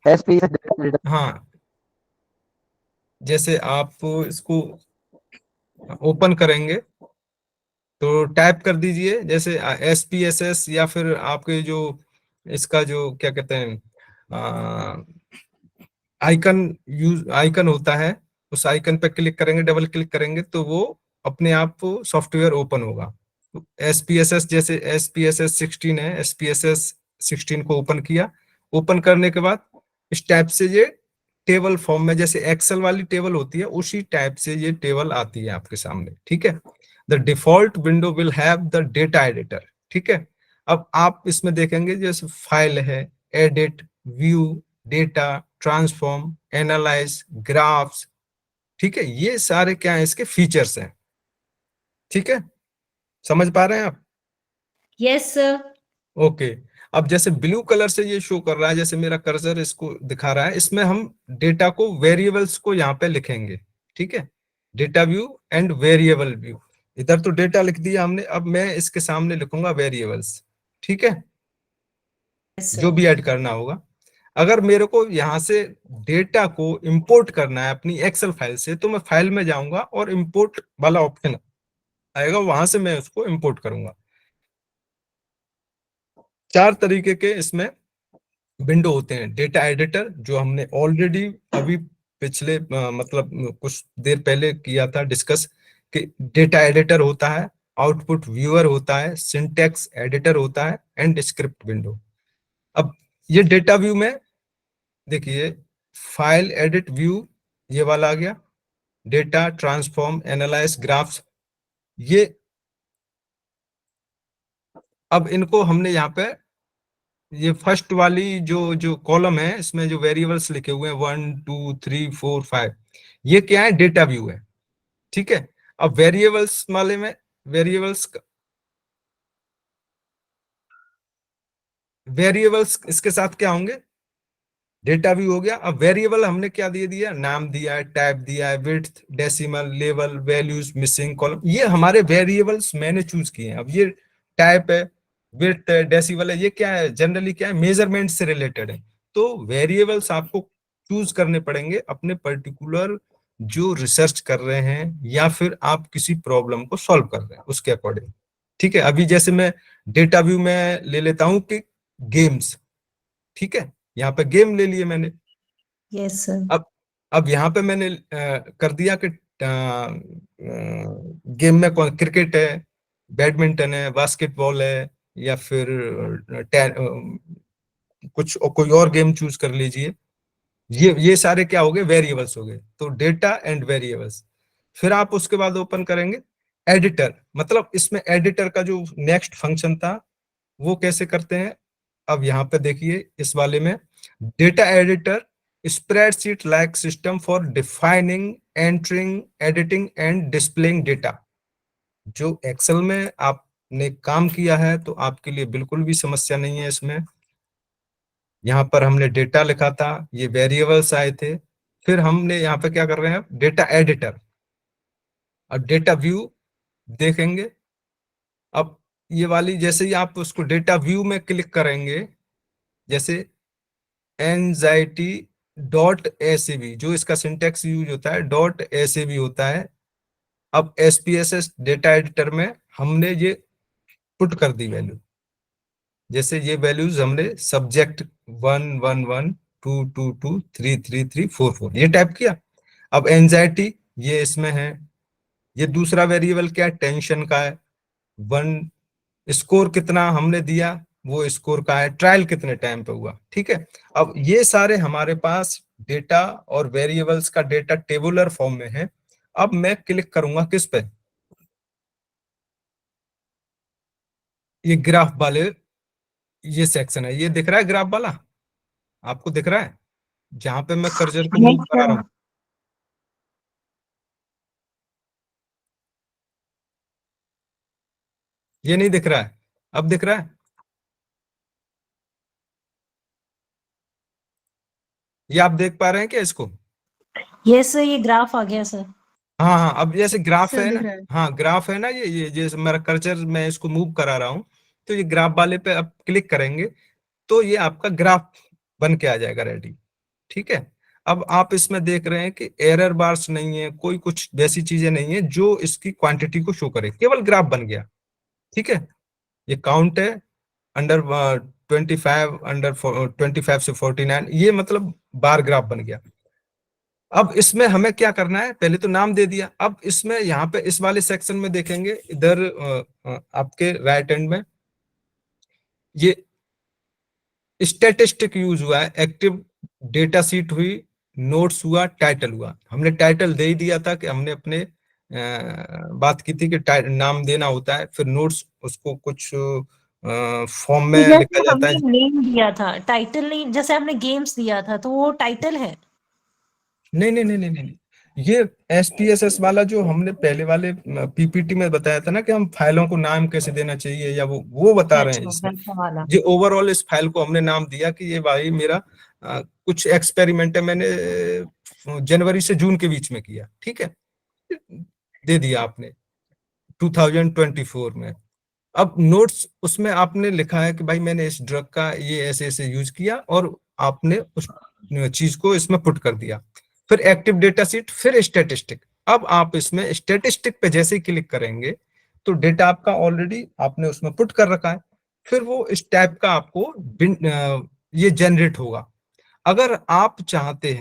एसपी हाँ, जैसे आप इसको ओपन करेंगे तो टाइप कर दीजिए, जैसे SPSS या फिर आपके जो इसका जो क्या कहते हैं आइकन होता है, उस आइकन पे क्लिक करेंगे, डबल क्लिक करेंगे तो वो अपने आप सॉफ्टवेयर ओपन होगा। SPSS जैसे SPSS 16 है, SPSS 16 को ओपन किया। ओपन करने के बाद इस टाइप से ये टेबल फॉर्म में, जैसे एक्सेल वाली टेबल होती है उसी टाइप से ये टेबल आती है आपके सामने। ठीक है, the default window will have the data editor. ठीक है, अब आप इसमें देखेंगे जैसे फाइल है, edit, view, data, transform, analyse, graphs. ठीक है, ये सारे क्या है, इसके फीचर्स हैं। ठीक है, समझ पा रहे हैं आप? Yes sir. ओके, अब जैसे ब्लू कलर से ये शो कर रहा है, जैसे मेरा कर्सर इसको दिखा रहा है, इसमें हम डेटा को, वेरिएबल्स को यहाँ पे लिखेंगे। ठीक है, data view and variable view. इधर तो डेटा लिख दिया हमने, अब मैं इसके सामने लिखूंगा वेरिएबल्स। ठीक है, जो भी ऐड करना होगा। अगर मेरे को यहाँ से डेटा को इंपोर्ट करना है अपनी एक्सेल फाइल से, तो मैं फाइल में जाऊंगा और इंपोर्ट वाला ऑप्शन आएगा, वहां से मैं उसको इंपोर्ट करूंगा। 4 तरीके के इसमें विंडो होते हैं। डेटा एडिटर, जो हमने ऑलरेडी अभी पिछले मतलब कुछ देर पहले किया था डिस्कस, कि डेटा एडिटर होता है, आउटपुट व्यूअर होता है, सिंटैक्स एडिटर होता है एंड स्क्रिप्ट विंडो। अब ये डेटा व्यू में देखिए, फाइल, एडिट, व्यू, ये वाला आ गया। डेटा, ट्रांसफॉर्म, एनालाइज, ग्राफ्स, ये अब इनको हमने यहाँ पे, ये फर्स्ट वाली जो जो कॉलम है, इसमें जो वेरिएबल्स लिखे हुए हैं 1 2 3 4 5, ये क्या है, डेटा व्यू है। ठीक है, अब वेरिएबल्स वाले में, वेरिएबल्स इसके साथ क्या होंगे, डेटा व्यू हो गया। अब वेरिएबल हमने क्या दे दिया, नाम दिया है, टाइप दिया है, width, decimal, level, values, missing column, ये हमारे वेरिएबल्स मैंने चूज किए हैं। अब ये टाइप है, विड्थ है, डेसिमल है, ये क्या है, जनरली क्या है, मेजरमेंट से रिलेटेड है। तो वेरिएबल्स आपको चूज करने पड़ेंगे अपने पर्टिकुलर जो रिसर्च कर रहे हैं या फिर आप किसी प्रॉब्लम को सॉल्व कर रहे हैं उसके अकॉर्डिंग। ठीक है, अभी जैसे मैं डेटा व्यू में ले लेता हूं कि गेम्स। ठीक है, यहाँ पे गेम ले लिए मैंने। Yes sir. अब यहाँ पे मैंने कर दिया कि गेम में कौन, क्रिकेट है, बैडमिंटन है, बास्केटबॉल है, या फिर कुछ कोई और गेम चूज कर लीजिए। ये सारे क्या हो गए, वेरिएबल्स हो गए। तो डेटा एंड वेरिएबल्स। फिर आप उसके बाद ओपन करेंगे एडिटर, मतलब इसमें एडिटर का जो नेक्स्ट फंक्शन था वो कैसे करते हैं। अब यहाँ पे देखिए इस वाले में, data editor spreadsheet like system for defining, entering, editing and displaying data. जो एक्सेल में आपने काम किया है तो आपके लिए बिल्कुल भी समस्या नहीं है इसमें। यहाँ पर हमने डेटा लिखा था, ये वेरिएबल्स आए थे। फिर हमने यहाँ पे क्या कर रहे हैं, डेटा एडिटर। अब डेटा व्यू देखेंगे। अब ये वाली, जैसे ही आप उसको डेटा व्यू में क्लिक करेंगे, जैसे anxiety.sab, जो इसका सिंटेक्स यूज होता है .sab होता है। अब SPSS डेटा एडिटर में हमने ये पुट कर दी वैल्यू, जैसे ये वैल्यूज हमने सब्जेक्ट 1 1 1 2 2 2 3 3 3 4 4 ये टाइप किया। अब एंजाइटी ये इसमें है, ये दूसरा वेरिएबल क्या है, टेंशन का है। 1, स्कोर कितना हमने दिया, वो स्कोर का है, ट्रायल कितने टाइम पे हुआ। ठीक है, अब ये सारे हमारे पास डेटा और वेरिएबल्स का डेटा टेबुलर फॉर्म में है। अब मैं क्लिक करूंगा किस पे, ये ग्राफ वाले, ये सेक्शन है, ये दिख रहा है ग्राफ वाला, आपको दिख रहा है जहां पे मैं कर्सर को मूव करा रहा हूं। ये नहीं दिख रहा है, अब दिख रहा है, ये आप देख पा रहे हैं क्या इसको? यस सर, ये ग्राफ आ गया सर। हाँ हाँ, अब जैसे ग्राफ सर है दिख ना, रहा है। हाँ ग्राफ है ना, ये जैसे मेरा कर्सर मैं इसको मूव करा रहा हूँ, तो ये ग्राफ वाले पे अब क्लिक करेंगे तो ये आपका ग्राफ बन के आ जाएगा रेडी। ठीक है, अब आप इसमें देख रहे हैं कि एरर बार्स नहीं है, कोई कुछ वैसी चीजें नहीं है जो इसकी क्वांटिटी को शो करे, केवल ग्राफ बन गया। ठीक है, ये काउंट है अंडर 25, अंडर 25 से 49, ये मतलब बार ग्राफ बन गया। अब इसमें हमें क्या करना है, पहले तो नाम दे दिया, अब इसमें यहाँ पे इस वाले सेक्शन में देखेंगे इधर आपके राइट हैंड में ये स्टैटिस्टिक यूज हुआ है, एक्टिव डेटा सीट हुई, नोट्स हुआ, टाइटल हुआ। हमने टाइटल दे ही दिया था कि हमने अपने बात की थी कि नाम देना होता है, फिर नोट्स उसको कुछ फॉर्म में लिखा जैसे जाता हमने है। नेम दिया था, टाइटल नहीं, जैसे हमने गेम्स दिया था तो वो टाइटल है। नहीं नहीं नहीं नहीं नहीं, ये SPSS वाला जो हमने पहले वाले PPT में बताया था ना कि हम फाइलों को नाम कैसे देना चाहिए, या वो बता रहे हैं अच्छा, इसमें। वैसा वाला। ये ओवरऑल इस फाइल को हमने नाम दिया कि ये भाई मेरा कुछ एक्सपेरिमेंट है, मैंने जनवरी से जून के बीच में किया। ठीक है, दे दिया आपने 2024 में। अब नोट्स उसमें आपने लिखा है कि भाई मैंने इस ड्रग का ये ऐसे ऐसे यूज किया, और आपने उस चीज को इसमें पुट कर दिया। फिर एक्टिव डेटा सीट, फिर स्टैटिस्टिक। अब आप इसमें स्टैटिस्टिक पे जैसे ही क्लिक करेंगे तो डेटा आपका ऑलरेडी आपने उसमें पुट कर रखा है, फिर वो इस टाइप का आपको ये जनरेट होगा। अगर आप चाहते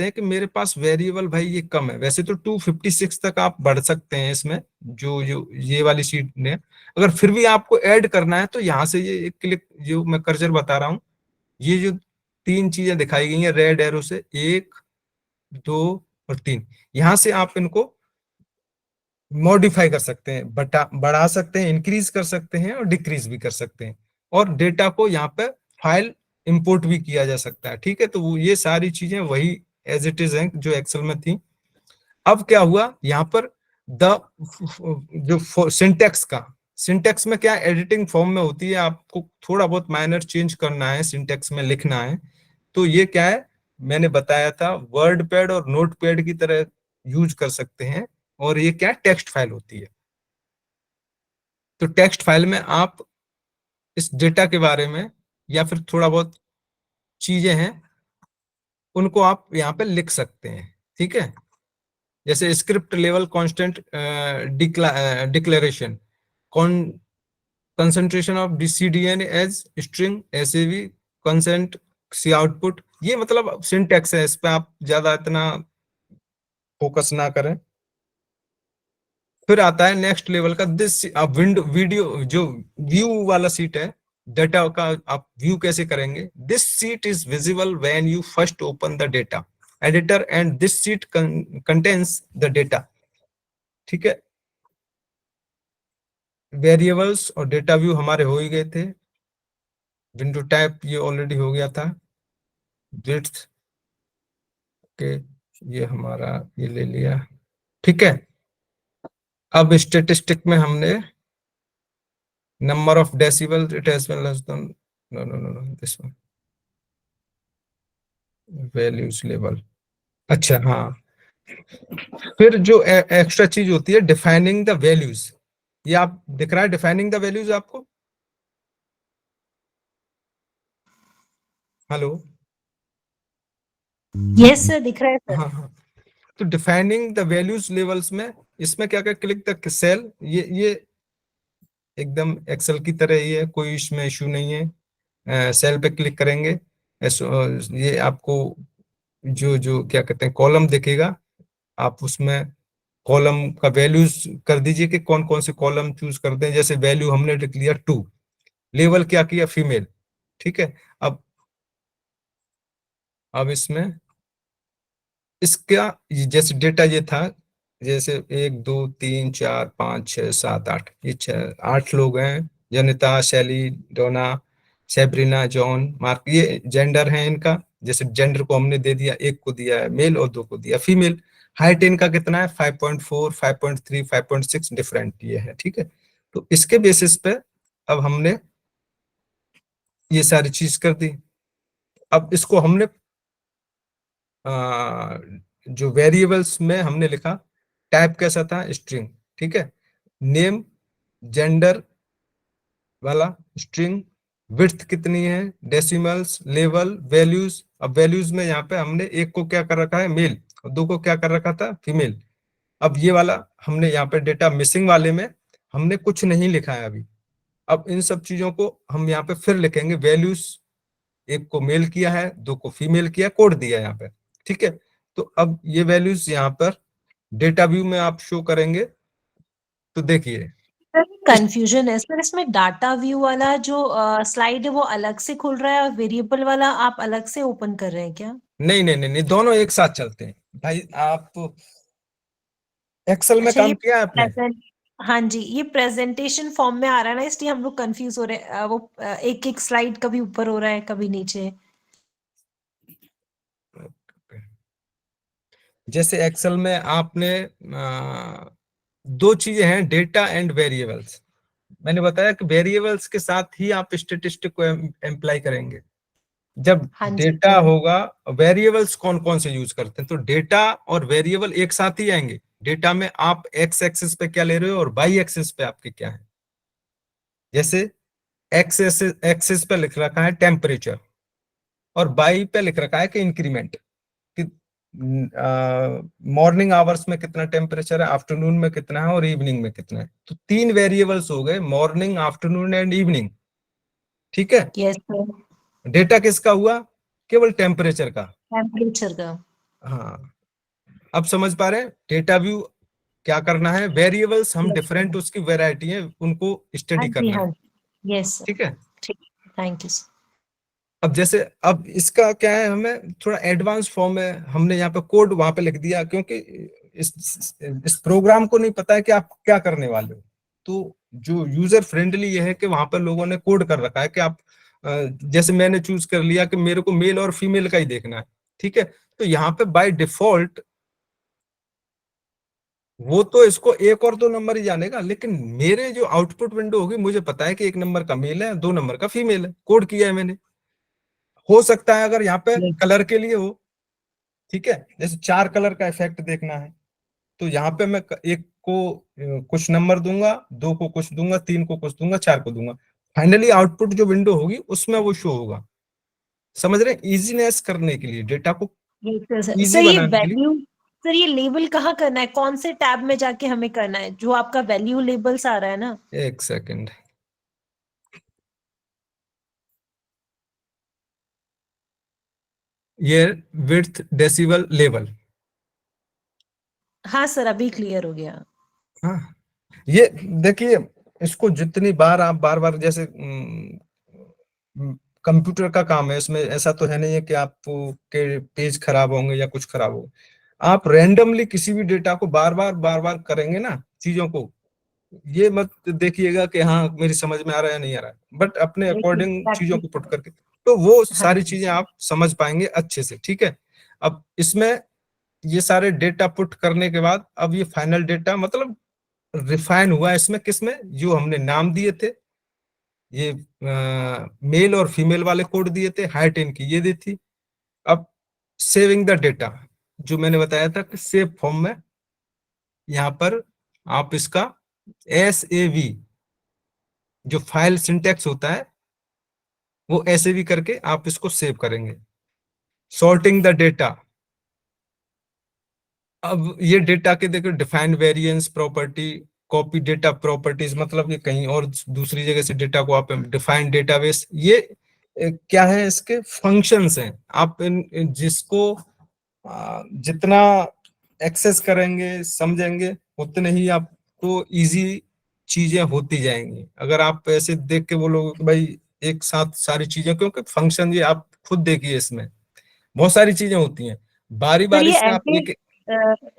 हैं कि मेरे पास वेरिएबल भाई ये कम है, वैसे तो 256 तक आप बढ़ सकते हैं इसमें, जो ये वाली शीट ने, अगर फिर भी आपको ऐड करना है तो यहाँ से ये एक क्लिक, जो मैं कर्सर बता रहा हूँ, ये जो 3 चीजें दिखाई गई हैं रेड एरो से, 1 2 और 3, यहाँ से आप इनको मॉडिफाई कर सकते हैं, बढ़ा सकते हैं, इंक्रीज कर सकते हैं और डिक्रीज भी कर सकते हैं, और डेटा को यहाँ पे फाइल इंपोर्ट भी किया जा सकता है। ठीक है, तो ये सारी चीजें वही एज इट इज हैं जो एक्सेल में थी। अब क्या हुआ यहाँ पर, द जो सिंटेक्स में क्या एडिटिंग फॉर्म में होती है, आपको थोड़ा बहुत माइनर चेंज करना है, सिंटेक्स में लिखना है, तो ये क्या है, मैंने बताया था वर्ड पैड और नोट पैड की तरह यूज कर सकते हैं, और ये क्या टेक्स्ट फाइल होती है। तो टेक्स्ट फाइल में आप इस डेटा के बारे में या फिर थोड़ा बहुत चीजें हैं उनको आप यहाँ पे लिख सकते हैं। ठीक है, जैसे script level constant declaration, concentration of CDN as string SAV, consent see output, ये मतलब सिंटेक्स है, इस पे आप ज्यादा इतना फोकस ना करें। फिर आता है नेक्स्ट लेवल का दिस वीडियो, जो व्यू वाला सीट है, डेटा का आप व्यू कैसे करेंगे। This seat is visible when you first open the data editor and this seat contains the data. ठीक है, वेरिएबल्स और डेटा व्यू हमारे हो ही गए थे, विंडो टाइप ये ऑलरेडी हो गया था, विड्थ के ये हमारा ये ले लिया। ठीक है, अब स्टेटिस्टिक में हमने number of decibel, it has been less than, no this one, values level. अच्छा हाँ, फिर जो एक्स्ट्रा चीज होती है डिफाइनिंग द वैल्यूज, ये आप दिख रहा है डिफाइनिंग द वैल्यूज आपको, हेलो। यस सर, दिख रहा है सर। हाँ हाँ, तो डिफाइनिंग द वैल्यूज लेवल्स में इसमें क्या क्या क्लिक द सेल, ये एकदम एक्सेल की तरह ही है, कोई इसमें इश्यू नहीं है। सेल पे क्लिक करेंगे, ये आपको जो जो क्या कहते हैं कॉलम दिखेगा, आप उसमें कॉलम का वैल्यूज कर दीजिए कि कौन कौन से कॉलम चूज करते हैं। जैसे वैल्यू हमने लिख लिया 2, लेवल क्या किया फीमेल। ठीक है, अब इसमें इसका जैसे डेटा ये था, जैसे 1 2 3 4 5 6 7 8, ये 8 लोग हैं, जनिता, शैली, डोना, सैब्रिना, जॉन, मार्क, ये जेंडर है इनका। जैसे जेंडर को हमने दे दिया, 1 को दिया है मेल और 2 को दिया फीमेल। हाइट इनका कितना है, 5.4 5.3 5.6 डिफरेंट ये है। ठीक है, तो इसके बेसिस पे अब हमने ये सारी चीज कर दी। अब इसको हमने जो वेरिएबल्स में हमने लिखा, टाइप कैसा था, स्ट्रिंग, ठीक है, नेम, जेंडर वाला स्ट्रिंग, विड्थ कितनी है, डेसिमल्स, लेवल, वैल्यूज। अब वैल्यूज में यहाँ पे हमने एक को क्या कर रखा है, मेल, और दो को क्या कर रखा था, फीमेल। अब ये वाला हमने यहाँ पे डेटा मिसिंग वाले में हमने कुछ नहीं लिखा है अभी। अब इन सब चीजों को हम यहाँ पे फिर लिखेंगे, वैल्यूज, एक को मेल किया है, दो को फीमेल किया, कोड दिया है यहाँ पे, ठीक है। तो अब ये वैल्यूज यहाँ पर डेटा व्यू में आप शो करेंगे, तो देखिए कंफ्यूजन है सर, इसमें डाटा व्यू वाला जो स्लाइड है वो अलग से खुल रहा है और वेरिएबल वाला आप अलग से ओपन कर रहे हैं क्या? नहीं नहीं नहीं नहीं, दोनों एक साथ चलते हैं भाई। आप एक्सेल में अच्छा, काम किया है आपने? हाँ जी, ये प्रेजेंटेशन फॉर्म में आ रहा है ना, इसलिए हम लोग कंफ्यूज हो रहे हैं। वो एक एक स्लाइड कभी ऊपर हो रहा है कभी नीचे। जैसे एक्सेल में आपने दो चीजें हैं, डेटा एंड वेरिएबल्स। मैंने बताया कि वेरिएबल्स के साथ ही आप स्टेटिस्टिक को एम्प्लाई करेंगे। जब हाँ जी, डेटा होगा, वेरिएबल्स कौन कौन से यूज करते हैं, तो डेटा और वेरिएबल एक साथ ही आएंगे। डेटा में आप एक्स एक्सिस पे क्या ले रहे हो और वाई एक्सिस पे आपके क्या है। जैसे एक्स एक्सिस पे लिख रखा है टेम्परेचर और वाई पे लिख रखा है कि इंक्रीमेंट, कि मॉर्निंग आवर्स में कितना टेम्परेचर है, आफ्टरनून में कितना है और इवनिंग में कितना है। तो तीन वेरिएबल्स हो गए, मॉर्निंग, आफ्टरनून एंड इवनिंग, ठीक है। यस सर, डेटा किसका हुआ, केवल टेम्परेचर का। टेम्परेचर का। हाँ, अब समझ पा रहे हैं डेटा व्यू क्या करना है। वेरिएबल्स हम Yes, डिफरेंट, sir. उसकी वेराइटी है, उनको हाँ स्टडी जी, करना हाँ है, जी, यस सर, ठीक है। ठीक, थैंक यू सर। अब जैसे अब इसका क्या है, हमें थोड़ा एडवांस फॉर्म में हमने यहाँ पे कोड वहां पे लिख दिया, क्योंकि इस प्रोग्राम को नहीं पता है कि आप क्या करने वाले हो। तो जो यूजर फ्रेंडली ये है कि वहां पर लोगों ने कोड कर रखा है कि आप जैसे मैंने चूज कर लिया कि मेरे को मेल और फीमेल का ही देखना है, ठीक है। तो यहाँ पे बाय डिफॉल्ट वो तो इसको एक और दो नंबर ही जानेगा, लेकिन मेरे जो आउटपुट विंडो होगी मुझे पता है कि एक नंबर का मेल है, दो नंबर का फीमेल है, कोड किया है मैंने। हो सकता है अगर यहाँ पे कलर के लिए हो, ठीक है, जैसे 4 कलर का इफेक्ट देखना है, तो यहाँ पे मैं एक को कुछ नंबर दूंगा, दो को कुछ दूंगा, तीन को कुछ दूंगा, चार को दूंगा। फाइनली आउटपुट जो विंडो होगी उसमें वो शो होगा। समझ रहे हैं, इजीनेस करने के लिए, डेटा को सर, इजी ये बनाने के लिए। वैल्यू, सर ये लेबल कहाँ करना है, कौन से टैब में जाके हमें करना है, जो आपका वैल्यू लेबल्स आ रहा है ना? एक सेकंड, ये विड्थ डेसिबल लेवल। हाँ सर, अभी क्लियर हो गया। हाँ, ये देखिए, इसको जितनी बार आप बार बार, जैसे कंप्यूटर का काम है, इसमें ऐसा तो है नहीं है कि आप के पेज खराब होंगे या कुछ खराब होगा। आप रैंडमली किसी भी डेटा को बार बार करेंगे ना चीजों को, ये मत देखिएगा कि हाँ मेरी समझ में आ रहा है नहीं आ रहा है, बट अपने अकॉर्डिंग चीजों को पुट करके, तो वो सारी चीजें आप समझ पाएंगे अच्छे से, ठीक है। अब इसमें ये सारे डेटा पुट करने के बाद अब ये फाइनल डेटा मतलब रिफाइन हुआ इसमें, किसमें, जो हमने नाम दिए थे, ये मेल और फीमेल वाले कोड दिए थे, हाइट इनकी ये दी थी। अब सेविंग द डेटा, जो मैंने बताया था कि सेव फॉर्म में, यहाँ पर आप इसका SAV जो फाइल सिंटेक्स होता है वो SAV करके आप इसको सेव करेंगे। सॉर्टिंग द डेटा, अब ये डेटा के देखो, define variance property, copy data properties, मतलब कि कहीं और दूसरी जगह से डेटा को आप डिफाइन डेटाबेस, ये क्या है, इसके फंक्शंस हैं। आप जिसको जितना एक्सेस करेंगे समझेंगे उतने ही आपको इजी चीजें होती जाएंगी। अगर आप ऐसे देख के बोलोगे कि भाई एक साथ सारी चीजें, क्योंकि फंक्शन ये आप खुद देखिए, इसमें बहुत सारी चीजें होती हैं, बारी सर बारी ये से आप एक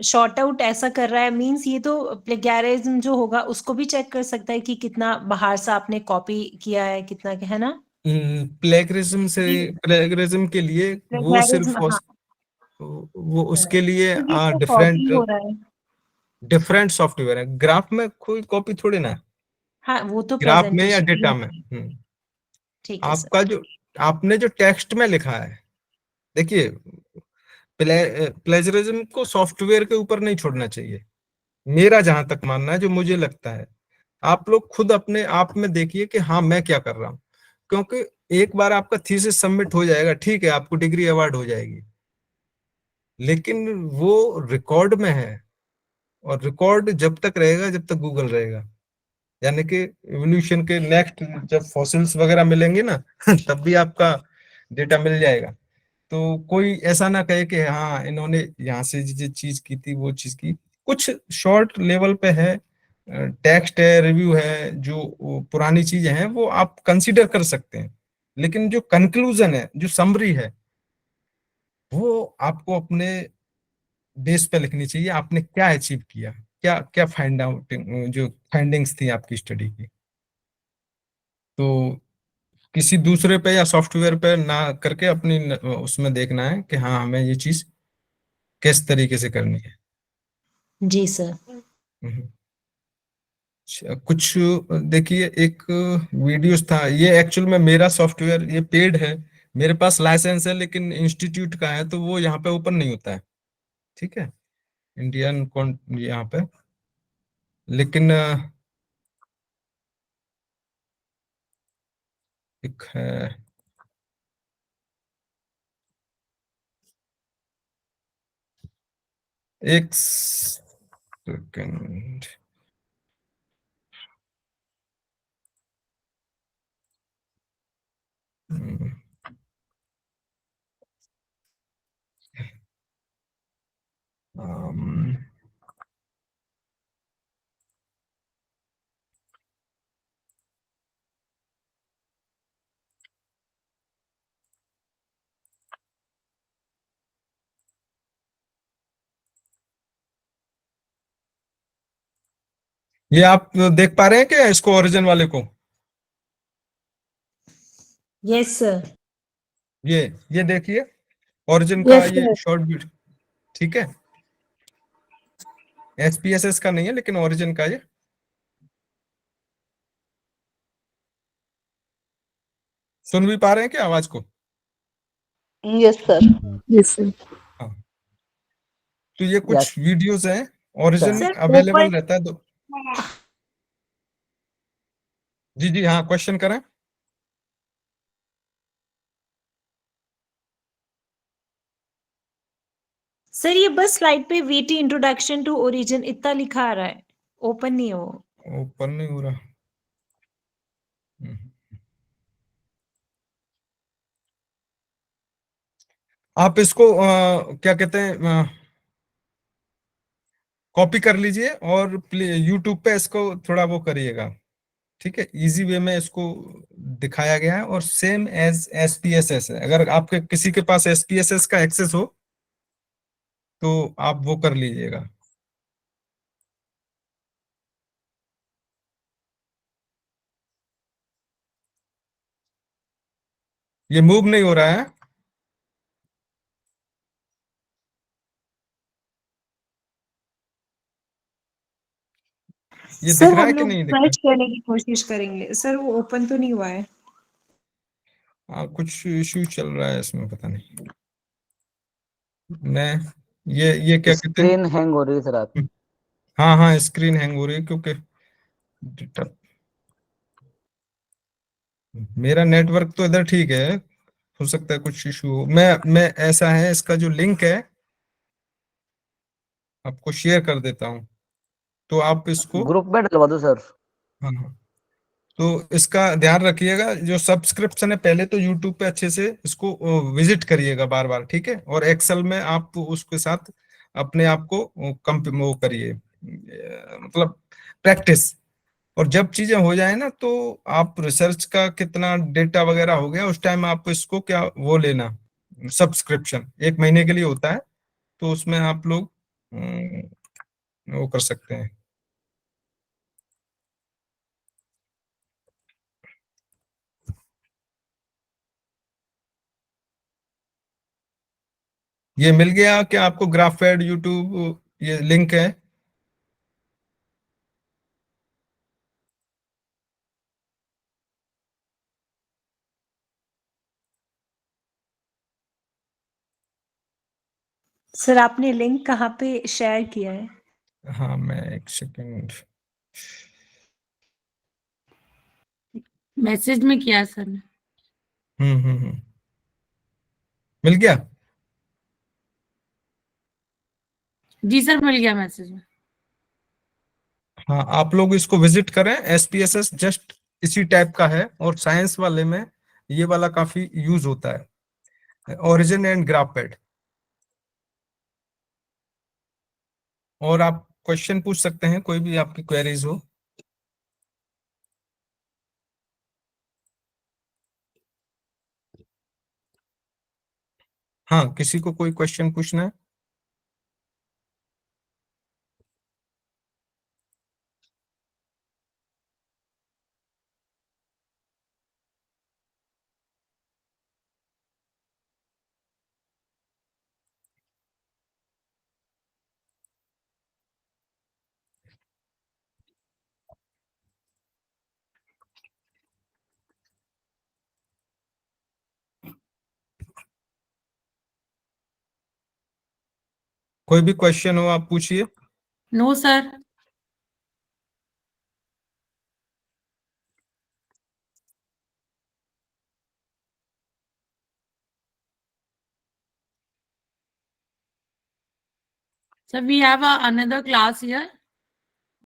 शॉर्ट आउट ऐसा कर रहा है, मींस ये तो प्लेगैरिज्म जो होगा उसको भी चेक कर सकता है कि कितना बाहर से आपने कॉपी किया है, कितना है ना? प्लेगरिज्म से, प्लेगरिज्म के लिए वो सिर्फ प्लेगैरिज्म, हाँ, वो उसके लिए तो ये तो डिफरेंट कॉपी हो रहा है। डिफरेंट सॉफ्टवेयर है। ग्राफ में कोई कॉपी थोड़ी ना है, हाँ, वो तो ग्राफ में या डेटा प्रेजेंटेशन, में। ठीक है सर। आपका जो आपने जो टेक्स्ट में लिखा है, देखिए प्लेजरिज्म को सॉफ्टवेयर के ऊपर नहीं छोड़ना चाहिए, मेरा जहां तक मानना है, जो मुझे लगता है। आप लोग खुद अपने आप में देखिए कि हाँ मैं क्या कर रहा हूँ, क्योंकि एक बार आपका थीसिस सबमिट हो जाएगा, ठीक है, आपको डिग्री अवार्ड हो जाएगी, लेकिन वो रिकॉर्ड में है, और रिकॉर्ड जब तक रहेगा जब तक गूगल रहेगा। यानी कि इवोल्यूशन के नेक्स्ट जब फॉसिल्स वगैरह मिलेंगे ना तब भी आपका डेटा मिल जाएगा। तो कोई ऐसा ना कहे कि हाँ इन्होंने यहाँ से जो चीज की थी वो चीज की, कुछ शॉर्ट लेवल पे है, टेक्स्ट है, रिव्यू है, जो वो पुरानी चीजें हैं वो आप कंसीडर कर सकते हैं, लेकिन जो कंक्लूजन है, जो समरी है, वो आपको अपने बेस पे लिखनी चाहिए। आपने क्या अचीव किया, क्या क्या फाइंड आउट, जो फाइंडिंग्स थी आपकी स्टडी की। तो किसी दूसरे पे या सॉफ्टवेयर पे ना करके अपनी उसमें देखना है कि हाँ हमें ये चीज किस तरीके से करनी है। जी सर। हम्म। अच्छा, कुछ देखिए, एक वीडियोस था, ये एक्चुअल में मेरा सॉफ्टवेयर ये पेड है, मेरे पास लाइसेंस है, लेकिन इंस्टीट्यूट का है तो वो यहाँ पे ओपन नहीं होता है, ठीक है, इंडियन कौन यहाँ पे, लेकिन एक है, एक सेकंड, हम्म, अम, ये आप देख पा रहे हैं क्या इसको, ओरिजिन वाले को? Yes sir. ये देखिए, ओरिजिन का Yes, ये sir. शॉर्ट वीडियो, ठीक है, एसपीएसएस का नहीं है लेकिन ओरिजिन का ये। सुन भी पा रहे हैं क्या आवाज को? Yes sir. Yes, sir. हाँ, तो ये यस कुछ वीडियोस हैं, ओरिजिन सर अवेलेबल ओपन रहता है तो। जी जी हाँ, क्वेश्चन करें। सर ये बस स्लाइड पे वीटी इंट्रोडक्शन टू ओरिजिन इतना लिखा आ रहा है, ओपन नहीं हो। ओपन नहीं हो रहा। हम्म। आप इसको क्या कहते हैं, कॉपी कर लीजिए और यूट्यूब पे इसको थोड़ा वो करिएगा, ठीक है, इजी वे में इसको दिखाया गया है, और सेम एज एसपीएसएस है। अगर आपके किसी के पास एसपीएसएस का एक्सेस हो तो आप वो कर लीजिएगा। ये मूव नहीं हो रहा है, ये दिख सर रहा है हम कि लोग नहीं दिख रहा सर्च करने की कोशिश करेंगे सर, वो ओपन तो नहीं हुआ है। है? कुछ इश्यू चल रहा है इसमें, पता नहीं। मैं ये क्या कहते हैं, स्क्रीन हैंग हो रही है सर आपकी। हाँ हाँ, स्क्रीन हैंग हो रही है, क्योंकि मेरा नेटवर्क तो इधर ठीक है, हो सकता है कुछ इशू हो। मैं ऐसा है, इसका जो लिंक है आपको शेयर कर देता हूँ, तो आप इसको, ग्रुप में डलवा दो सर। हाँ हाँ, तो इसका ध्यान रखिएगा, जो सब्सक्रिप्शन है पहले तो यूट्यूब पे अच्छे से इसको विजिट करिएगा बार बार, ठीक है, और एक्सेल में आप उसके साथ अपने आप को वो करिए, मतलब प्रैक्टिस। और जब चीजें हो जाए ना, तो आप रिसर्च का कितना डेटा वगैरह हो गया, उस टाइम आप इसको क्या वो लेना, सब्सक्रिप्शन 1 महीने के लिए होता है, तो उसमें आप लोग वो कर सकते हैं। ये मिल गया क्या आपको, ग्राफेड यूट्यूब ये लिंक है? सर आपने लिंक कहाँ पे शेयर किया है? हाँ, मैं एक सेकंड। मैसेज में किया है सर ने। मिल गया। जी सर, मिल गया मैसेज में। हाँ, आप लोग इसको विजिट करें। एसपीएसएस जस्ट इसी टाइप का है, और साइंस वाले में ये वाला काफी यूज होता है, ओरिजिन एंड ग्राफपेड। और आप क्वेश्चन पूछ सकते हैं, कोई भी आपकी क्वेरीज हो। हाँ, किसी को कोई क्वेश्चन पूछना है? कोई भी क्वेश्चन हो आप पूछिए। No sir. So we have another class here.